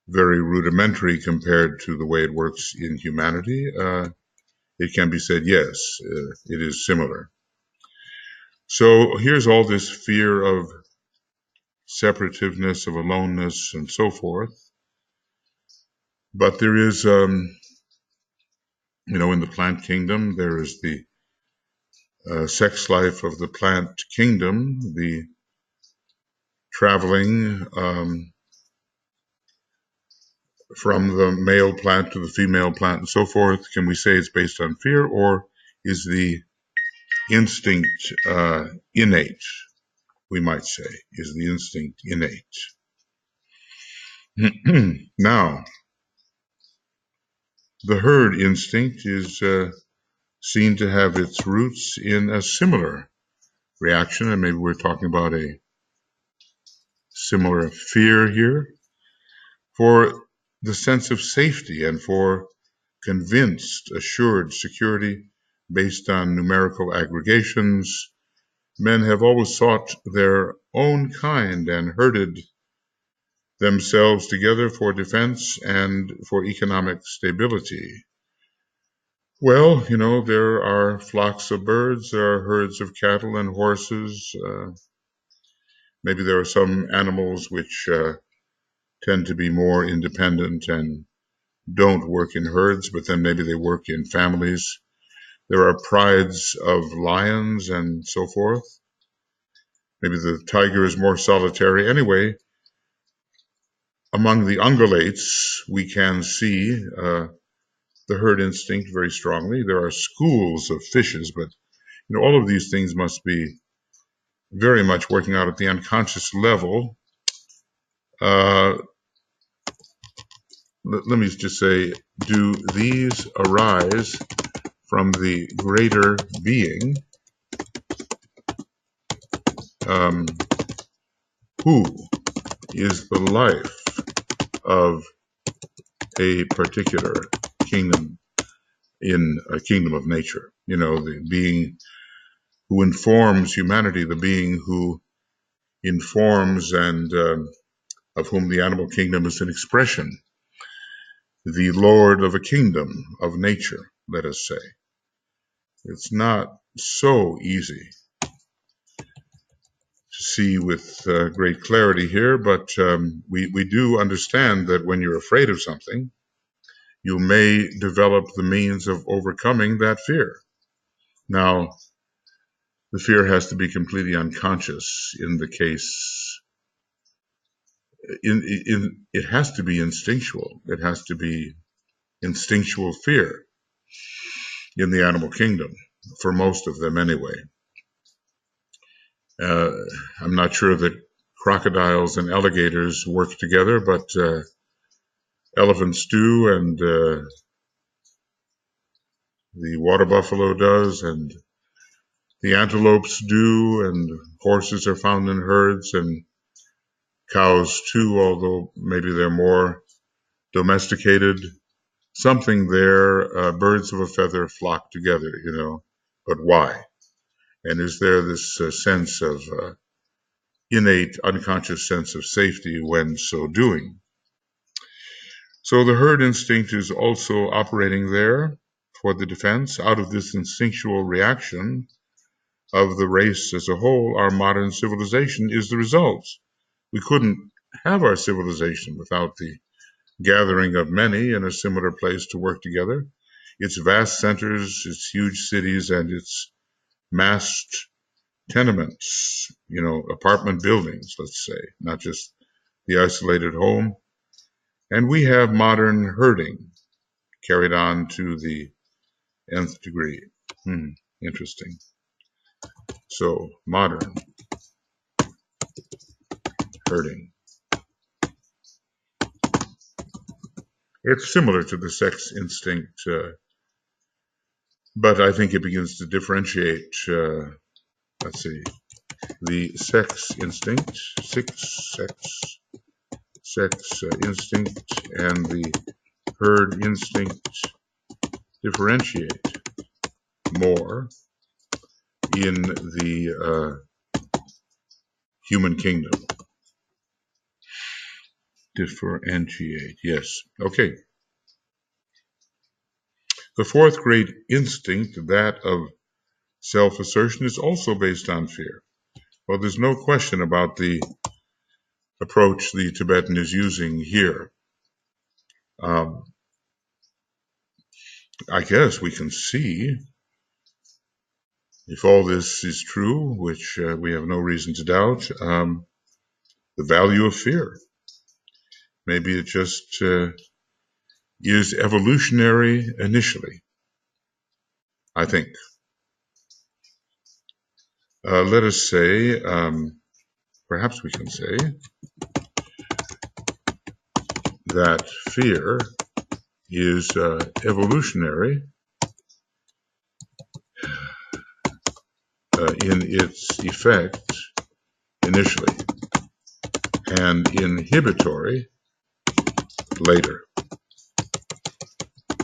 very rudimentary compared to the way it works in humanity, it can be said, yes, it is similar. So here's all this fear of separativeness, of aloneness, and so forth. But there is, in the plant kingdom, there is the sex life of the plant kingdom, the traveling from the male plant to the female plant and so forth. Can we say it's based on fear, or is the instinct innate? We might say, is the instinct innate? Now, the herd instinct is seen to have its roots in a similar reaction, and maybe we're talking about a similar fear here, for the sense of safety and for convinced, assured security based on numerical aggregations. Men have always sought their own kind and herded themselves together for defense and for economic stability. Well, there are flocks of birds, there are herds of cattle and horses. Maybe there are some animals which tend to be more independent and don't work in herds, but then maybe they work in families. There are prides of lions and so forth. Maybe the tiger is more solitary. Anyway, among the ungulates, we can see the herd instinct very strongly. There are schools of fishes, but all of these things must be very much working out at the unconscious level. Let me just say, do these arise from the greater being who is the life of a particular kingdom in a kingdom of nature? The being who informs humanity, the being who informs and of whom the animal kingdom is an expression, the Lord of a kingdom of nature, let us say. It's not so easy to see with great clarity here, but we do understand that when you're afraid of something, you may develop the means of overcoming that fear. Now, the fear has to be completely unconscious in the case. It has to be instinctual. It has to be instinctual fear in the animal kingdom, for most of them anyway. I'm not sure that crocodiles and alligators work together, but elephants do, and the water buffalo does, and the antelopes do, and horses are found in herds, and cows too, although maybe they're more domesticated. Something there, birds of a feather flock together, but why? And is there this sense of innate, unconscious sense of safety when so doing? So the herd instinct is also operating there for the defense. Out of this instinctual reaction of the race as a whole, our modern civilization is the result. We couldn't have our civilization without the gathering of many in a similar place to work together. Its vast centers, its huge cities, and its massed tenements, apartment buildings, let's say, not just the isolated home. And we have modern herding carried on to the nth degree. Interesting. So, modern herding. It's similar to the sex instinct, but I think it begins to differentiate, let's see, the sex instinct, sex instinct, and the herd instinct differentiate more in the human kingdom. Differentiate, yes. Okay. The fourth great instinct, that of self-assertion, is also based on fear. Well, there's no question about the approach the Tibetan is using here. I guess we can see, if all this is true, which we have no reason to doubt, the value of fear. Maybe it just is evolutionary initially, I think. Let us say, perhaps we can say, that fear is evolutionary in its effect initially and inhibitory later.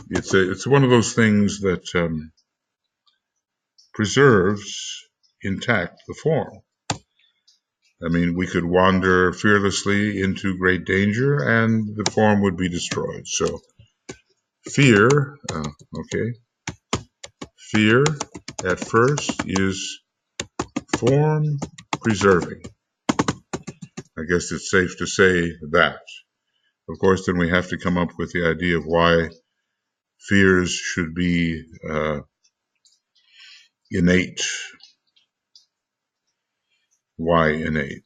It's one of those things that preserves intact the form. I mean, we could wander fearlessly into great danger and the form would be destroyed. So fear, fear at first is form preserving. I guess it's safe to say that. Of course, then we have to come up with the idea of why fears should be innate. Why innate?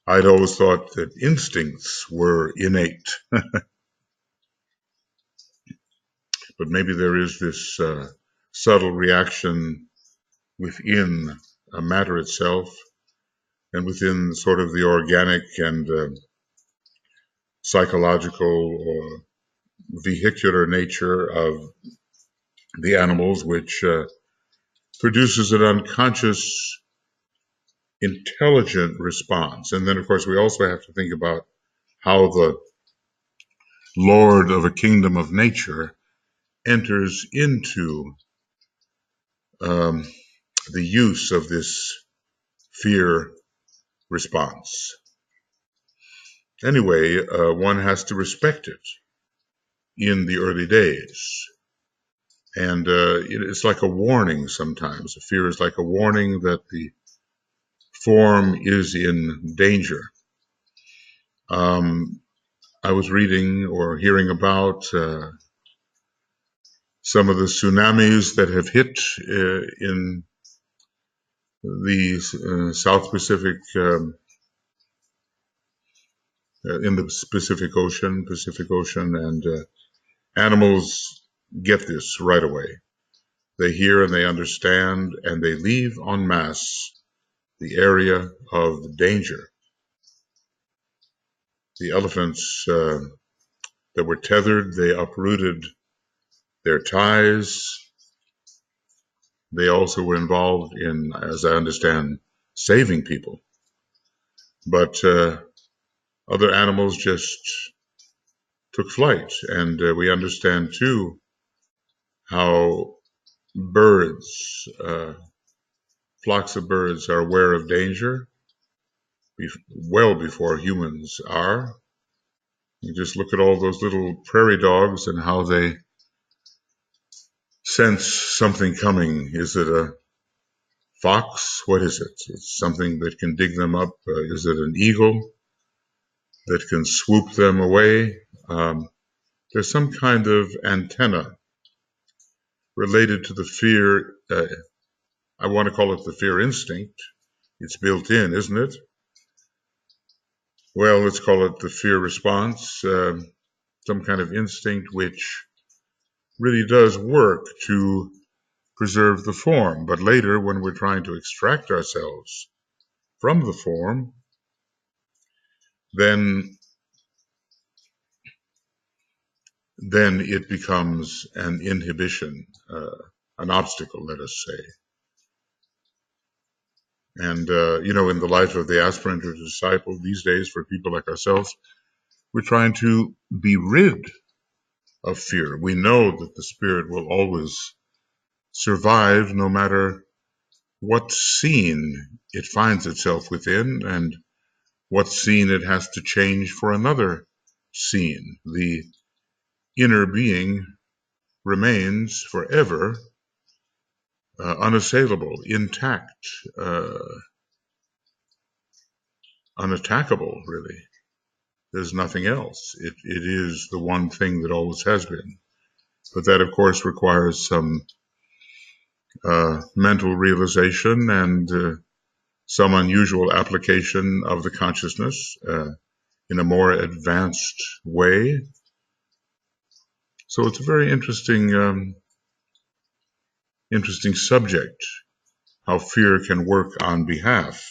I'd always thought that instincts were innate. But maybe there is this subtle reaction within matter itself and within sort of the organic and psychological or vehicular nature of the animals, which produces an unconscious, intelligent response. And then, of course, we also have to think about how the Lord of a kingdom of nature enters into the use of this fear response. Anyway, one has to respect it in the early days. And it's like a warning sometimes. Fear is like a warning that the form is in danger. I was reading or hearing about some of the tsunamis that have hit in the South Pacific, in the Pacific Ocean, and animals get this right away. They hear and they understand, and they leave en masse the area of danger. The elephants that were tethered, they uprooted their ties. They also were involved in, as I understand, saving people. But other animals just took flight. And we understand, too, how birds, flocks of birds are aware of danger well before humans are. You just look at all those little prairie dogs and how they sense something coming. Is it a fox? What is it? It's something that can dig them up. Is it an eagle that can swoop them away? There's some kind of antenna related to the fear. I want to call it the fear instinct. It's built in, isn't it? Well, let's call it the fear response, some kind of instinct which really does work to preserve the form. But later, when we're trying to extract ourselves from the form, then it becomes an inhibition, an obstacle, let us say. And, in the life of the aspirant or disciple these days, for people like ourselves, we're trying to be rid of fear. We know that the spirit will always survive no matter what scene it finds itself within and what's seen it has to change for another scene. The inner being remains forever unassailable, intact, unattackable, really. There's nothing else. It is the one thing that always has been. But that, of course, requires some mental realization and some unusual application of the consciousness in a more advanced way. So it's a very interesting subject, how fear can work on behalf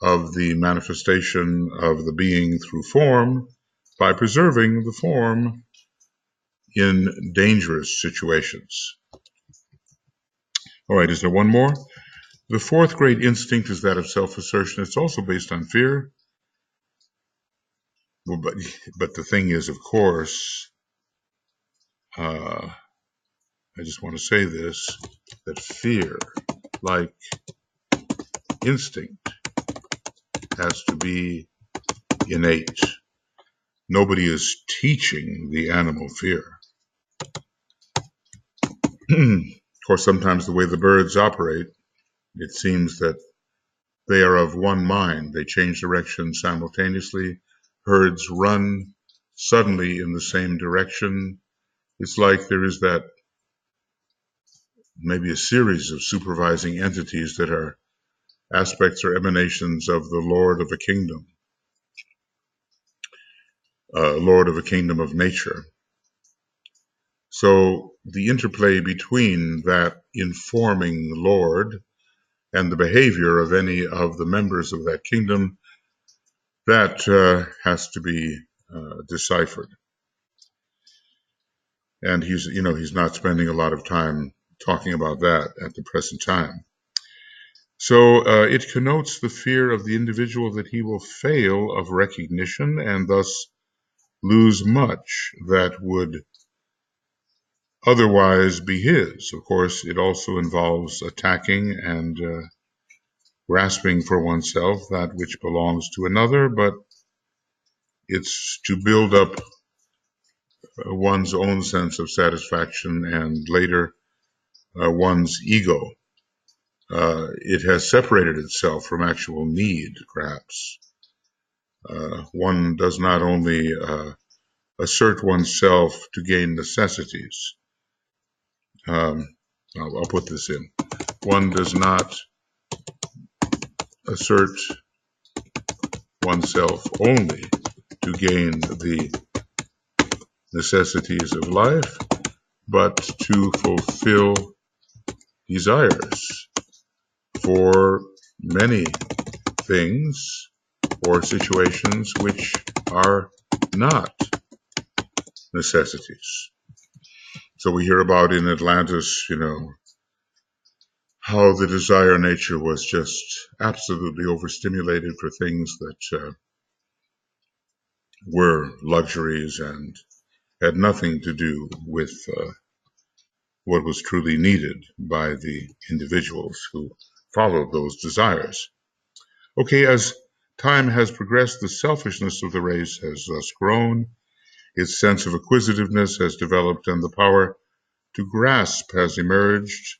of the manifestation of the being through form by preserving the form in dangerous situations. All right, is there one more? The fourth great instinct is that of self-assertion. It's also based on fear. Well, but the thing is, of course, I just want to say this, that fear, like instinct, has to be innate. Nobody is teaching the animal fear. Of course, sometimes the way the birds operate, it seems that they are of one mind. They change direction simultaneously. Herds run suddenly in the same direction. It's like there is that maybe a series of supervising entities that are aspects or emanations of the Lord of a kingdom, Lord of a kingdom of nature. So the interplay between that informing Lord and the behavior of any of the members of that kingdom, that has to be deciphered. And he's not spending a lot of time talking about that at the present time. So it connotes the fear of the individual that he will fail of recognition and thus lose much that would otherwise be his. Of course, it also involves attacking and grasping for oneself that which belongs to another, but it's to build up one's own sense of satisfaction and later one's ego. It has separated itself from actual need, perhaps. One does not only assert oneself to gain necessities. I'll put this in. One does not assert oneself only to gain the necessities of life, but to fulfill desires for many things or situations which are not necessities. So we hear about in Atlantis, how the desire nature was just absolutely overstimulated for things that were luxuries and had nothing to do with what was truly needed by the individuals who followed those desires. Okay, as time has progressed, the selfishness of the race has thus grown, its sense of acquisitiveness has developed, and the power to grasp has emerged,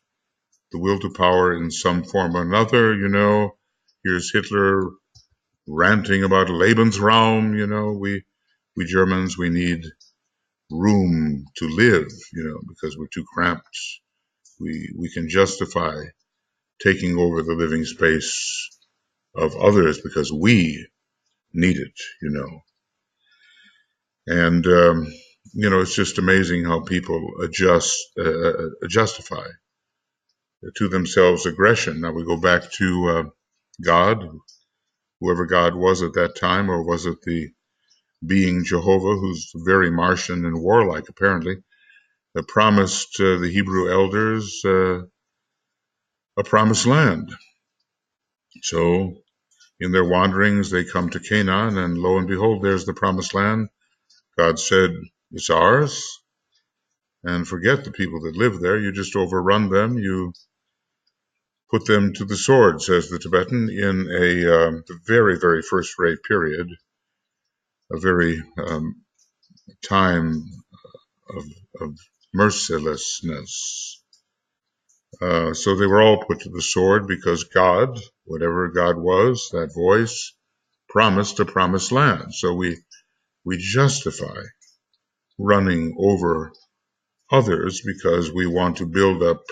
the will to power in some form or another. Here's Hitler ranting about Lebensraum. We Germans, we need room to live, because we're too cramped. We can justify taking over the living space of others because we need it, And, it's just amazing how people justify to themselves aggression. Now we go back to God, whoever God was at that time, or was it the being Jehovah, who's very Martian and warlike, apparently, that promised the Hebrew elders a promised land. So in their wanderings, they come to Canaan, and lo and behold, there's the promised land. God said, it's ours, and forget the people that live there. You just overrun them. You put them to the sword, says the Tibetan, in a very, very first-rate period, a very time of, of mercilessness. So they were all put to the sword because God, whatever God was, that voice, promised a promised land. So we justify running over others because we want to build up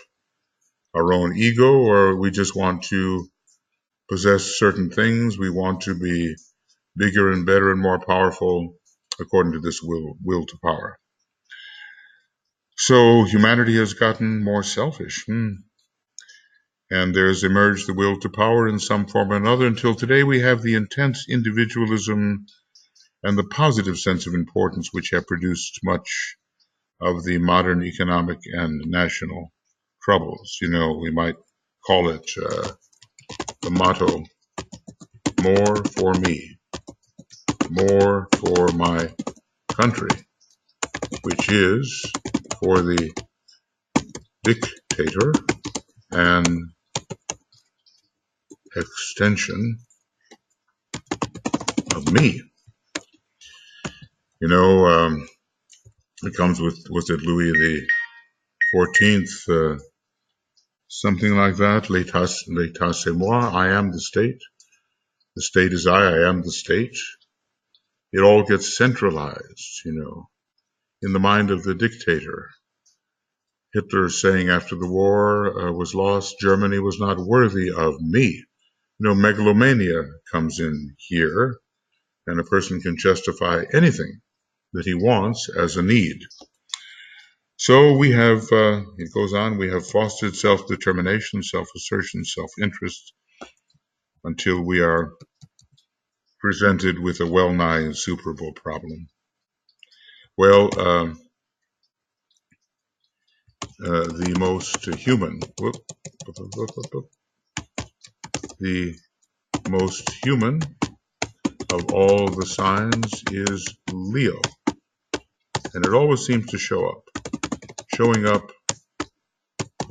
our own ego, or we just want to possess certain things. We want to be bigger and better and more powerful according to this will to power. So humanity has gotten more selfish. And there's emerged the will to power in some form or another until today we have the intense individualism and the positive sense of importance which have produced much of the modern economic and national troubles. You know, we might call it the motto, more for me, more for my country, which is for the dictator an extension of me. You know, it comes with, was it Louis the 14th, something like that, l'état c'est moi, I am the state is I am the state. It all gets centralized, you know, in the mind of the dictator. Hitler saying after the war was lost, Germany was not worthy of me. You know, megalomania comes in here, and a person can justify anything that he wants as a need. So we have, it goes on, we have fostered self-determination, self-assertion, self-interest until we are presented with a well-nigh insuperable problem. Well, the most human, the most human of all the signs is Leo. And it always seems to show up, showing up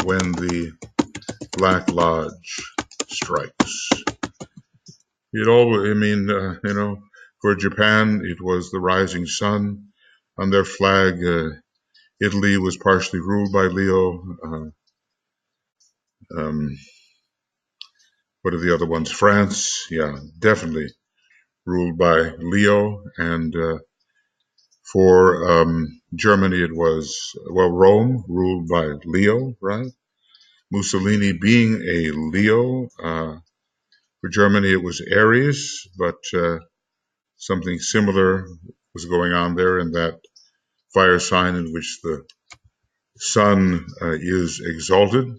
when the Black Lodge strikes. It always, I mean, you know, for Japan, it was the rising sun. On their flag, Italy was partially ruled by Leo. What are the other ones? France, yeah, definitely ruled by Leo. And for Germany, it was, well, Rome ruled by Leo, right? Mussolini being a Leo. For Germany, it was Aries, but something similar was going on there in that fire sign in which the sun is exalted.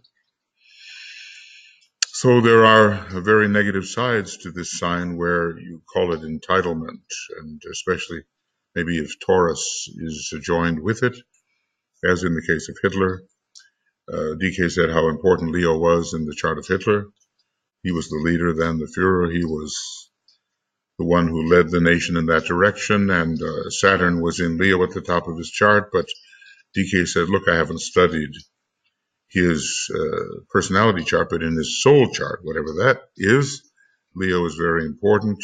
So there are very negative sides to this sign where you call it entitlement, and especially maybe if Taurus is joined with it, as in the case of Hitler. DK said how important Leo was in the chart of Hitler. He was the leader then, the Führer. He was the one who led the nation in that direction, and Saturn was in Leo at the top of his chart, but DK said, look, I haven't studied his personality chart, but in his soul chart, whatever that is, Leo is very important.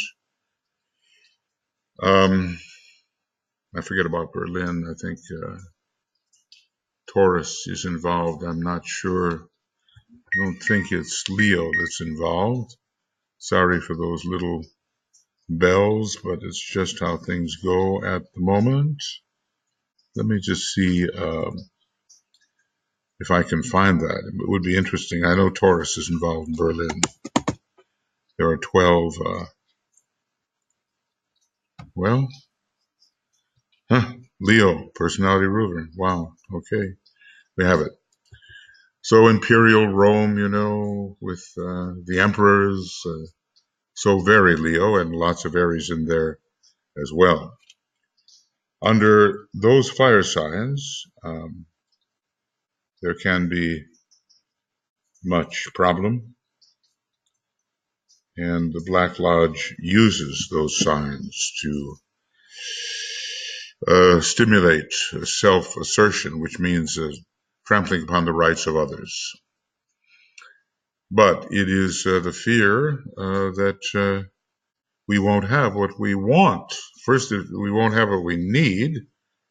I forget about Berlin. I think Taurus is involved. I'm not sure. I don't think it's Leo that's involved. Sorry for those little bells, but it's just how things go at the moment. Let me just see if I can find that. It would be interesting. I know Taurus is involved in Berlin. There are 12. Well, Leo, personality ruler. Wow. Okay, we have it. So imperial Rome, you know, with the emperors, so very Leo, and lots of Aries in there as well. Under those fire signs, there can be much problem, and the Black Lodge uses those signs to stimulate self-assertion, which means trampling upon the rights of others. But it is the fear that we won't have what we want. First, we won't have what we need,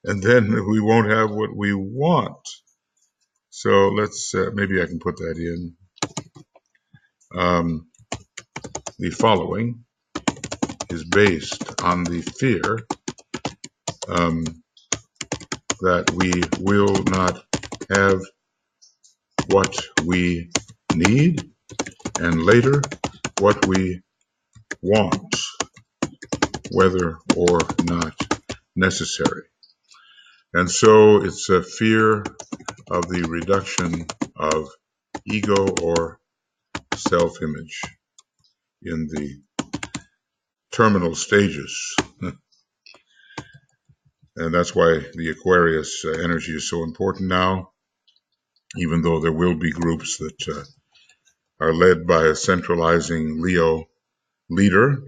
and then we won't have what we want. So let's, maybe I can put that in. The following is based on the fear that we will not have what we need, and later what we want, whether or not necessary. And so it's a fear of the reduction of ego or self-image in the terminal stages. And that's why the Aquarius energy is so important now, even though there will be groups that are led by a centralizing Leo leader,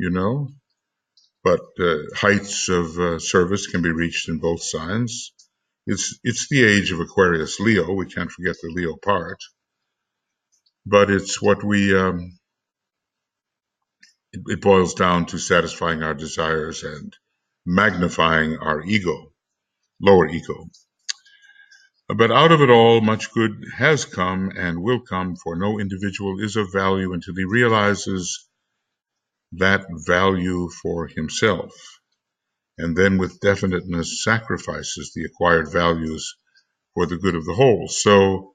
but heights of service can be reached in both signs. It's the age of Aquarius Leo. We can't forget the Leo part, but it's what it boils down to satisfying our desires and magnifying our ego, lower ego. But out of it all, much good has come and will come, for no individual is of value until he realizes that value for himself, and then with definiteness sacrifices the acquired values for the good of the whole. So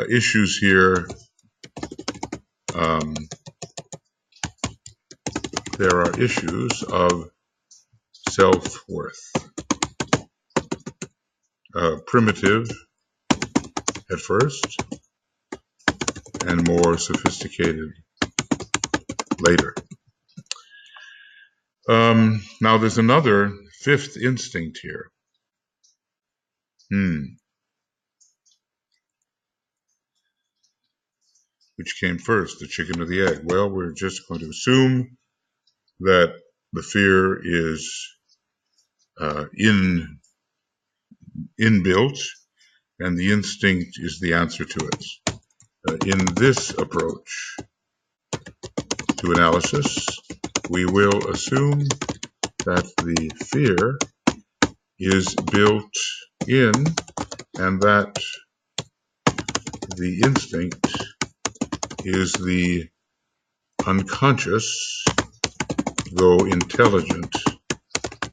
issues here, there are issues of self-worth, primitive at first and more sophisticated later. Now there's another fifth instinct here. Which came first, the chicken or the egg? Well, we're just going to assume that the fear is inbuilt, and the instinct is the answer to it. In this approach to analysis, we will assume that the fear is built in, and that the instinct is the unconscious, though intelligent,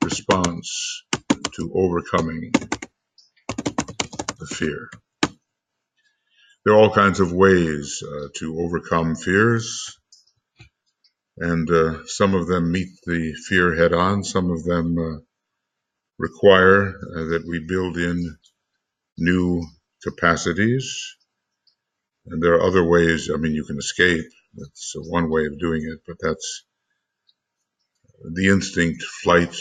response to overcoming the fear. There are all kinds of ways to overcome fears, and some of them meet the fear head on. Some of them require that we build in new capacities. And there are other ways. I mean, you can escape. That's one way of doing it, but that's the instinct, flight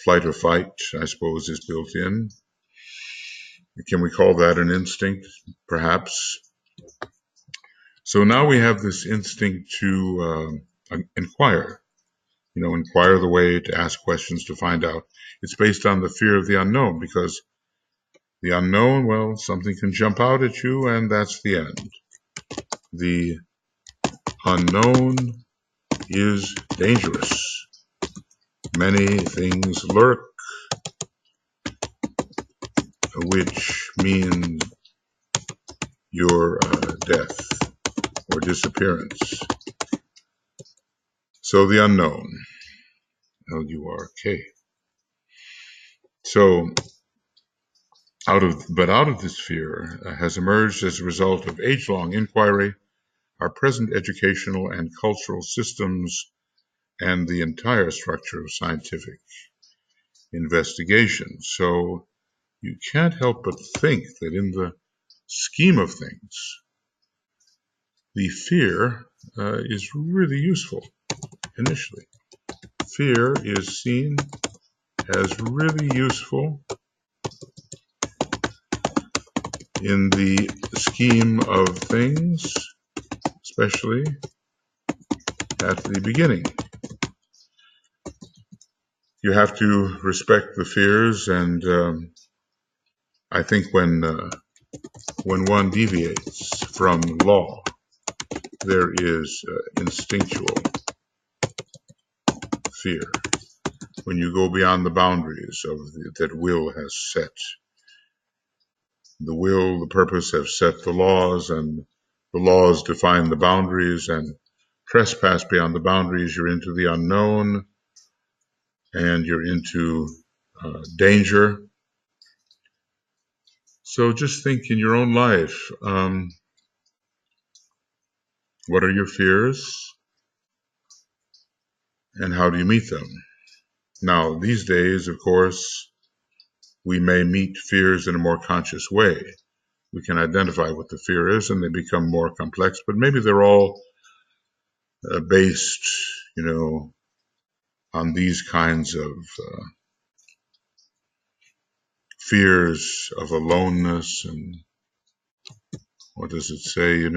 or fight, I suppose, is built in. Can we call that an instinct? Perhaps. So now we have this instinct to inquire. Inquire the way, to ask questions, to find out. It's based on the fear of the unknown, because the unknown, well, something can jump out at you, and that's the end. The unknown is dangerous. Many things lurk, which means your death or disappearance. So the unknown, L-U-R-K. So out of this fear has emerged, as a result of age-long inquiry, our present educational and cultural systems and the entire structure of scientific investigation. So you can't help but think that in the scheme of things, the fear is really useful initially. Fear is seen as really useful in the scheme of things, especially at the beginning. You have to respect the fears, and I think when When one deviates from law, there is instinctual fear. When you go beyond the boundaries that will has set, the will, the purpose have set the laws, and the laws define the boundaries, and trespass beyond the boundaries, you're into the unknown, and you're into danger. So just think in your own life, what are your fears, and how do you meet them? Now, these days, of course, we may meet fears in a more conscious way. We can identify what the fear is, and they become more complex, but maybe they're all based, on these kinds of fears of aloneness, and what does it say,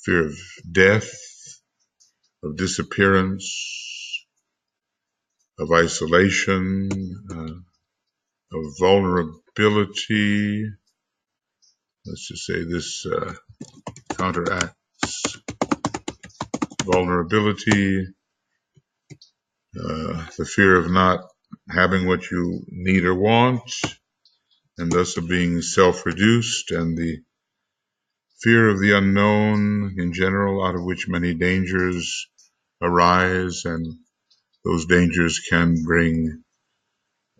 fear of death, of disappearance, of isolation, of vulnerability. Let's just say this counteracts vulnerability, the fear of not having what you need or want, and thus of being self-reduced, and the fear of the unknown in general, out of which many dangers arise, and those dangers can bring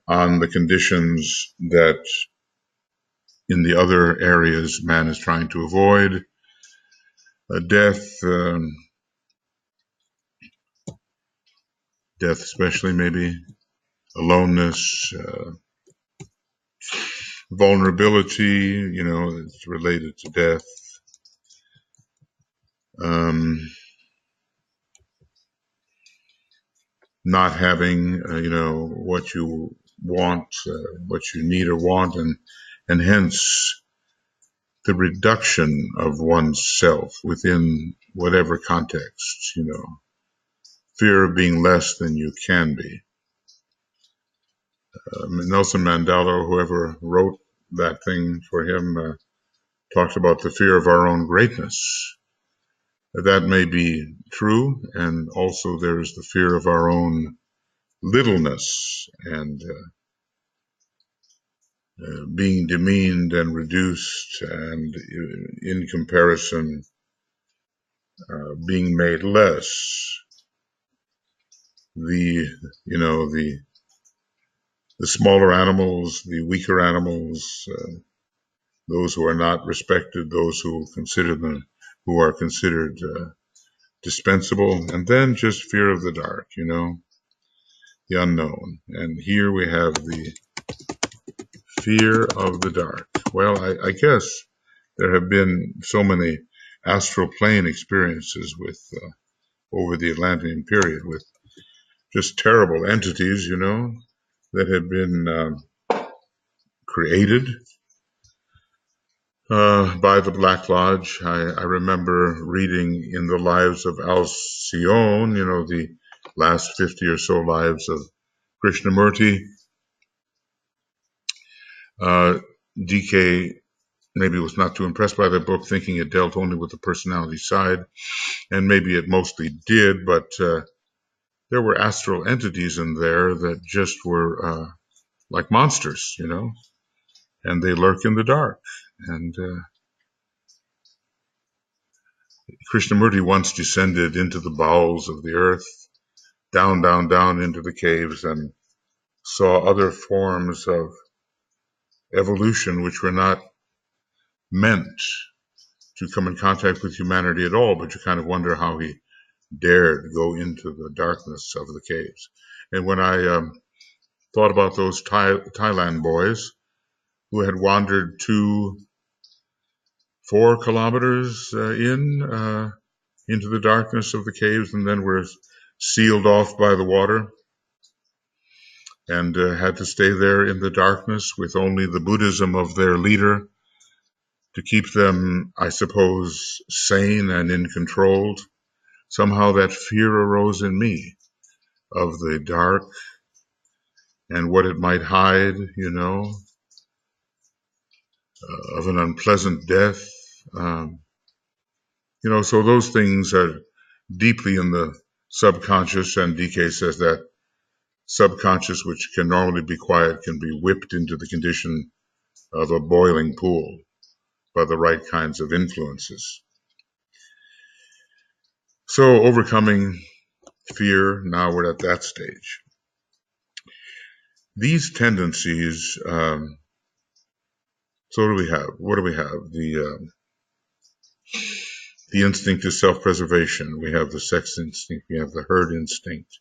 on the conditions that in the other areas man is trying to avoid. Death especially, maybe aloneness, vulnerability, it's related to death. Not having, what you want, what you need or want, and hence the reduction of oneself within whatever context, fear of being less than you can be. Nelson Mandela, whoever wrote that thing for him, talks about the fear of our own greatness. That may be true, and also there's the fear of our own littleness, and being demeaned and reduced, and in comparison, being made less. The smaller animals, the weaker animals, those who are not respected, those who are considered dispensable, and then just fear of the dark, the unknown. And here we have the fear of the dark. Well, I guess there have been so many astral plane experiences with over the Atlantean period with just terrible entities, that have been created by the Black Lodge. I remember reading in the lives of Alcyone, the last 50 or so lives of Krishnamurti. DK maybe was not too impressed by the book, thinking it dealt only with the personality side, and maybe it mostly did, but there were astral entities in there that just were like monsters, and they lurk in the dark. And Krishnamurti once descended into the bowels of the earth, down, down, down into the caves, and saw other forms of evolution which were not meant to come in contact with humanity at all, but you kind of wonder how he dared go into the darkness of the caves. And when I thought about those Thailand boys who had wandered 4 kilometers into the darkness of the caves, and then were sealed off by the water, and had to stay there in the darkness with only the Buddhism of their leader to keep them, I suppose, sane and in control. Somehow that fear arose in me of the dark and what it might hide, of an unpleasant death. So those things are deeply in the subconscious, and DK says that subconscious, which can normally be quiet, can be whipped into the condition of a boiling pool by the right kinds of influences. So overcoming fear, now we're at that stage. These tendencies, so what do we have? What do we have? The instinct is self-preservation. We have the sex instinct. We have the herd instinct.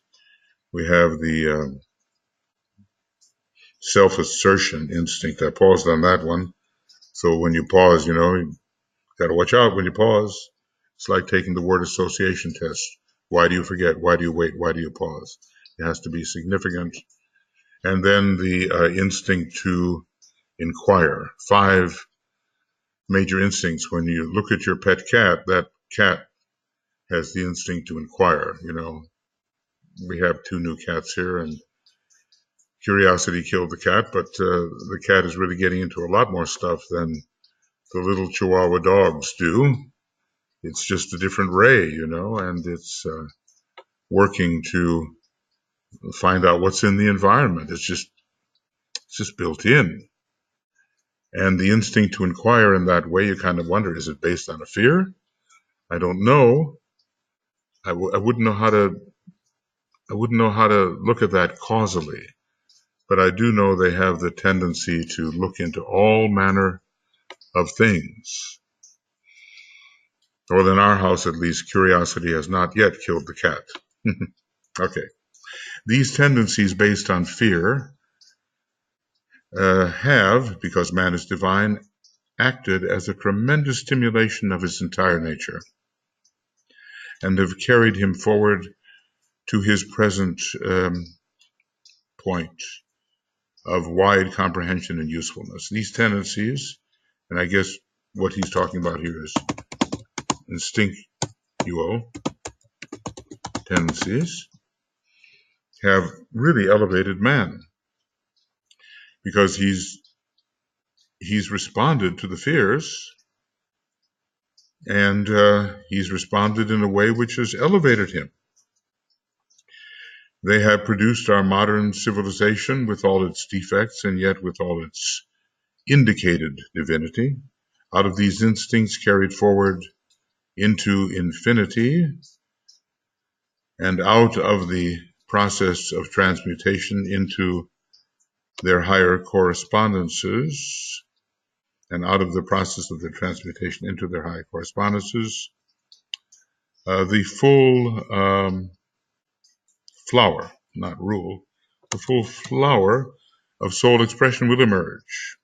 We have the self-assertion instinct. I paused on that one. So when you pause, you got to watch out when you pause. It's like taking the word association test. Why do you forget? Why do you wait? Why do you pause? It has to be significant. And then the instinct to inquire. 5 major instincts. When you look at your pet cat, that cat has the instinct to inquire. We have 2 new cats here, and curiosity killed the cat, but the cat is really getting into a lot more stuff than the little Chihuahua dogs do. It's just a different ray, and it's working to find out what's in the environment. It's just built in. And the instinct to inquire in that way, you kind of wonder, is it based on a fear? I don't know. I wouldn't know how to look at that causally, but I do know they have the tendency to look into all manner of things. Or in our house, at least, curiosity has not yet killed the cat. Okay. These tendencies based on fear have, because man is divine, acted as a tremendous stimulation of his entire nature, and have carried him forward to his present point of wide comprehension and usefulness. These tendencies, and I guess what he's talking about here is instinctual tendencies, have really elevated man, because he's responded to the fears, and he's responded in a way which has elevated him. They have produced our modern civilization with all its defects and yet with all its indicated divinity. Out of these instincts carried forward into infinity, and out of the process of transmutation into their higher correspondences, and out of the process of their transmutation into their higher correspondences, the full flower, not rule, the full flower of soul expression will emerge.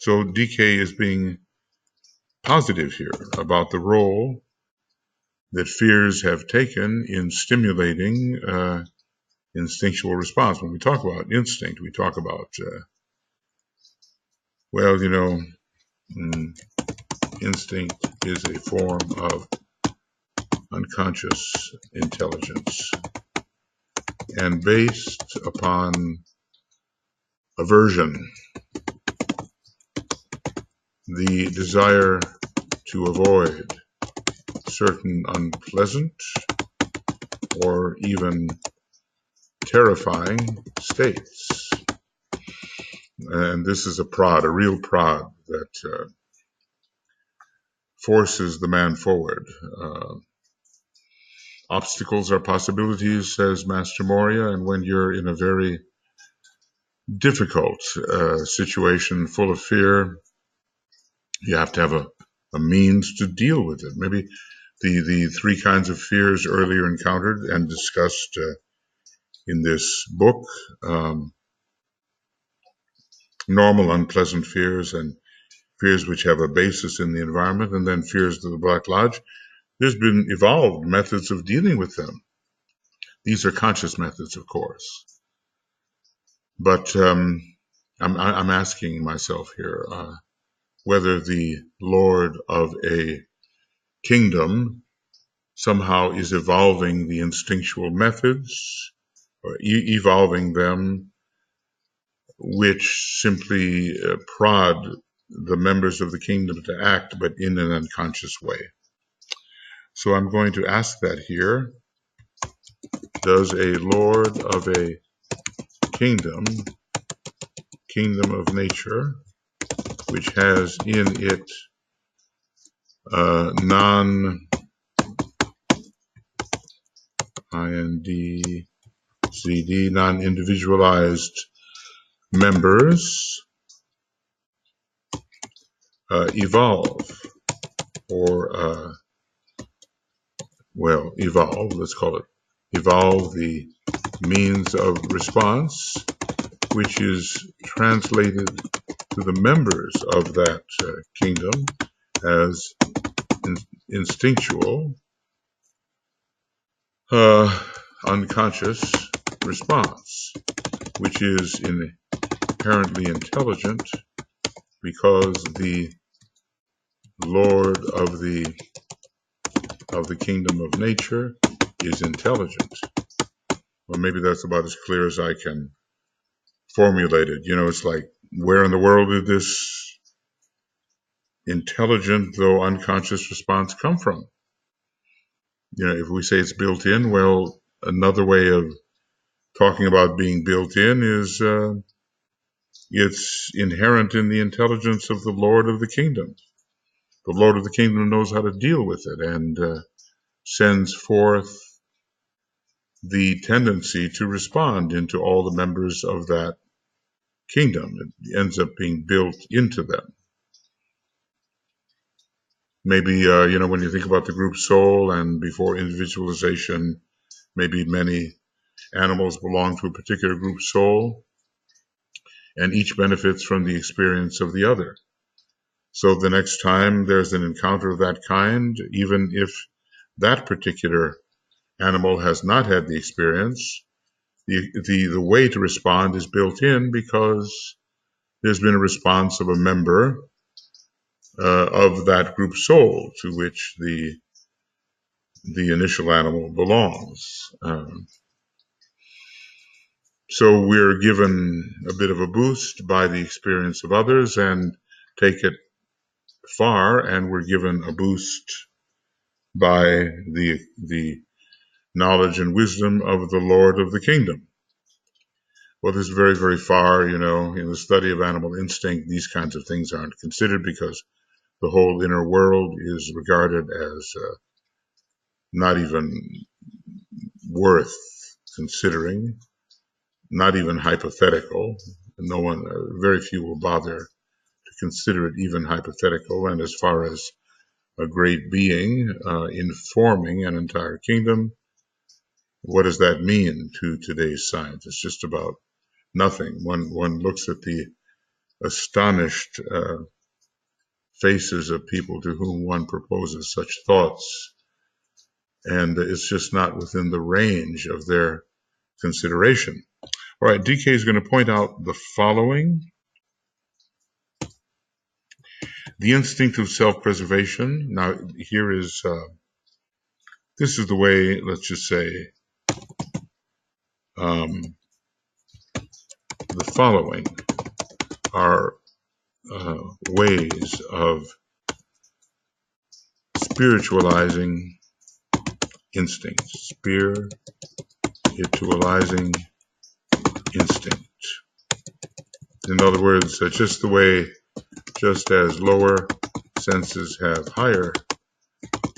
So DK is being positive here about the role that fears have taken in stimulating instinctual response. When we talk about instinct, we talk about, instinct is a form of unconscious intelligence, and based upon aversion, the desire to avoid certain unpleasant or even terrifying states. And this is a real prod that forces the man forward. Obstacles are possibilities, says Master Moria, and when you're in a very difficult situation full of fear, you have to have a means to deal with it. Maybe the 3 kinds of fears earlier encountered and discussed in this book, normal unpleasant fears, and fears which have a basis in the environment, and then fears of the Black Lodge. There's been evolved methods of dealing with them. These are conscious methods, of course. But I'm asking myself here whether the Lord of a kingdom somehow is evolving the instinctual methods, or evolving them which simply prod the members of the kingdom to act, but in an unconscious way. So I'm going to ask that here. Does a lord of a kingdom of nature, which has in it non-individualized members, evolve, or evolve, let's call it, evolve the means of response, which is translated to the members of that kingdom as instinctual, unconscious response, which is inherently intelligent because the Lord of the kingdom of nature is intelligent. Well, maybe that's about as clear as I can formulate it. It's like, where in the world did this intelligent, though unconscious response come from? If we say it's built in, well, another way of talking about being built in is it's inherent in the intelligence of the Lord of the kingdom. The Lord of the kingdom knows how to deal with it and sends forth the tendency to respond into all the members of that kingdom. It ends up being built into them. Maybe, when you think about the group soul and before individualization, maybe many animals belong to a particular group soul, and each benefits from the experience of the other. So the next time there's an encounter of that kind, even if that particular animal has not had the experience, the way to respond is built in because there's been a response of a member of that group soul to which the initial animal belongs. So we're given a bit of a boost by the experience of others and take it far, and we're given a boost by the knowledge and wisdom of the Lord of the kingdom. Well, this is very, very far, in the study of animal instinct, these kinds of things aren't considered because the whole inner world is regarded as not even worth considering, not even hypothetical. No one, very few will bother to consider it even hypothetical. And as far as a great being informing an entire kingdom, what does that mean to today's science? It's just about nothing. One looks at the astonished faces of people to whom one proposes such thoughts, and it's just not within the range of their consideration. All right, DK is going to point out the following. The instinct of self-preservation. Now, here is, this is the way, let's just say, the following are ways of spiritualizing instinct. Spiritualizing instinct. In other words, just as lower senses have higher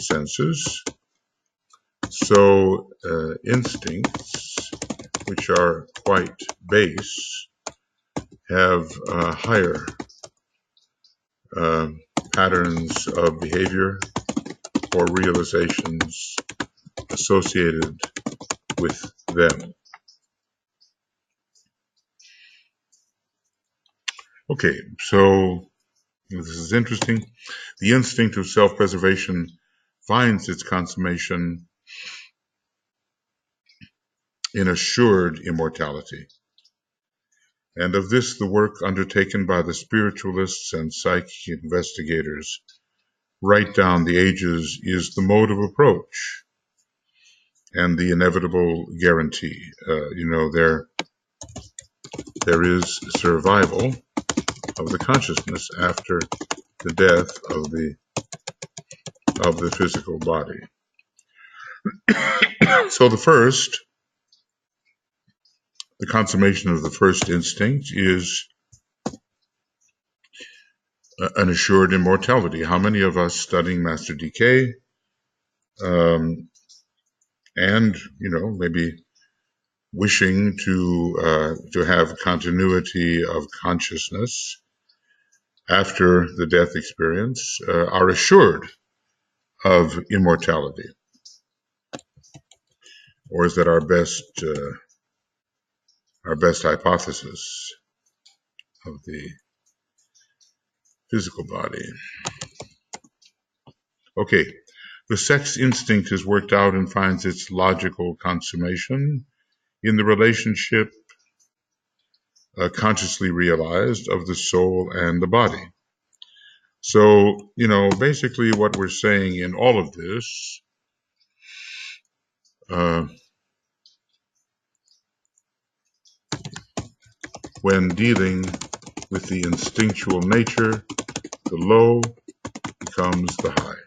senses, so instincts, which are quite base, have higher patterns of behavior or realizations associated with them. Okay, so this is interesting. The instinct of self-preservation finds its consummation in assured immortality. And of this, the work undertaken by the spiritualists and psychic investigators right down the ages is the mode of approach and the inevitable guarantee. There there is survival of the consciousness after the death of the physical body. So the consummation of the first instinct is an assured immortality. How many of us studying Master DK, and maybe wishing to have continuity of consciousness after the death experience are assured of immortality, or is that our best hypothesis of the physical body? Okay, the sex instinct is worked out and finds its logical consummation in the relationship consciously realized of the soul and the body. So, basically what we're saying in all of this, when dealing with the instinctual nature, the low becomes the high,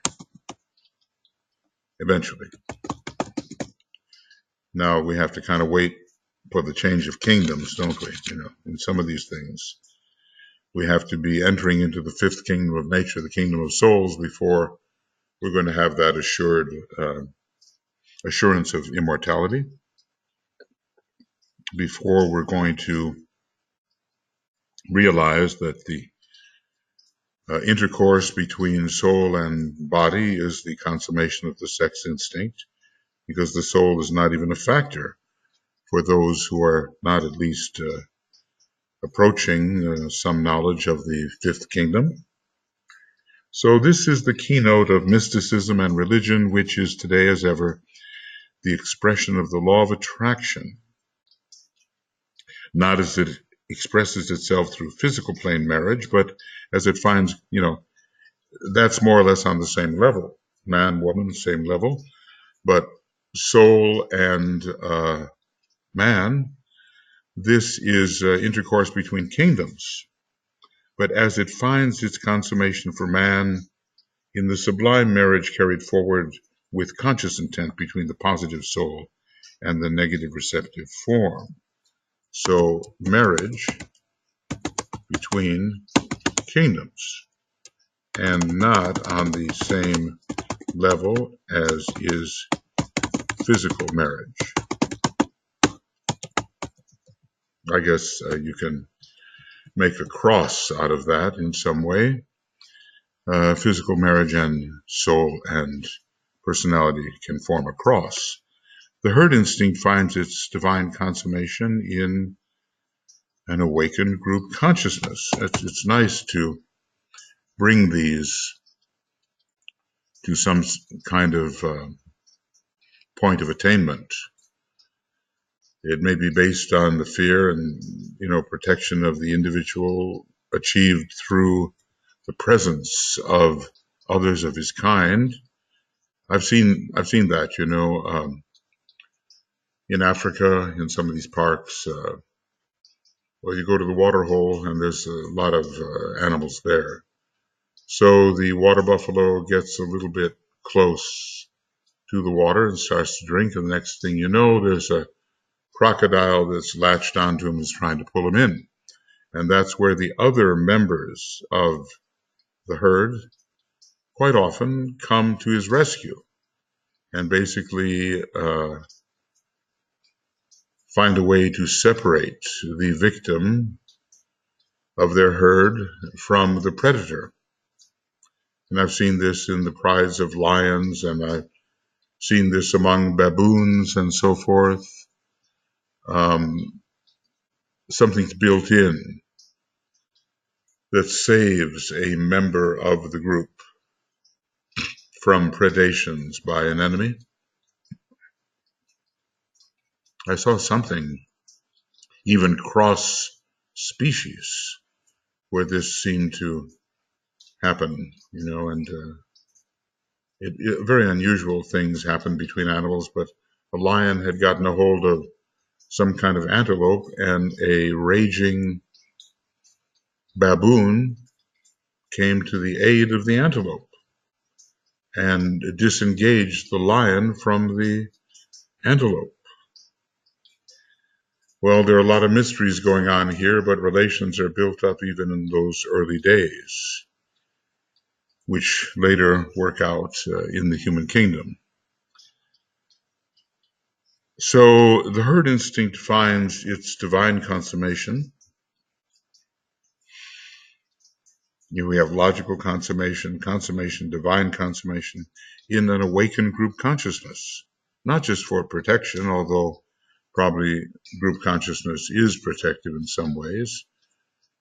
eventually. Now we have to kind of wait for the change of kingdoms, don't we? In some of these things, we have to be entering into the fifth kingdom of nature, the kingdom of souls, before we're going to have that assurance of immortality, before we're going to realize that the intercourse between soul and body is the consummation of the sex instinct, because the soul is not even a factor for those who are not at least approaching some knowledge of the fifth kingdom. So this is the keynote of mysticism and religion, which is today as ever the expression of the law of attraction, not as it expresses itself through physical plane marriage, but as it finds, that's more or less on the same level. Man, woman, same level. But soul and man, this is intercourse between kingdoms. But as it finds its consummation for man in the sublime marriage carried forward with conscious intent between the positive soul and the negative receptive form. So marriage between kingdoms, and not on the same level as is physical marriage. I guess you can make a cross out of that in some way. Physical marriage and soul and personality can form a cross. The herd instinct finds its divine consummation in an awakened group consciousness. It's nice to bring these to some kind of point of attainment. It may be based on the fear and protection of the individual achieved through the presence of others of his kind. I've seen that, in Africa, in some of these parks. Well, you go to the water hole and there's a lot of animals there. So the water buffalo gets a little bit close to the water and starts to drink, and the next thing you know, there's a crocodile that's latched onto him and is trying to pull him in. And that's where the other members of the herd quite often come to his rescue and basically find a way to separate the victim of their herd from the predator. And I've seen this in the prides of lions, and I've seen this among baboons and so forth. Something's built in that saves a member of the group from predations by an enemy. I saw something even cross species where this seemed to happen, and very unusual things happen between animals, but a lion had gotten a hold of some kind of antelope, and a raging baboon came to the aid of the antelope and disengaged the lion from the antelope. Well, there are a lot of mysteries going on here, but relations are built up even in those early days, which later work out in the human kingdom. So the herd instinct finds its divine consummation. We have logical consummation, divine consummation in an awakened group consciousness, not just for protection, although probably group consciousness is protective in some ways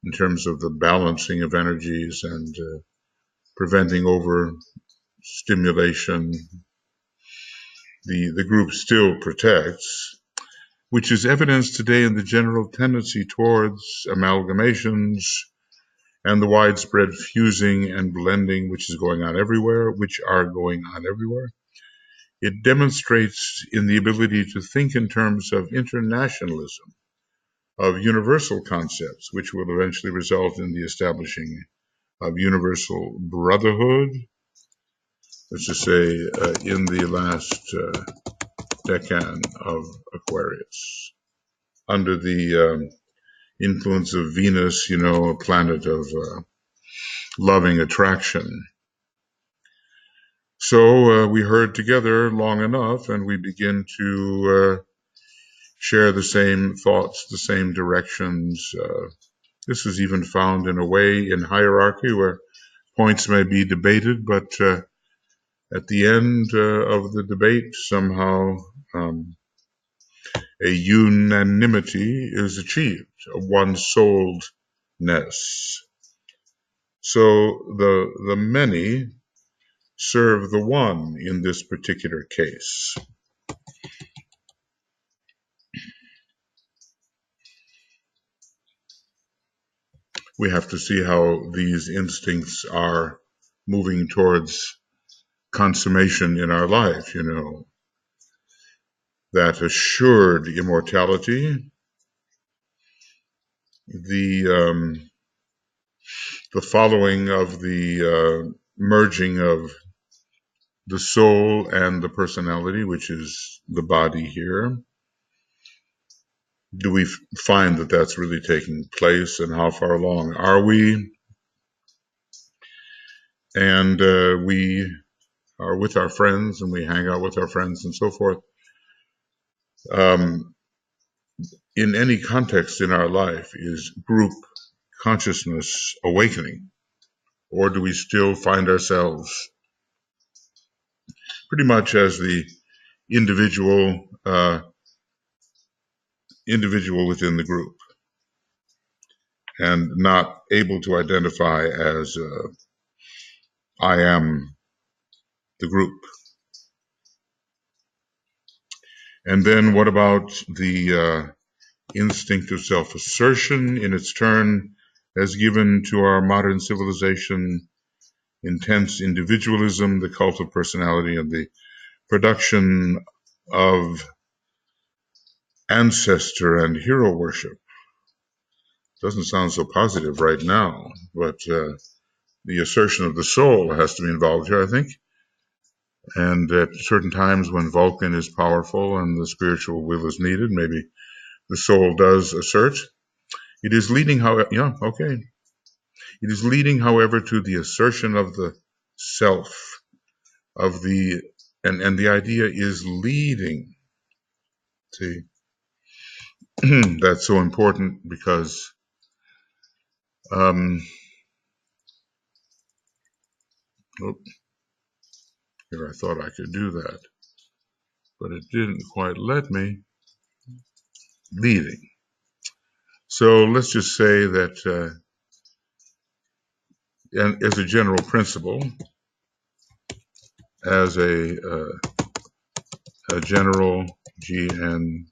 in terms of the balancing of energies and preventing overstimulation. The group still protects, which is evidenced today in the general tendency towards amalgamations and the widespread fusing and blending which are going on everywhere. It demonstrates in the ability to think in terms of internationalism, of universal concepts, which will eventually result in the establishing of universal brotherhood, let's just say in the last decan of Aquarius, under the influence of Venus, a planet of loving attraction. So we herd together long enough and we begin to share the same thoughts, the same directions. This is even found in a way in hierarchy where points may be debated, but at the end of the debate, somehow a unanimity is achieved, a one-souledness. So the many serve the one in this particular case. We have to see how these instincts are moving towards consummation in our life, that assured immortality, the following of the merging of the soul and the personality, which is the body here. Do we find that that's really taking place, and how far along are we? And we are with our friends and we hang out with our friends and so forth. In any context in our life, is group consciousness awakening? Or do we still find ourselves pretty much as the individual within the group and not able to identify as I am the group? And then what about the instinct of self-assertion in its turn has given to our modern civilization intense individualism, the cult of personality, and the production of ancestor and hero worship? Doesn't sound so positive right now, but the assertion of the soul has to be involved here, I think. And at certain times when Vulcan is powerful and the spiritual will is needed, maybe the soul does assert. It is leading, however, It is leading, however, to the assertion of the self, and the idea is leading. See, that's so important because here I thought I could do that, but it didn't quite let me. Leading. So let's just say that and as a general principle, as a general GNL,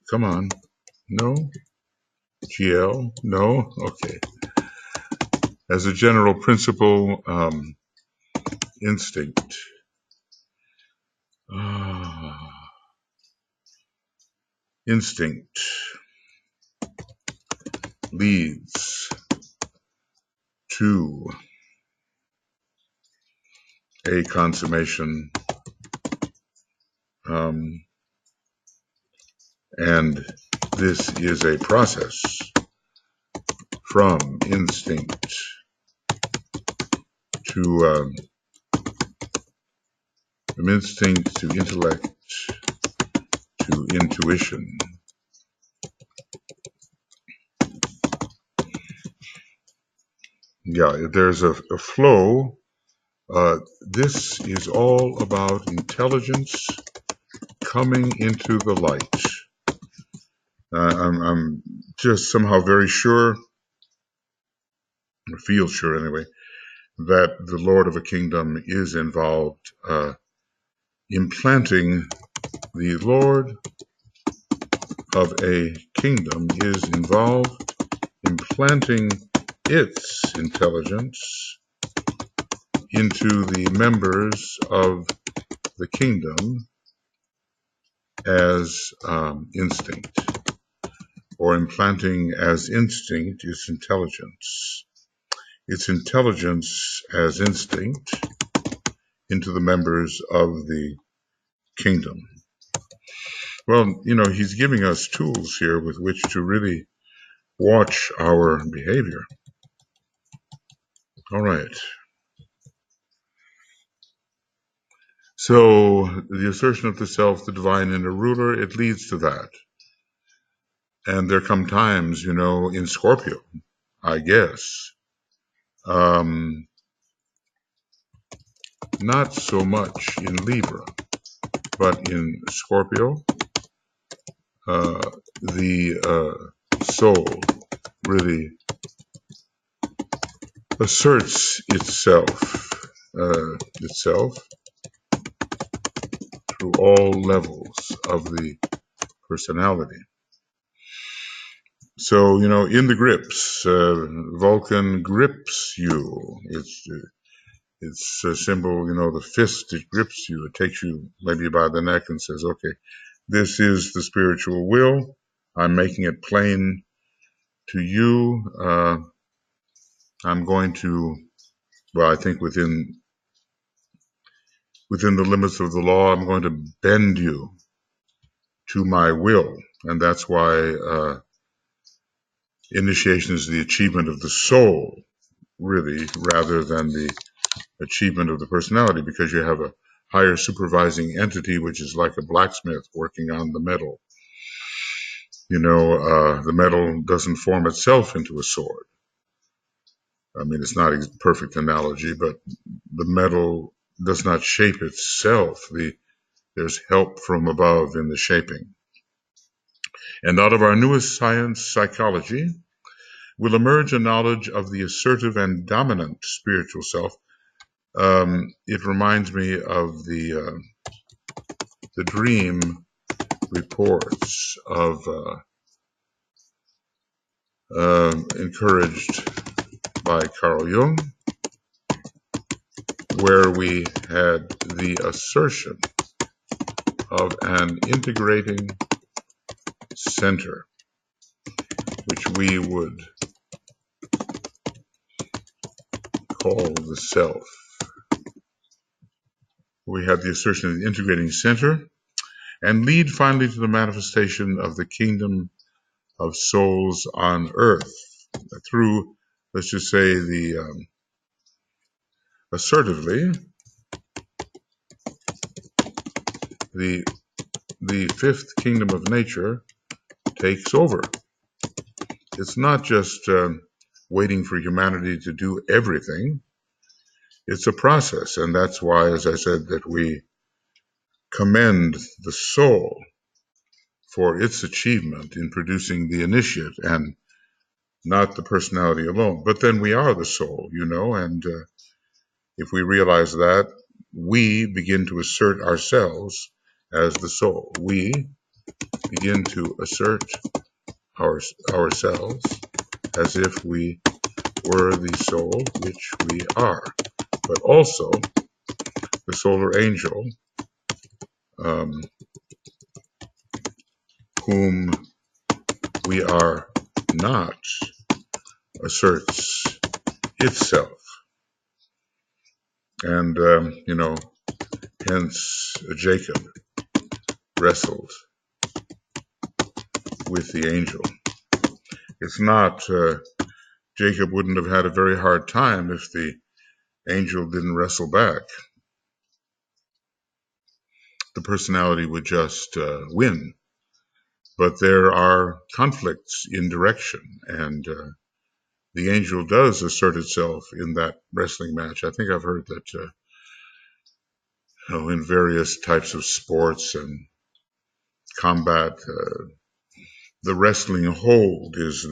come on, no, GL, no, okay. As a general principle, instinct. Ah, instinct leads to a consummation, and this is a process from instinct to from instinct to intellect to intuition. Yeah, there's a flow. This is all about intelligence coming into the light. I'm just somehow very sure, or feel sure anyway, that the Lord of a kingdom is involved. Implanting the Lord of a kingdom is involved implanting its intelligence into the members of the kingdom as instinct, or implanting as instinct its intelligence. Its intelligence as instinct into the members of the kingdom. Well, he's giving us tools here with which to really watch our behavior. All right. So the assertion of the self, the divine inner ruler, it leads to that. And there come times, in Scorpio, I guess, not so much in Libra, but in Scorpio, the soul really asserts itself through all levels of the personality. So, in the grips, Vulcan grips you. It's a symbol, the fist, it grips you. It takes you maybe by the neck and says, okay, this is the spiritual will. I'm making it plain to you. I'm going to, I think within the limits of the law, I'm going to bend you to my will. And that's why initiation is the achievement of the soul, really, rather than the achievement of the personality, because you have a higher supervising entity, which is like a blacksmith working on the metal. The metal doesn't form itself into a sword. I mean, it's not a perfect analogy, but the metal does not shape itself. There's help from above in the shaping. And out of our newest science, psychology, will emerge a knowledge of the assertive and dominant spiritual self. It reminds me of the dream reports of encouraged by Carl Jung, where we had the assertion of an integrating center, which we would call the self. We had the assertion of the integrating center, and lead finally to the manifestation of the kingdom of souls on earth through, let's just say, the assertively, the fifth kingdom of nature takes over. It's not just waiting for humanity to do everything. It's a process, and that's why, as I said, that we commend the soul for its achievement in producing the initiate and not the personality alone. But then we are the soul, and if we realize that, we begin to assert ourselves as the soul. We begin to assert ourselves as if we were the soul, which we are. But also, the solar angel, whom we are not, asserts itself. And, hence Jacob wrestled with the angel. It's not, Jacob wouldn't have had a very hard time if the angel didn't wrestle back. The personality would just win. But there are conflicts in direction, and the angel does assert itself in that wrestling match. I think I've heard that in various types of sports and combat, the wrestling hold is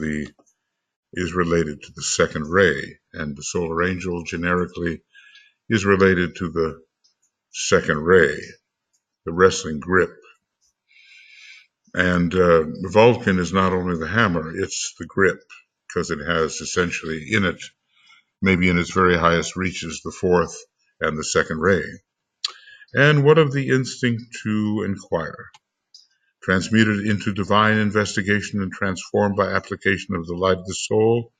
related to the second ray, and the solar angel generically is related to the second ray, the wrestling grip. And Vulcan is not only the hammer, it's the grip, because it has essentially in it, maybe in its very highest reaches, the fourth and the second ray. And what of the instinct to inquire? Transmuted into divine investigation and transformed by application of the light of the soul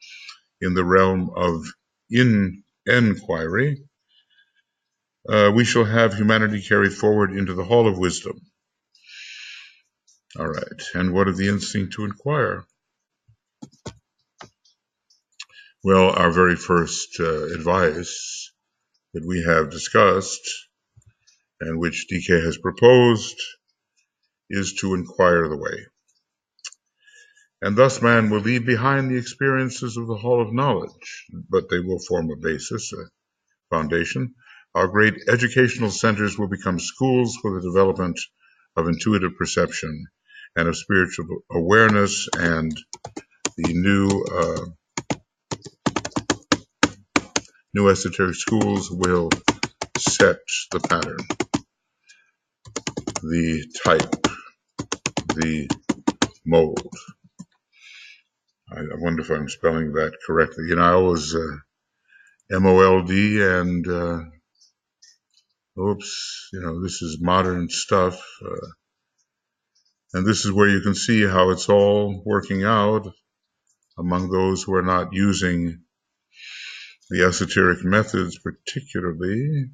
in the realm of inquiry, we shall have humanity carried forward into the hall of wisdom. All right, and what of the instinct to inquire? Well, our very first advice that we have discussed, and which DK has proposed, is to inquire the way. And thus man will leave behind the experiences of the hall of knowledge, but they will form a basis, a foundation. Our great educational centers will become schools for the development of intuitive perception and of spiritual awareness, and the new esoteric schools will set the pattern, the type, the mold. I wonder if I'm spelling that correctly. I always MOLD and this is modern stuff. And this is where you can see how it's all working out among those who are not using the esoteric methods particularly.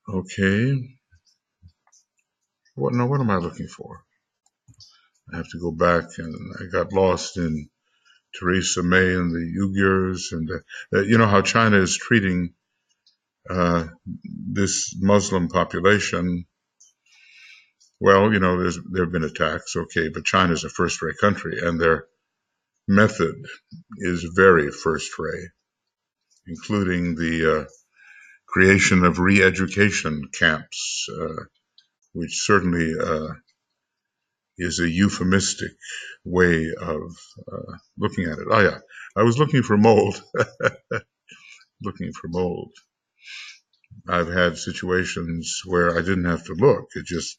Okay. What am I looking for? I have to go back, and I got lost in Theresa May and the Uyghurs, and how China is treating this Muslim population. Well, there have been attacks, okay, but China's a first-rate country, and their method is very first-rate, including the creation of re-education camps, which certainly is a euphemistic way of looking at it. Oh, yeah, I was looking for mold. Looking for mold. I've had situations where I didn't have to look. It just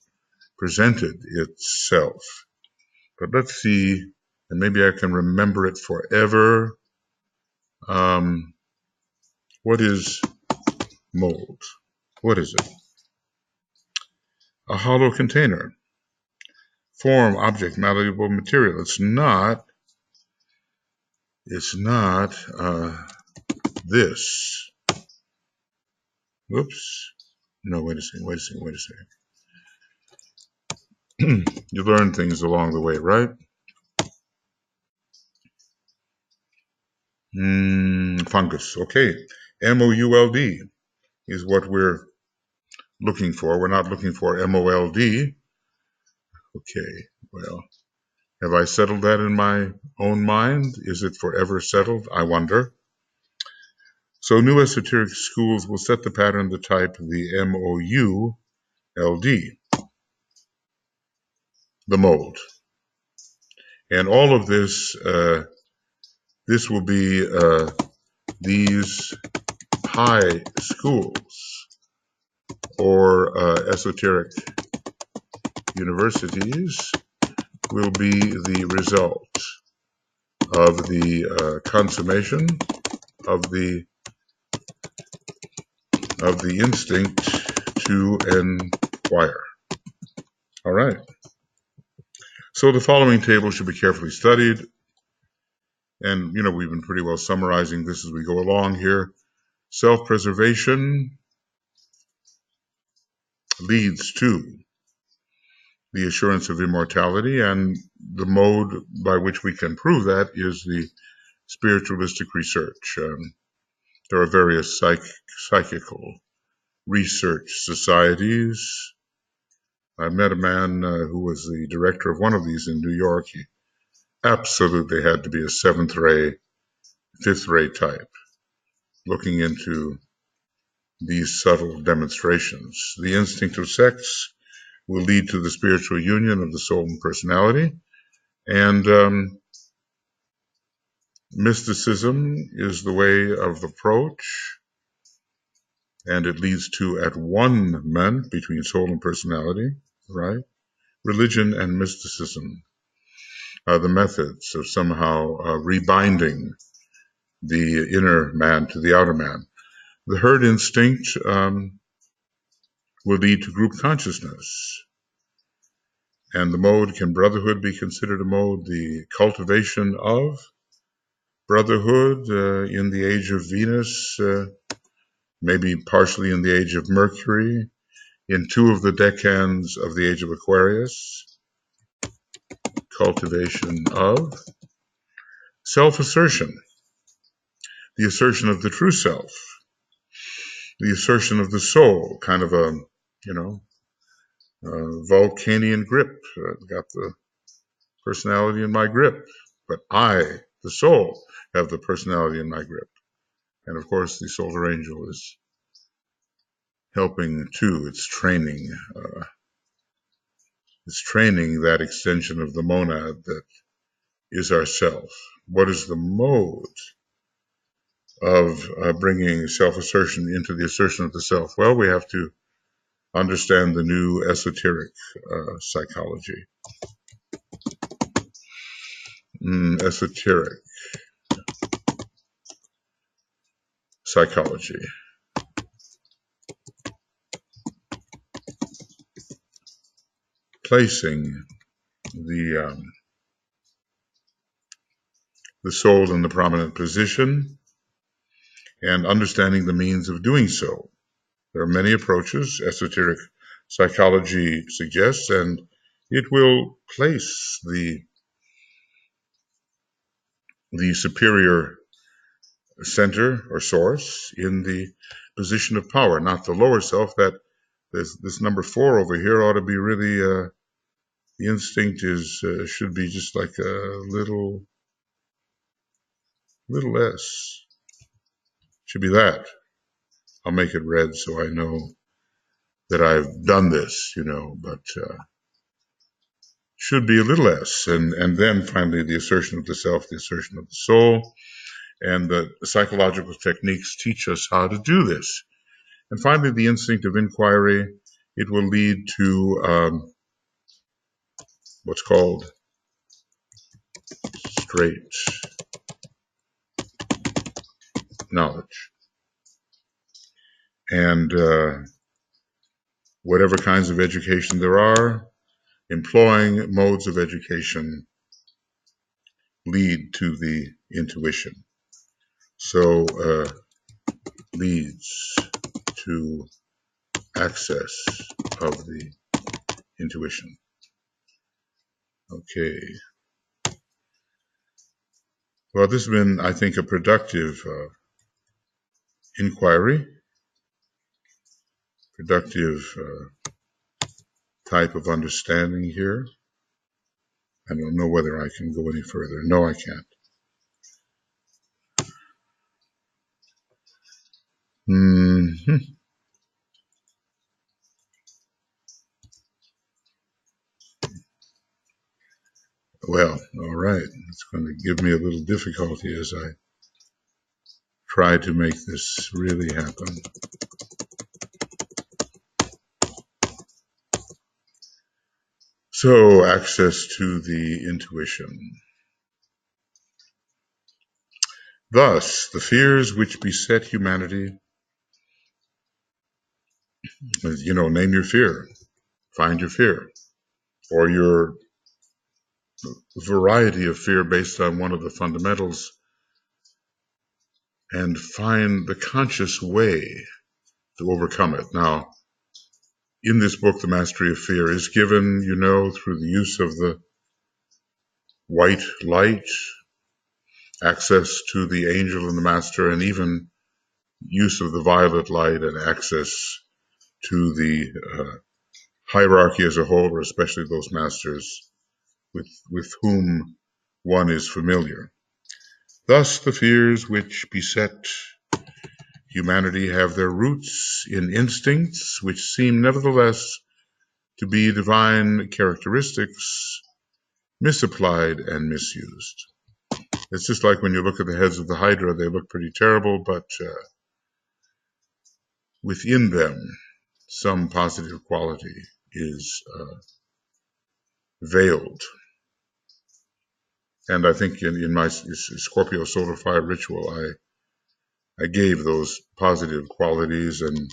presented itself. But let's see, and maybe I can remember it forever. What is mold? What is it? A hollow container. Form, object, malleable material. It's not this. Whoops. No, wait a second. You learn things along the way, right? Fungus. Okay. MOULD is what we're looking for. We're not looking for MOLD. Okay. Well, have I settled that in my own mind? Is it forever settled? I wonder. So new esoteric schools will set the pattern, the type, the MOULD, the mold. And all of this, this will be these high schools or esoteric universities will be the result of the consummation of the of the instinct to inquire. All right. So the following table should be carefully studied. And, we've been pretty well summarizing this as we go along here. Self-preservation leads to the assurance of immortality, and the mode by which we can prove that is the spiritualistic research. There are various psychical research societies. I met a man who was the director of one of these in New York. He absolutely had to be a seventh ray, fifth ray type, looking into these subtle demonstrations. The instinct of sex will lead to the spiritual union of the soul and personality. And mysticism is the way of approach, and it leads to at one-ment between soul and personality, right? Religion and mysticism are the methods of somehow rebinding the inner man to the outer man. The herd instinct will lead to group consciousness. And the mode, can brotherhood be considered a mode? The cultivation of brotherhood in the age of Venus, maybe partially in the age of Mercury, in two of the decans of the age of Aquarius. Cultivation of self-assertion, the assertion of the true self, the assertion of the soul, kind of a, Vulcanian grip. Got the personality in my grip, but I, the soul, have the personality in my grip. And of course, the solar angel is helping too. It's training that extension of the monad that is ourself. What is the mode of bringing self-assertion into the assertion of the self? Well, we have to understand the new esoteric psychology. Esoteric psychology. Placing the soul in the prominent position and understanding the means of doing so. There are many approaches esoteric psychology suggests, and it will place the superior center or source in the position of power, not the lower self. That this number 4 over here ought to be really the instinct is should be just like a little s. Should be that. I'll make it red so I know that I've done this, but should be a little s. And then finally the assertion of the self, the assertion of the soul, and the psychological techniques teach us how to do this. And finally, the instinct of inquiry, it will lead to what's called straight knowledge. And whatever kinds of education there are, employing modes of education lead to the intuition. So leads to access of the intuition. Okay. Well, this has been, I think, a productive inquiry, productive type of understanding here. I don't know whether I can go any further. No, I can't. Well, all right. It's going to give me a little difficulty as I try to make this really happen. So, access to the intuition. Thus, the fears which beset humanity Name your fear, find your fear, or your variety of fear based on one of the fundamentals, and find the conscious way to overcome it. Now, in this book, The Mastery of Fear is given, through the use of the white light, access to the angel and the master, and even use of the violet light and access to the hierarchy as a whole, or especially those masters with whom one is familiar. Thus, the fears which beset humanity have their roots in instincts which seem nevertheless to be divine characteristics misapplied and misused. It's just like when you look at the heads of the Hydra, they look pretty terrible, but within them, some positive quality is veiled. And I think in my Scorpio Solar Fire ritual, I gave those positive qualities and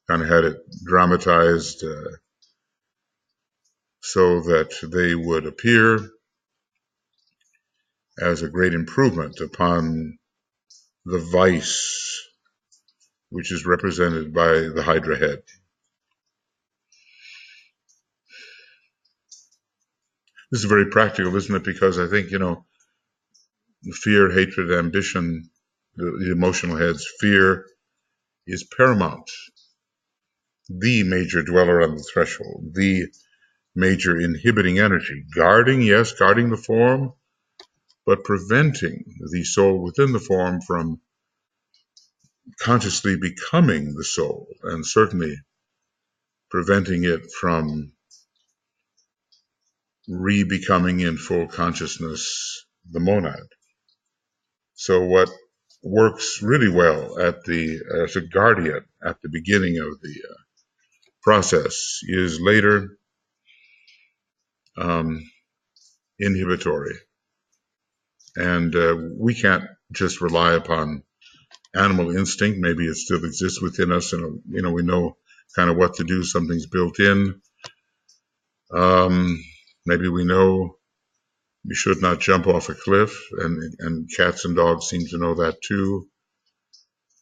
kind of had it dramatized so that they would appear as a great improvement upon the vice which is represented by the Hydra head. This is very practical, isn't it? Because I think, fear, hatred, ambition, the emotional heads, fear is paramount. The major dweller on the threshold, the major inhibiting energy. Guarding the form, but preventing the soul within the form from consciously becoming the soul, and certainly preventing it from re-becoming in full consciousness the monad. So what works really well as a guardian at the beginning of the process is later inhibitory. And we can't just rely upon animal instinct. Maybe it still exists within us, and we know kind of what to do. Something's built in. Maybe we know we should not jump off a cliff, and cats and dogs seem to know that too.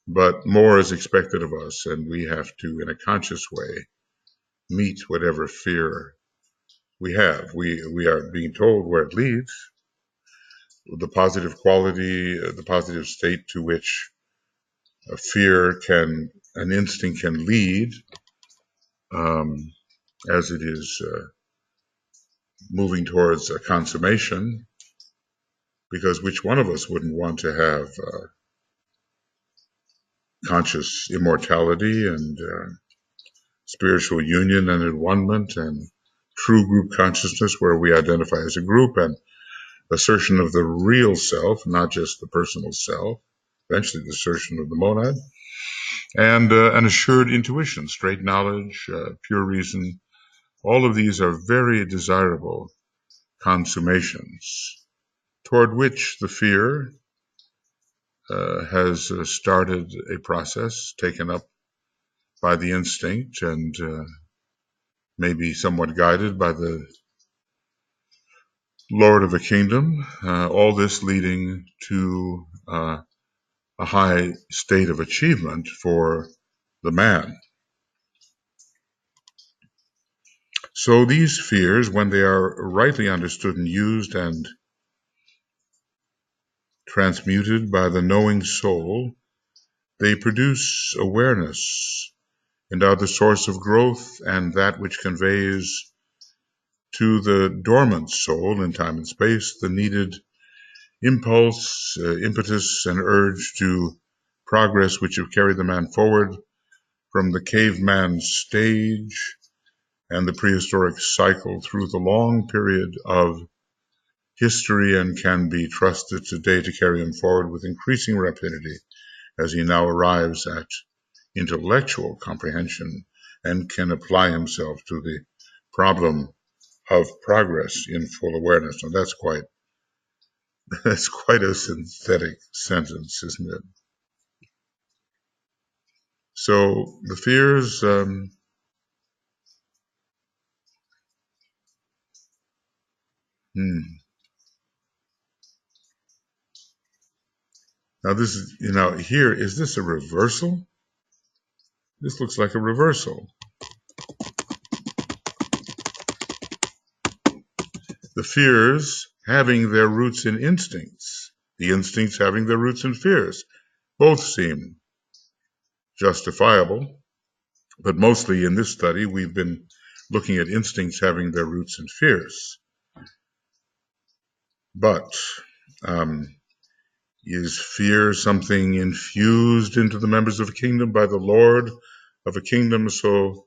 But more is expected of us, and we have to, in a conscious way, meet whatever fear we have. We are being told where it leads, the positive quality, the positive state to which a fear an instinct can lead, as it is moving towards a consummation, because which one of us wouldn't want to have conscious immortality and spiritual union and enone-ment and true group consciousness where we identify as a group and assertion of the real self, not just the personal self, eventually the assertion of the monad, and an assured intuition, straight knowledge, pure reason. All of these are very desirable consummations toward which the fear has started a process taken up by the instinct and maybe somewhat guided by the Lord of the Kingdom, all this leading to a high state of achievement for the man. So these fears, when they are rightly understood and used and transmuted by the knowing soul, they produce awareness and are the source of growth and that which conveys to the dormant soul in time and space the needed impulse, impetus, and urge to progress which have carried the man forward from the caveman stage and the prehistoric cycle through the long period of history, and can be trusted today to carry him forward with increasing rapidity as he now arrives at intellectual comprehension and can apply himself to the problem of progress in full awareness. Now that's quite a synthetic sentence, isn't it? So the fears, now this is, here, is this a reversal? This looks like a reversal. The fears having their roots in instincts, the instincts having their roots in fears. Both seem justifiable, but mostly in this study we've been looking at instincts having their roots in fears. But is fear something infused into the members of a kingdom by the Lord of a kingdom so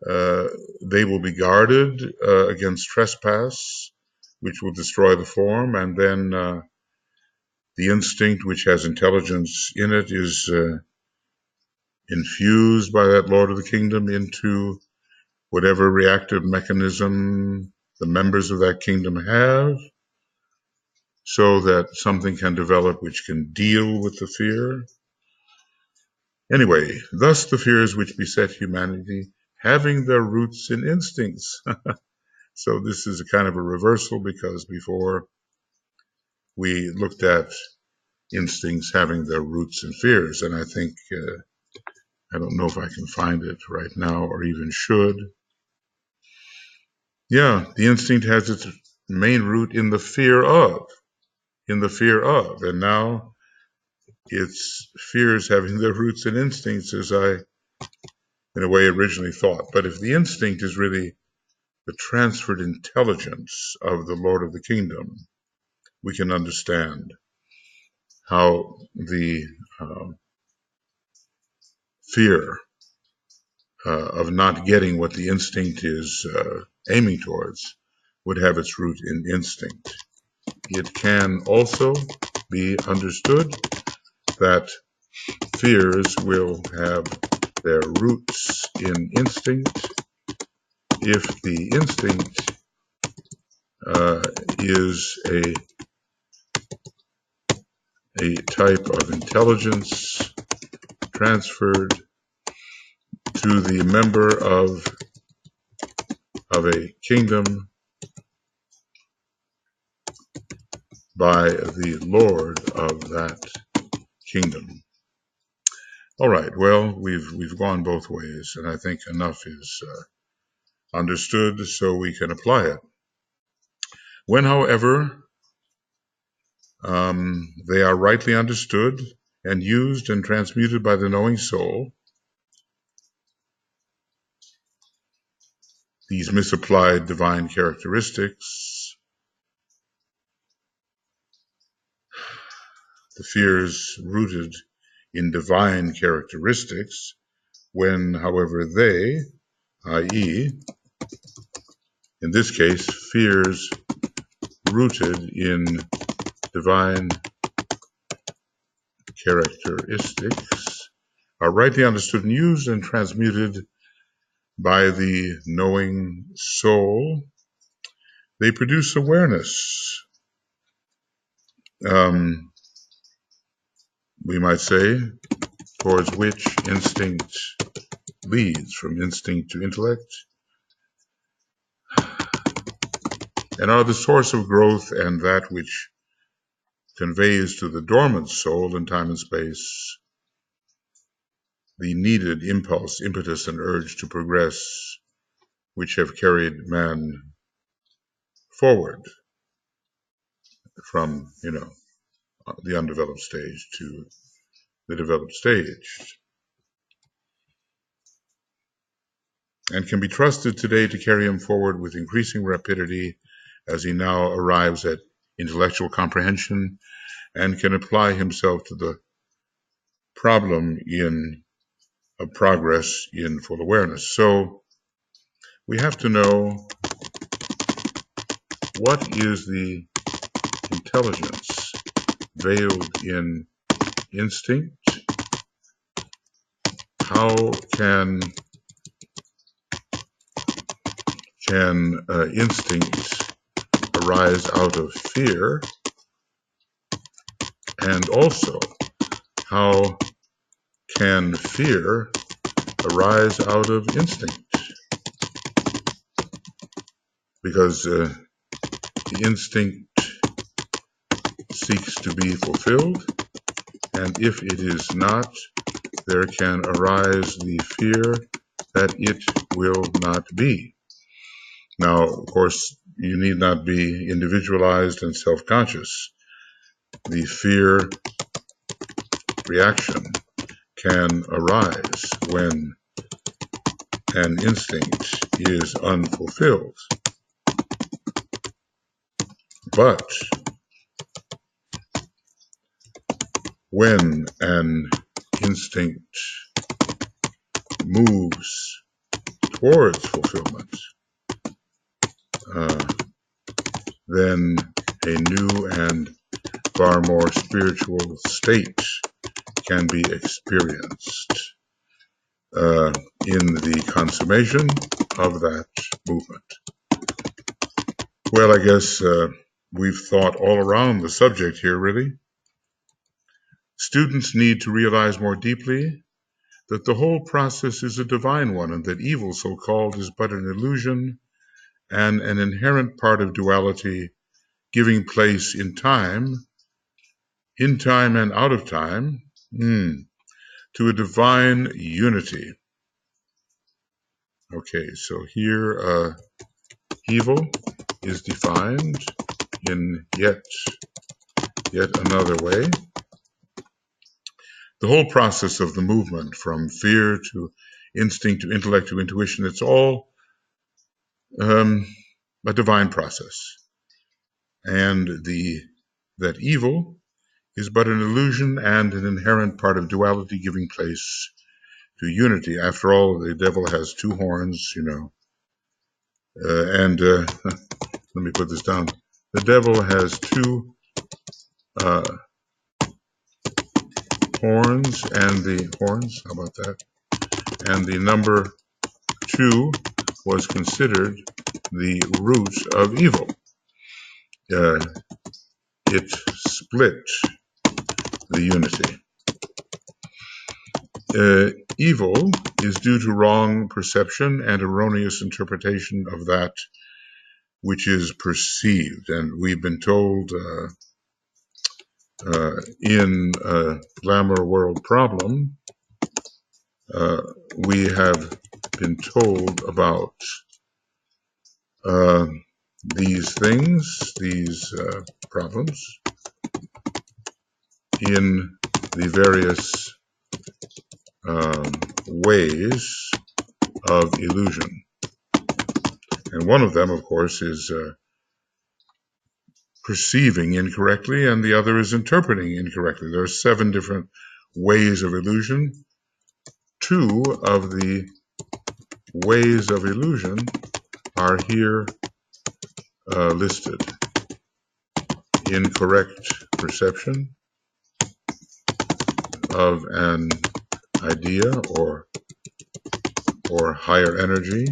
they will be guarded against trespass, which will destroy the form, and then the instinct, which has intelligence in it, is infused by that Lord of the kingdom into whatever reactive mechanism the members of that kingdom have, so that something can develop which can deal with the fear. Anyway, thus the fears which beset humanity having their roots in instincts. So this is a kind of a reversal, because before we looked at instincts having their roots in fears, and I think, I don't know if I can find it right now or even should. Yeah, the instinct has its main root in the fear of, and now it's fears having their roots in instincts, as I, in a way, originally thought. But if the instinct is really the transferred intelligence of the Lord of the kingdom, we can understand how the fear of not getting what the instinct is aiming towards would have its root in instinct. It can also be understood that fears will have their roots in instinct if the instinct is a type of intelligence transferred to the member of a kingdom by the Lord of that kingdom. All right, well, we've gone both ways, and I think enough is understood so we can apply it. When, however, they are rightly understood and used and transmuted by the knowing soul, these misapplied divine characteristics, the fears rooted in divine characteristics, when, however, they, i.e., in this case, fears rooted in divine characteristics, are rightly understood and used and transmuted by the knowing soul, they produce awareness. We might say, towards which instinct leads, from instinct to intellect, and are the source of growth and that which conveys to the dormant soul in time and space the needed impulse, impetus, and urge to progress, which have carried man forward from, the undeveloped stage to the developed stage, and can be trusted today to carry him forward with increasing rapidity as he now arrives at intellectual comprehension and can apply himself to the problem of progress in full awareness. So we have to know, what is the intelligence veiled in instinct? How can instinct arise out of fear? And also, how can fear arise out of instinct? Because the instinct seeks to be fulfilled, and if it is not, there can arise the fear that it will not be. Now, of course, you need not be individualized and self-conscious. The fear reaction can arise when an instinct is unfulfilled. But when an instinct moves towards fulfillment, then a new and far more spiritual state can be experienced in the consummation of that movement. Well, I guess we've thought all around the subject here, really. Students need to realize more deeply that the whole process is a divine one, and that evil, so-called, is but an illusion and an inherent part of duality, giving place in time and out of time, to a divine unity. Okay, so here evil is defined in yet another way. The whole process of the movement, from fear to instinct to intellect to intuition, it's all a divine process. And that evil is but an illusion and an inherent part of duality, giving place to unity. After all, the devil has two horns, and let me put this down. The devil has two horns, how about that? And the number 2 was considered the root of evil. It split the unity. Evil is due to wrong perception and erroneous interpretation of that which is perceived. And we've been told in Glamour World Problem, we have been told about these things, these problems, in the various ways of illusion. And one of them, of course, is perceiving incorrectly, and the other is interpreting incorrectly. There are 7 different ways of illusion. 2 of the ways of illusion are here listed. Incorrect perception of an idea or higher energy,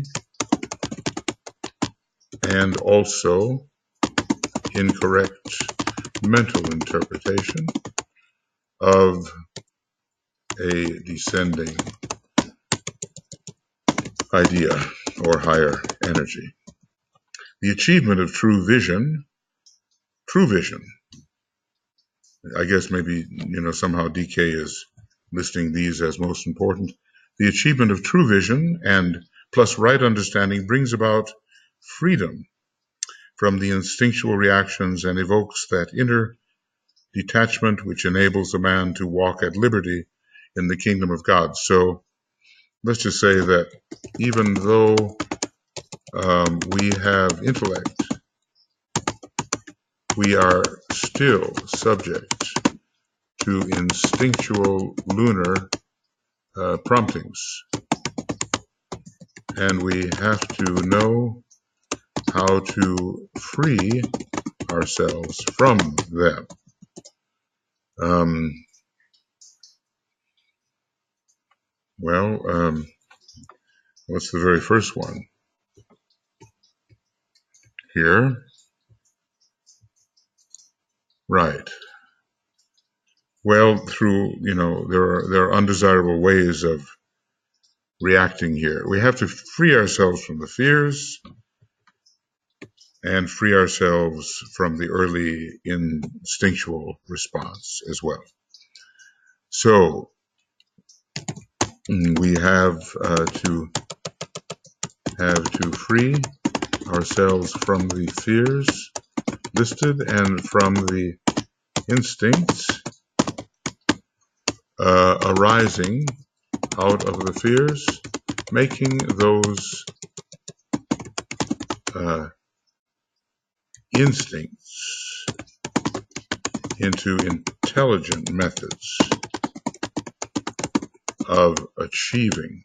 and also incorrect mental interpretation of a descending idea or higher energy. The achievement of true vision, I guess maybe, somehow DK is listing these as most important. The achievement of true vision and plus right understanding brings about freedom from the instinctual reactions and evokes that inner detachment which enables a man to walk at liberty in the kingdom of God. So let's just say that even though we have intellect, we are still subject to instinctual lunar promptings, and we have to know how to free ourselves from them. What's the very first one here? Right. Well, through, there are undesirable ways of reacting here. We have to free ourselves from the fears and free ourselves from the early instinctual response as well. So we have to free ourselves from the fears listed and from the instincts arising out of the fears, making those instincts into intelligent methods of achieving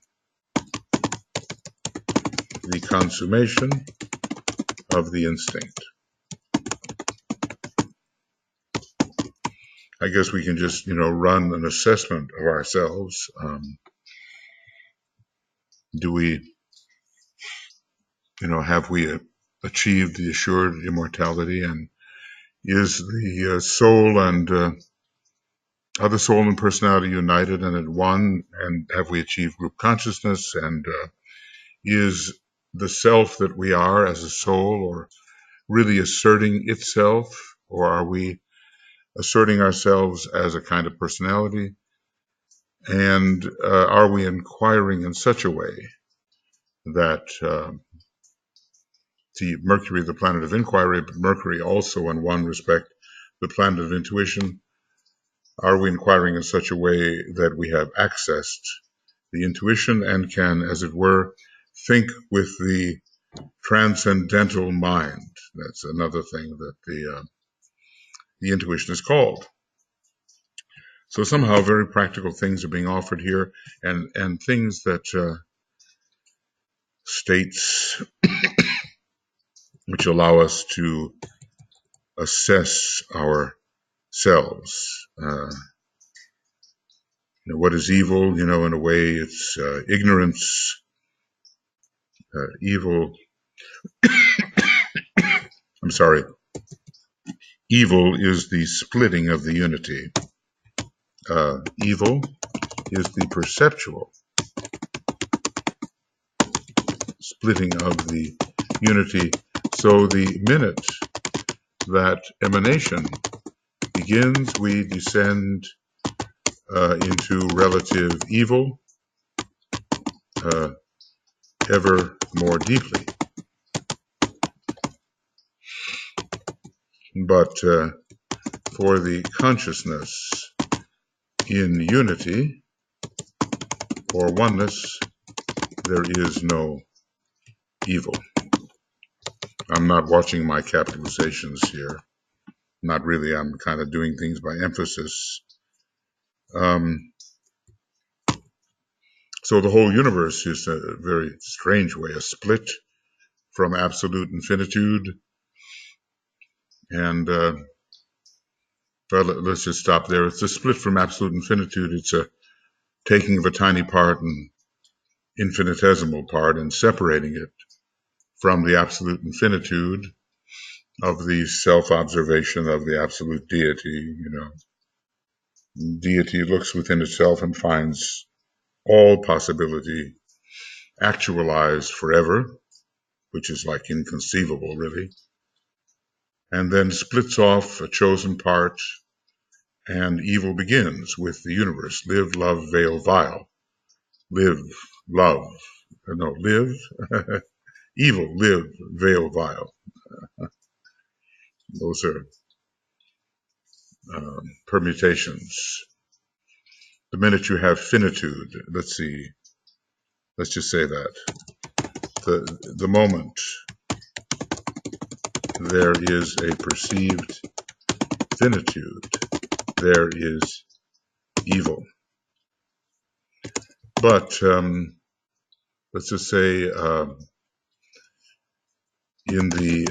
the consummation of the instinct. I guess we can just, run an assessment of ourselves. Do we, have we achieved the assured immortality, and is the soul and are the soul and personality united and at one, and have we achieved group consciousness, and is the self that we are as a soul or really asserting itself, or are we asserting ourselves as a kind of personality? And are we inquiring in such a way that the Mercury, the planet of inquiry, but Mercury also in one respect, the planet of intuition, are we inquiring in such a way that we have accessed the intuition and can, as it were, think with the transcendental mind? That's another thing that the intuition is called. So somehow very practical things are being offered here, and things that states which allow us to assess ourselves. What is evil? In a way, it's ignorance. Evil. I'm sorry. Evil is the splitting of the unity. Evil is the perceptual splitting of the unity. So the minute that emanation begins, we descend into relative evil ever more deeply. But for the consciousness in unity or oneness, there is no evil. I'm not watching my capitalizations here. Not really. I'm kind of doing things by emphasis. So the whole universe is a very strange way, a split from absolute infinitude. And but let's just stop there. It's a split from absolute infinitude. It's a taking of a tiny part and infinitesimal part and separating it from the absolute infinitude of the self-observation of the absolute deity. Deity looks within itself and finds all possibility actualized forever, which is like inconceivable, really, and then splits off a chosen part, and evil begins with the universe. Live, love, veil, vile. Live, love. No, live, evil, live, veil, vile. Those are permutations. The minute you have finitude, let's just say that. The moment there is a perceived finitude, there is evil. But let's just say in the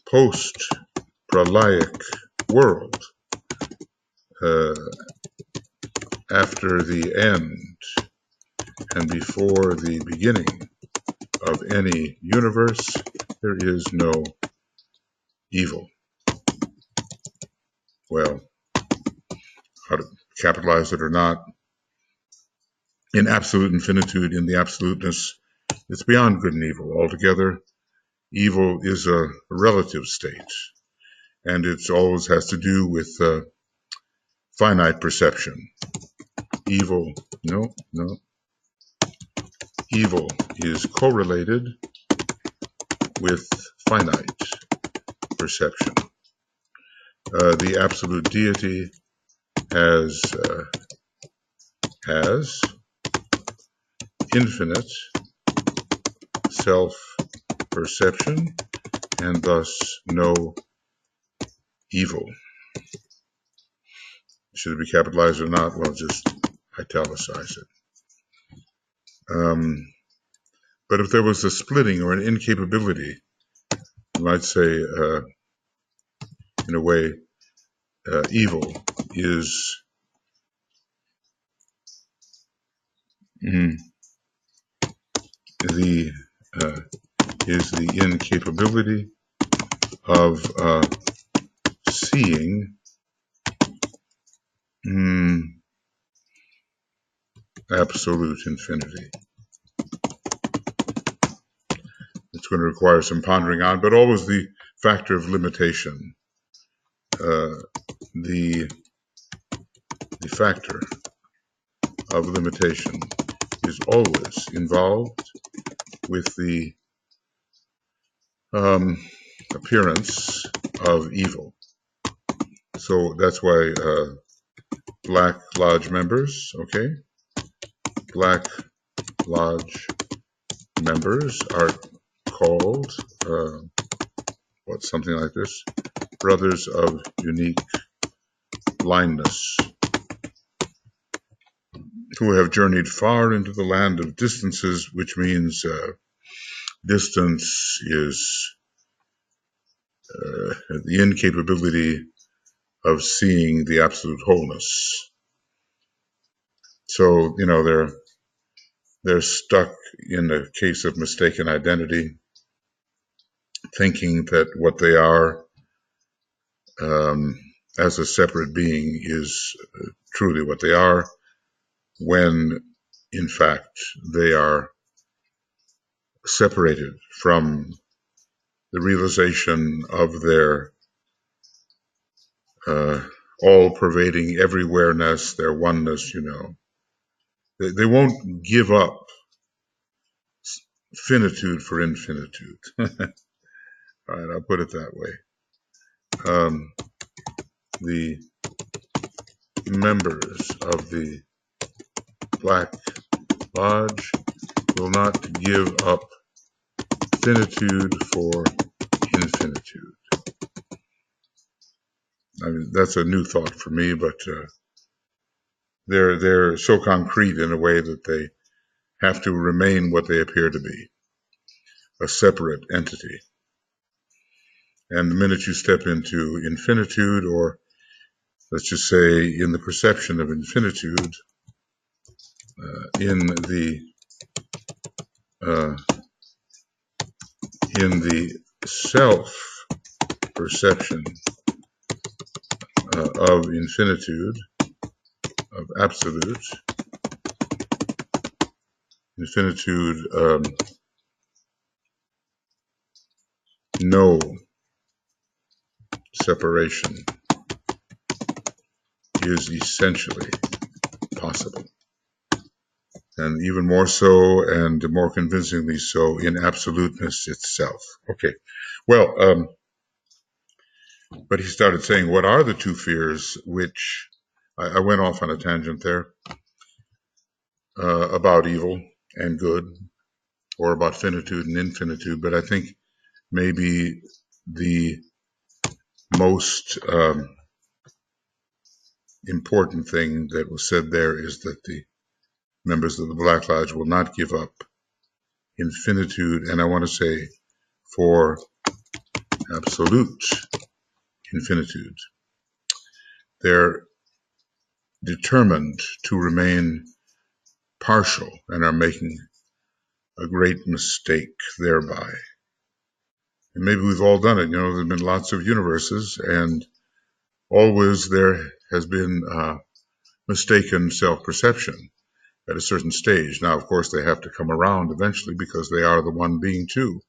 post-pralaic world, after the end and before the beginning of any universe, there is no evil. well, how to capitalize it or not, in absolute infinitude, in the absoluteness, it's beyond good and evil altogether. Evil is a relative state, and it always has to do with finite perception. Evil, no, evil is correlated with finite perception. The absolute deity has infinite self-perception and thus no evil. Should it be capitalized or not? Well, just italicize it. But if there was a splitting or an incapability, you might say, in a way, evil is the incapability of seeing absolute infinity. It's going to require some pondering on, but always the factor of limitation. The factor of limitation is always involved with the appearance of evil. So that's why Black Lodge members, okay? Black Lodge members are called, something like this, Brothers of Unique Blindness, who have journeyed far into the land of distances, which means distance is the incapability of seeing the absolute wholeness. So, they're stuck in a case of mistaken identity, thinking that what they are as a separate being is truly what they are, when in fact they are separated from the realization of their all-pervading everywhereness, their oneness. They won't give up finitude for infinitude. All right, I'll put it that way. The members of the Black Lodge will not give up finitude for infinitude. I mean, that's a new thought for me, but they're so concrete in a way that they have to remain what they appear to be, a separate entity. And the minute you step into infinitude, or let's just say in the perception of infinitude, in the self-perception of infinitude, of absolute, infinitude, no separation is essentially possible. And even more so, and more convincingly so, in absoluteness itself. Okay, well, but he started saying, what are the two fears which, I went off on a tangent there, about evil and good, or about finitude and infinitude, but I think maybe the most important thing that was said there is that the members of the Black Lodge will not give up infinitude, and I want to say for absolute infinitude. They're determined to remain partial and are making a great mistake thereby. And maybe we've all done it. There's been lots of universes, and Always there has been mistaken self-perception at a certain stage. Now, of course, they have to come around eventually because they are the one being too.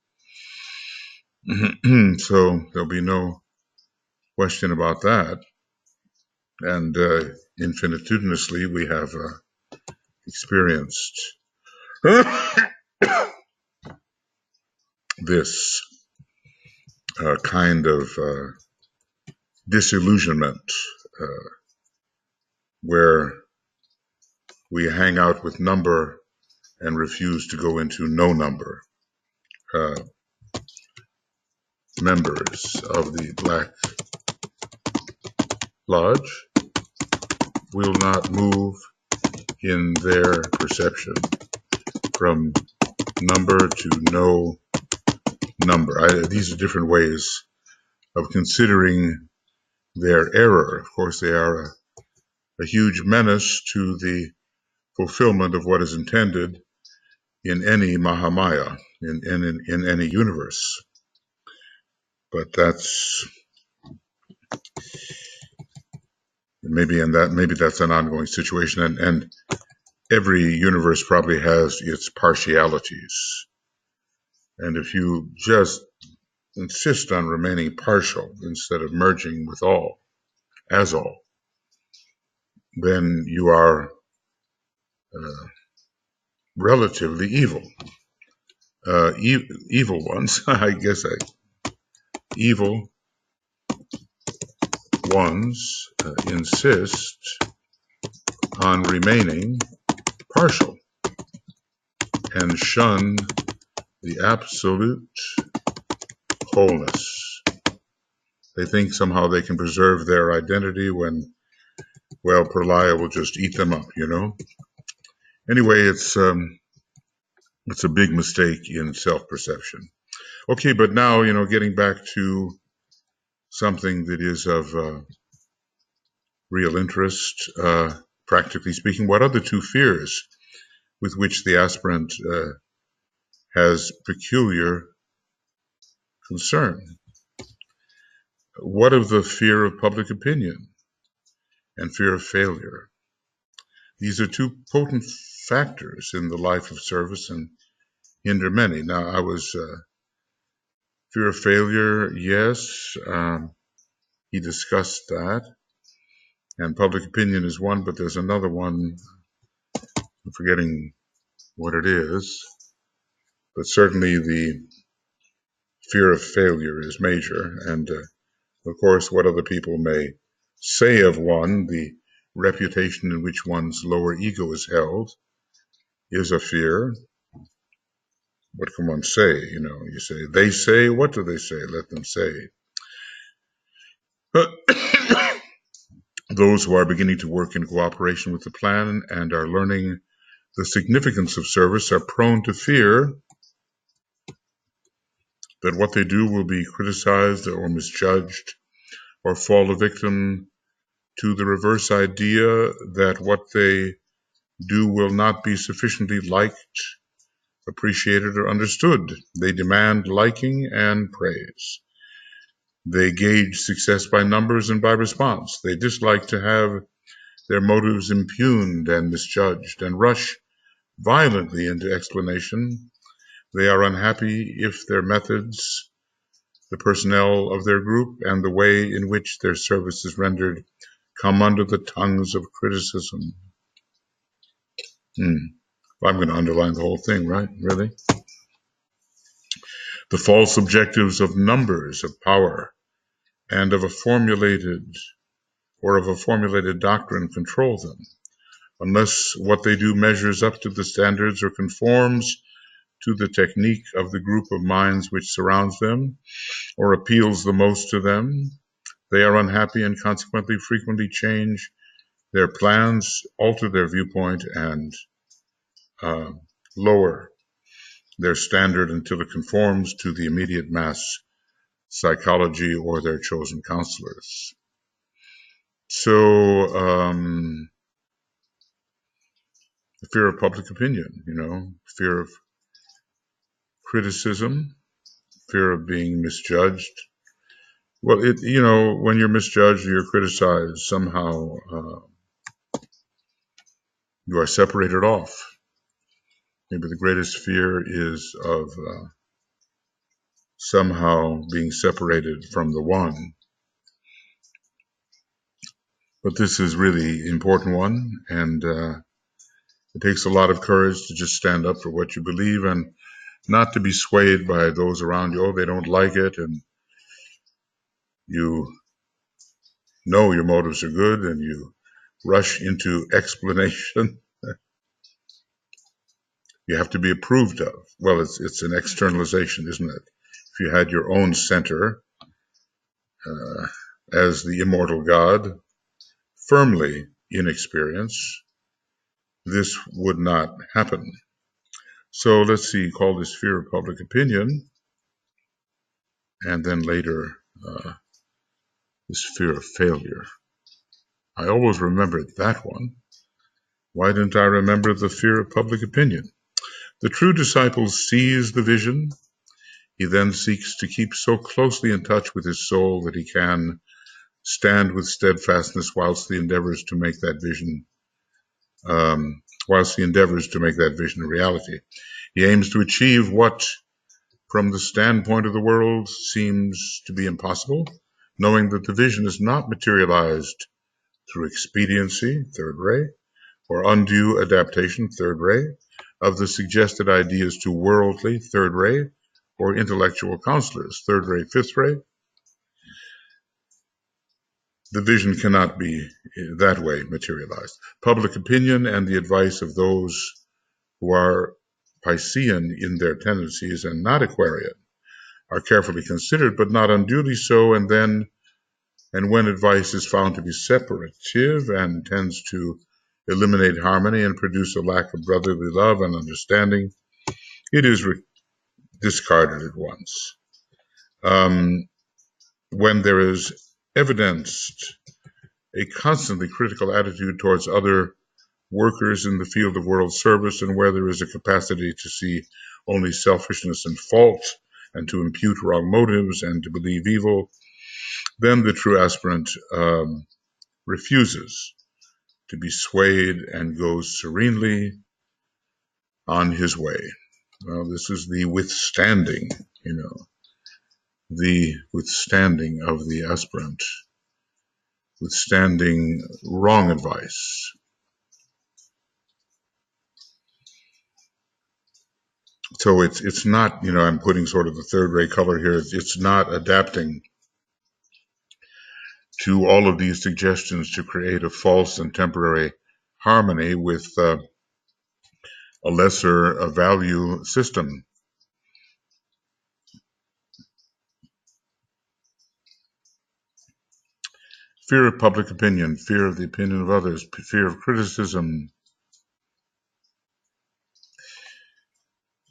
So there'll be no question about that. And infinitesimally, we have experienced this kind of disillusionment where we hang out with number and refuse to go into no number. Members of the Black Lodge will not move in their perception from number to no number. These are different ways of considering their error. Of course, they are a huge menace to the fulfillment of what is intended in any Mahamaya, in any universe. But that's maybe that's an ongoing situation, and every universe probably has its partialities. And if you just insist on remaining partial instead of merging with all, as all, then you are relatively evil. Evil ones, evil ones insist on remaining partial and shun the absolute wholeness. They think somehow they can preserve their identity when, well, Perlaya will just eat them up, you know? Anyway, it's a big mistake in self-perception. Okay, but now, getting back to something that is of real interest, practically speaking, what are the two fears with which the aspirant has peculiar concern? What of the fear of public opinion and fear of failure? These are two potent factors in the life of service and hinder many. Now, I was fear of failure, yes, he discussed that, and public opinion is one, but there's another one, I'm forgetting what it is, but certainly the fear of failure is major, and of course, what other people may say of one, the reputation in which one's lower ego is held, is a fear. What can one say? You say, they say, what do they say? Let them say. Those who are beginning to work in cooperation with the plan and are learning the significance of service are prone to fear that what they do will be criticized or misjudged or fall a victim to the reverse idea that what they do will not be sufficiently liked, appreciated, or understood. They demand liking and praise. They gauge success by numbers and by response. They dislike to have their motives impugned and misjudged and rush violently into explanation. They are unhappy if their methods, the personnel of their group, and the way in which their service is rendered come under the tongues of criticism. I'm going to underline the whole thing, right? Really? The false objectives of numbers, of power, and of a formulated doctrine control them. Unless what they do measures up to the standards or conforms to the technique of the group of minds which surrounds them or appeals the most to them, they are unhappy and consequently frequently change their plans, alter their viewpoint, and lower their standard until it conforms to the immediate mass psychology or their chosen counselors. So, the fear of public opinion, fear of criticism, fear of being misjudged, Well, when you're misjudged, you're criticized, somehow you are separated off. Maybe the greatest fear is of somehow being separated from the one. But this is really an important one, and it takes a lot of courage to just stand up for what you believe and not to be swayed by those around you. Oh, they don't like it, and you know your motives are good, and you rush into explanation. You have to be approved of. Well, it's an externalization, isn't it? If you had your own center as the immortal God, firmly in experience, this would not happen. So let's see, call this fear of public opinion, and then later this fear of failure. I always remembered that one. Why didn't I remember the fear of public opinion? The true disciple sees the vision. He then seeks to keep so closely in touch with his soul that he can stand with steadfastness whilst he endeavors to make that vision a reality. He aims to achieve what, from the standpoint of the world, seems to be impossible, knowing that the vision is not materialized through expediency, third ray, or undue adaptation, third ray, of the suggested ideas to worldly, third ray, or intellectual counselors, third ray, fifth ray. The vision cannot be that way materialized. Public opinion and the advice of those who are Piscean in their tendencies and not Aquarian are carefully considered, but not unduly so, and when advice is found to be separative and tends to eliminate harmony and produce a lack of brotherly love and understanding, it is discarded at once. When there is evidenced a constantly critical attitude towards other workers in the field of world service, and where there is a capacity to see only selfishness and fault, and to impute wrong motives and to believe evil, then the true aspirant refuses to be swayed and goes serenely on his way. Well, this is the withstanding, the withstanding of the aspirant, withstanding wrong advice. So it's not, I'm putting sort of the third ray color here. It's not adapting to all of these suggestions to create a false and temporary harmony with a lesser value system. Fear of public opinion, fear of the opinion of others, fear of criticism,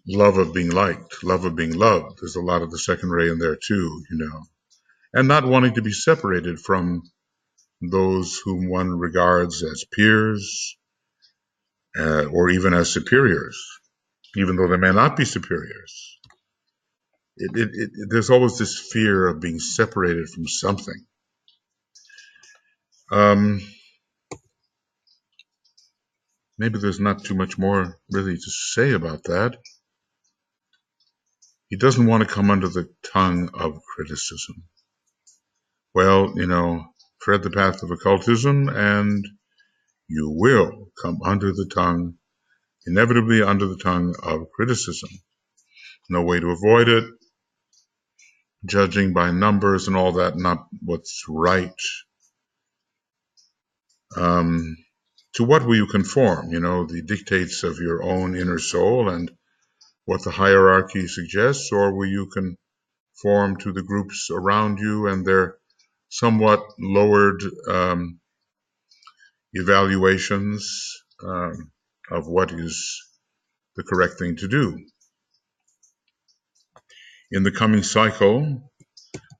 love of being liked, love of being loved. There's a lot of the second ray in there too, and not wanting to be separated from those whom one regards as peers or even as superiors, even though they may not be superiors. There's always this fear of being separated from something. Maybe there's not too much more really to say about that. He doesn't want to come under the tongue of criticism. Well, tread the path of occultism and you will come under the tongue, inevitably under the tongue of criticism. No way to avoid it. Judging by numbers and all that, not what's right. To what will you conform? The dictates of your own inner soul and what the hierarchy suggests, or will you conform to the groups around you and their somewhat lowered evaluations of what is the correct thing to do? In the coming cycle,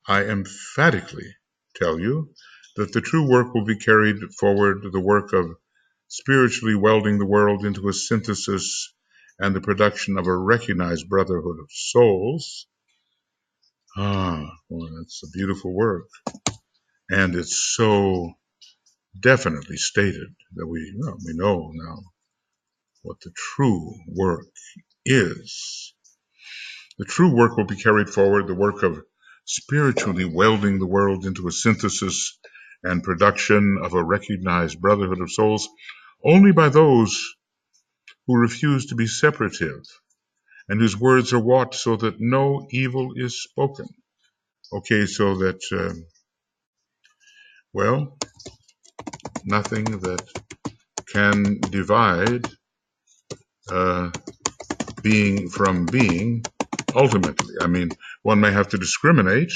I emphatically tell you that the true work will be carried forward, the work of spiritually welding the world into a synthesis and the production of a recognized brotherhood of souls. Well, that's a beautiful work. And it's so definitely stated that we know now what the true work is. The true work will be carried forward, the work of spiritually welding the world into a synthesis and production of a recognized brotherhood of souls, only by those who refuse to be separative and whose words are watched so that no evil is spoken. Okay, so that, well, nothing that can divide uh, being from being ultimately. I mean, one may have to discriminate,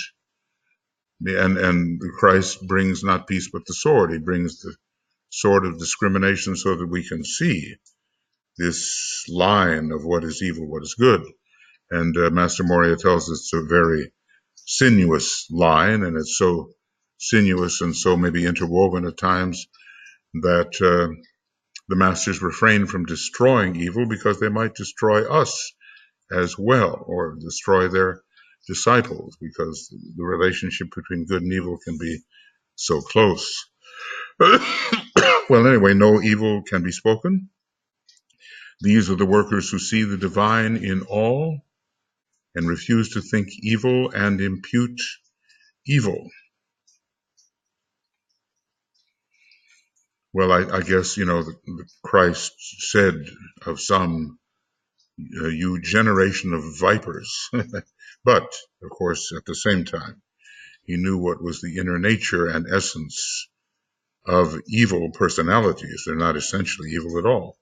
and Christ brings not peace but the sword. He brings the sword of discrimination so that we can see this line of what is evil, what is good. And Master Moria tells us it's a very sinuous line, and it's so sinuous and so maybe interwoven at times that the masters refrain from destroying evil because they might destroy us as well, or destroy their disciples, because the relationship between good and evil can be so close. Well, anyway, no evil can be spoken. These are the workers who see the divine in all and refuse to think evil and impute evil. Well, I guess, Christ said of some, you generation of vipers. But, of course, at the same time, he knew what was the inner nature and essence of evil personalities. They're not essentially evil at all.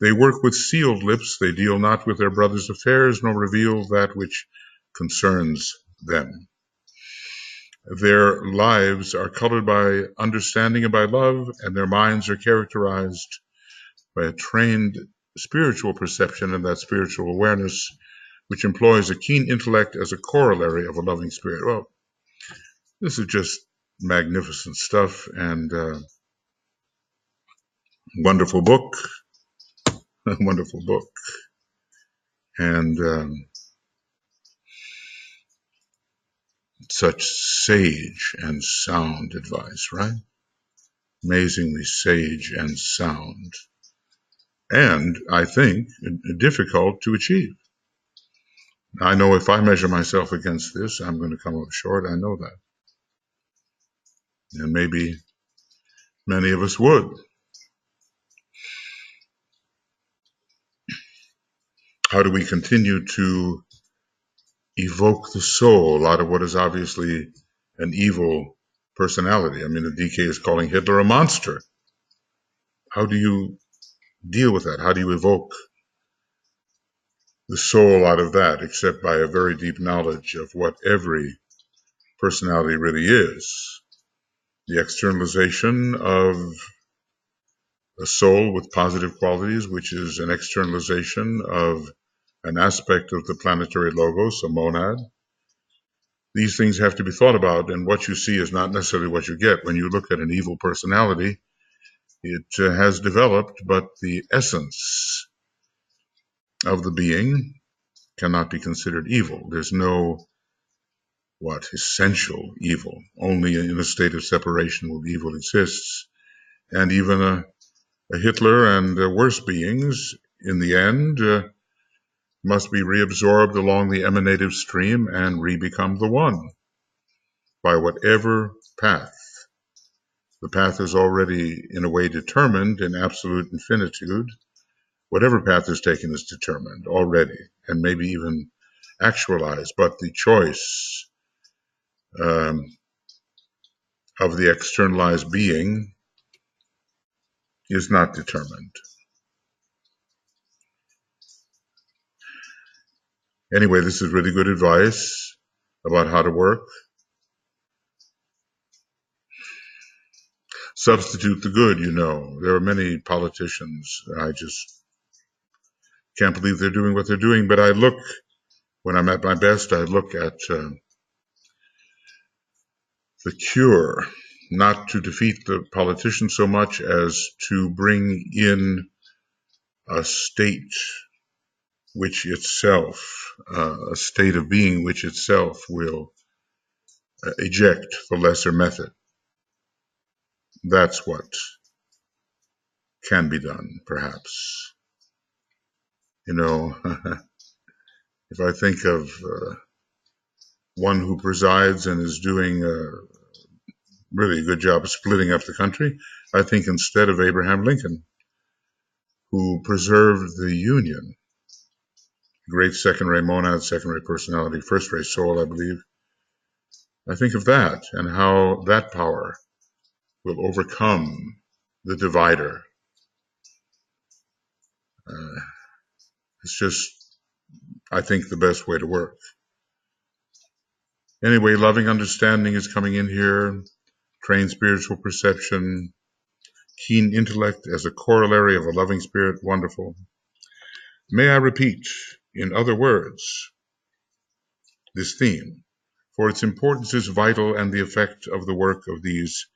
They work with sealed lips. They deal not with their brother's affairs, nor reveal that which concerns them. Their lives are colored by understanding and by love, and their minds are characterized by a trained spiritual perception and that spiritual awareness, which employs a keen intellect as a corollary of a loving spirit. Well, this is just magnificent stuff, and wonderful book, a wonderful book, and such sage and sound advice, right? Amazingly sage and sound, and I think difficult to achieve. I know if I measure myself against this, I'm going to come up short. I know that. And maybe many of us would. How do we continue to evoke the soul out of what is obviously an evil personality? I mean, the DK is calling Hitler a monster. How do you deal with that? How do you evoke the soul out of that, except by a very deep knowledge of what every personality really is? The externalization of a soul with positive qualities, which is an externalization of an aspect of the planetary logos, a monad. These things have to be thought about, and what you see is not necessarily what you get. When you look at an evil personality, it has developed, but the essence of the being cannot be considered evil. There's no, essential evil. Only in a state of separation will evil exists. And even a Hitler and worse beings, in the end, must be reabsorbed along the emanative stream and re-become the one by whatever path. The path is already, in a way, determined in absolute infinitude. Whatever path is taken is determined already, and maybe even actualized, but the choice of the externalized being is not determined. Anyway, this is really good advice about how to work. Substitute the good, There are many politicians. I just can't believe they're doing what they're doing. But when I'm at my best, I look at the cure, not to defeat the politician so much as to bring in a state which itself, a state of being which itself will eject the lesser method. That's what can be done, perhaps. You know, if I think of one who presides and is doing a really good job of splitting up the country, I think instead of Abraham Lincoln, who preserved the Union, great second-ray monad, second-ray personality, first-ray soul, I believe, I think of that and how that power will overcome the divider. It's just, I think, the best way to work. Anyway, loving understanding is coming in here, trained spiritual perception, keen intellect as a corollary of a loving spirit, wonderful. May I repeat, in other words, this theme, for its importance is vital and the effect of the work of these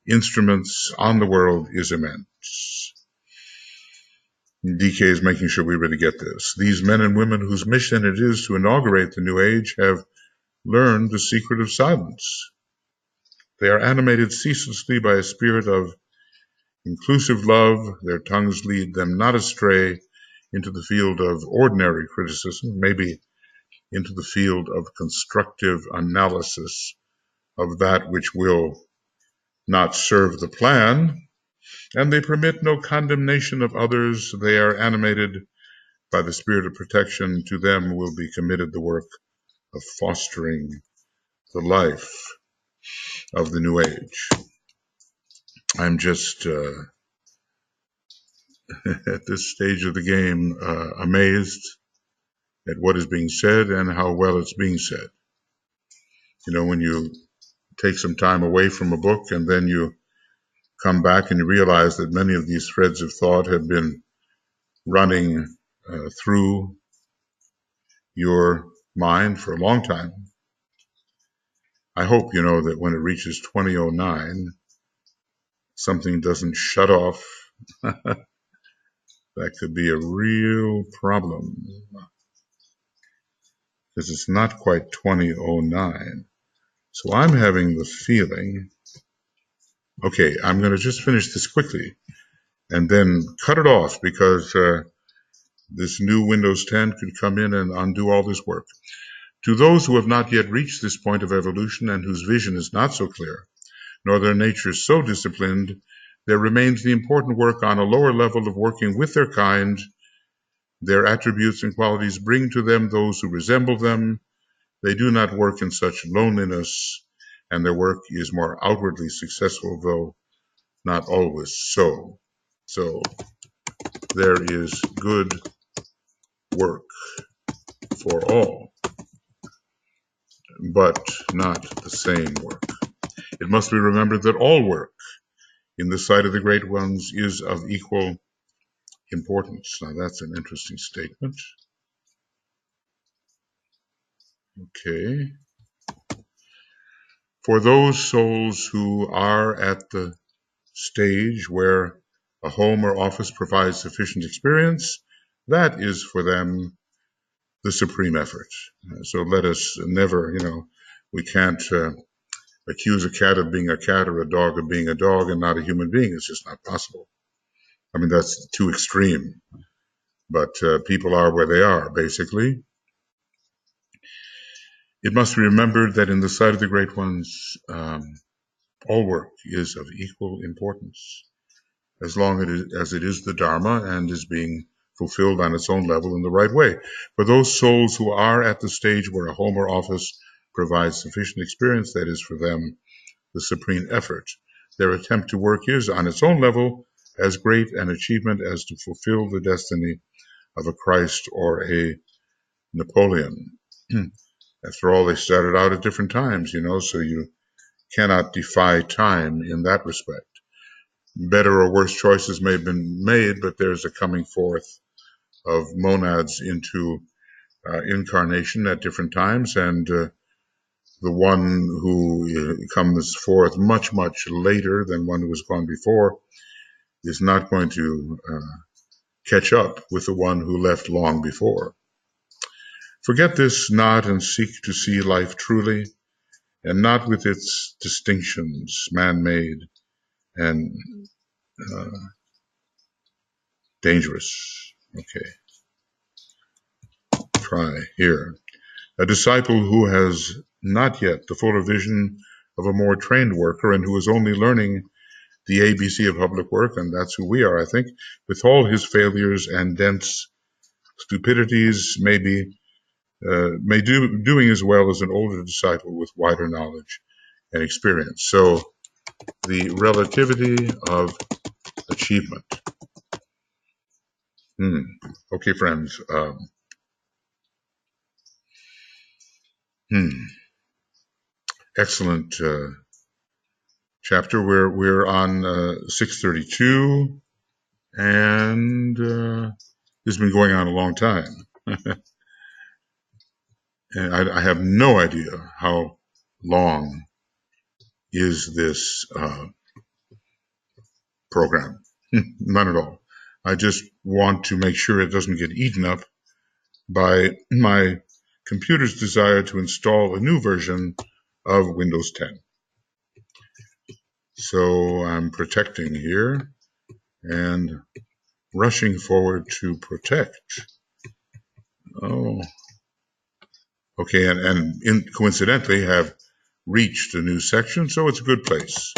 instruments on the world is immense. DK is making sure we really get this. These men and women whose mission it is to inaugurate the new age have learned the secret of silence. They are animated ceaselessly by a spirit of inclusive love. Their tongues lead them not astray into the field of ordinary criticism, maybe into the field of constructive analysis of that which will not serve the plan, and they permit no condemnation of others. They are animated by the spirit of protection. To them will be committed the work of fostering the life of the new age. I'm just, at this stage of the game, amazed at what is being said and how well it's being said. You know, when you take some time away from a book and then you come back and you realize that many of these threads of thought have been running through your mind for a long time. I hope you know that when it reaches 2009, something doesn't shut off. That could be a real problem, because it's not quite 2009. So I'm having the feeling, okay, I'm going to just finish this quickly and then cut it off, because this new Windows 10 could come in and undo all this work. To those who have not yet reached this point of evolution and whose vision is not so clear, nor their nature so disciplined, there remains the important work on a lower level of working with their kind. Their attributes and qualities bring to them those who resemble them. They do not work in such loneliness, and their work is more outwardly successful, though not always so. So there is good work for all, but not the same work. It must be remembered that all work in the sight of the great ones is of equal importance. Now that's an interesting statement. Okay. For those souls who are at the stage where a home or office provides sufficient experience, that is for them the supreme effort. So let us never, we can't accuse a cat of being a cat or a dog of being a dog and not a human being. It's just not possible. I mean, that's too extreme. But people are where they are, basically. It must be remembered that in the sight of the great ones, all work is of equal importance, as long as it is the Dharma and is being fulfilled on its own level in the right way. For those souls who are at the stage where a home or office provides sufficient experience, that is for them the supreme effort. Their attempt to work is, on its own level, as great an achievement as to fulfill the destiny of a Christ or a Napoleon. After all, they started out at different times, so you cannot defy time in that respect. Better or worse choices may have been made, but there's a coming forth of monads into incarnation at different times, and the one who comes forth much, much later than one who has gone before is not going to catch up with the one who left long before. Forget this not and seek to see life truly, and not with its distinctions, man-made and dangerous. Okay, try here. A disciple who has not yet the fuller vision of a more trained worker and who is only learning the ABC of public work, and that's who we are, I think, with all his failures and dense stupidities, may doing as well as an older disciple with wider knowledge and experience. So the relativity of achievement. Okay, friends. Excellent chapter. We're on 632, and this has been going on a long time. And I have no idea how long is this program. None at all. I just want to make sure it doesn't get eaten up by my computer's desire to install a new version of Windows 10. So I'm protecting here and rushing forward to protect. Oh, okay, and coincidentally have reached a new section, so it's a good place.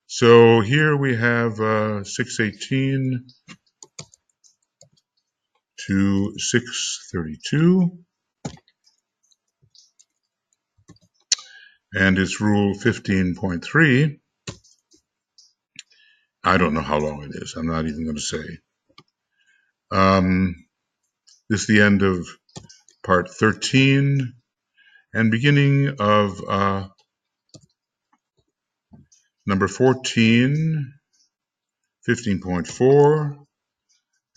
So here we have 618 to 632, and it's rule 15.3. I don't know how long it is. I'm not even going to say. This is the end of part 13 and beginning of number 14, 15.4,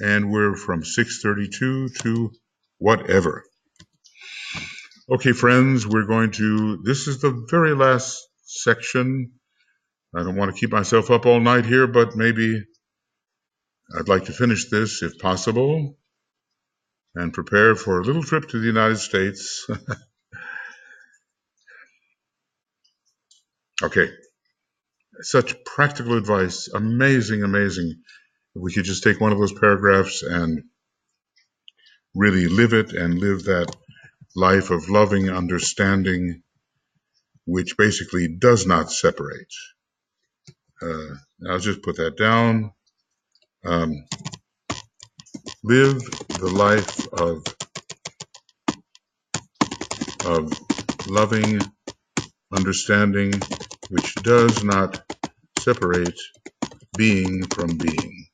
and we're from 632 to whatever. Okay, friends, this is the very last section. I don't want to keep myself up all night here, but maybe I'd like to finish this if possible and prepare for a little trip to the United States. Okay, such practical advice. Amazing, amazing. If we could just take one of those paragraphs and really live it and live that life of loving understanding, which basically does not separate. I'll just put that down. Live the life of loving understanding, which does not separate being from being.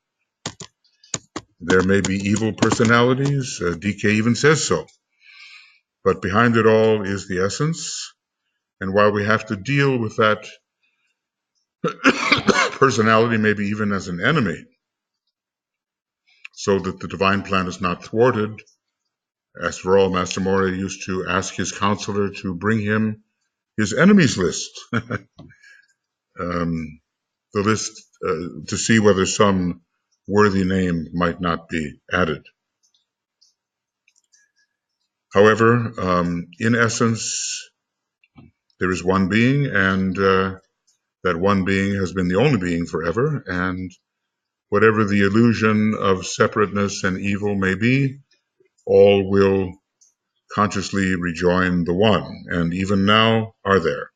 There may be evil personalities, DK even says so, but behind it all is the essence. And while we have to deal with that personality, maybe even as an enemy, so that the divine plan is not thwarted, after all, Master Mora used to ask his counselor to bring him his enemies list, the list to see whether some worthy name might not be added. However, in essence, there is one being, and that one being has been the only being forever, and whatever the illusion of separateness and evil may be, all will consciously rejoin the one, and even now are there.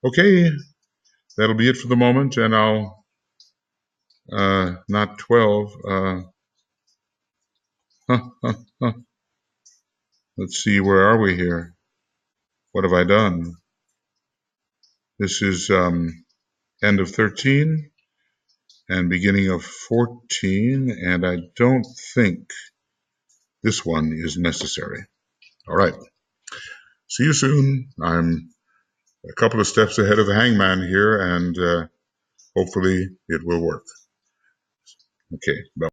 Okay, that'll be it for the moment, and I'll, not 12, let's see, where are we here? What have I done? This is end of 13 and beginning of 14, and I don't think this one is necessary. All right, see you soon. I'm a couple of steps ahead of the hangman here, and hopefully it will work. Okay, bye.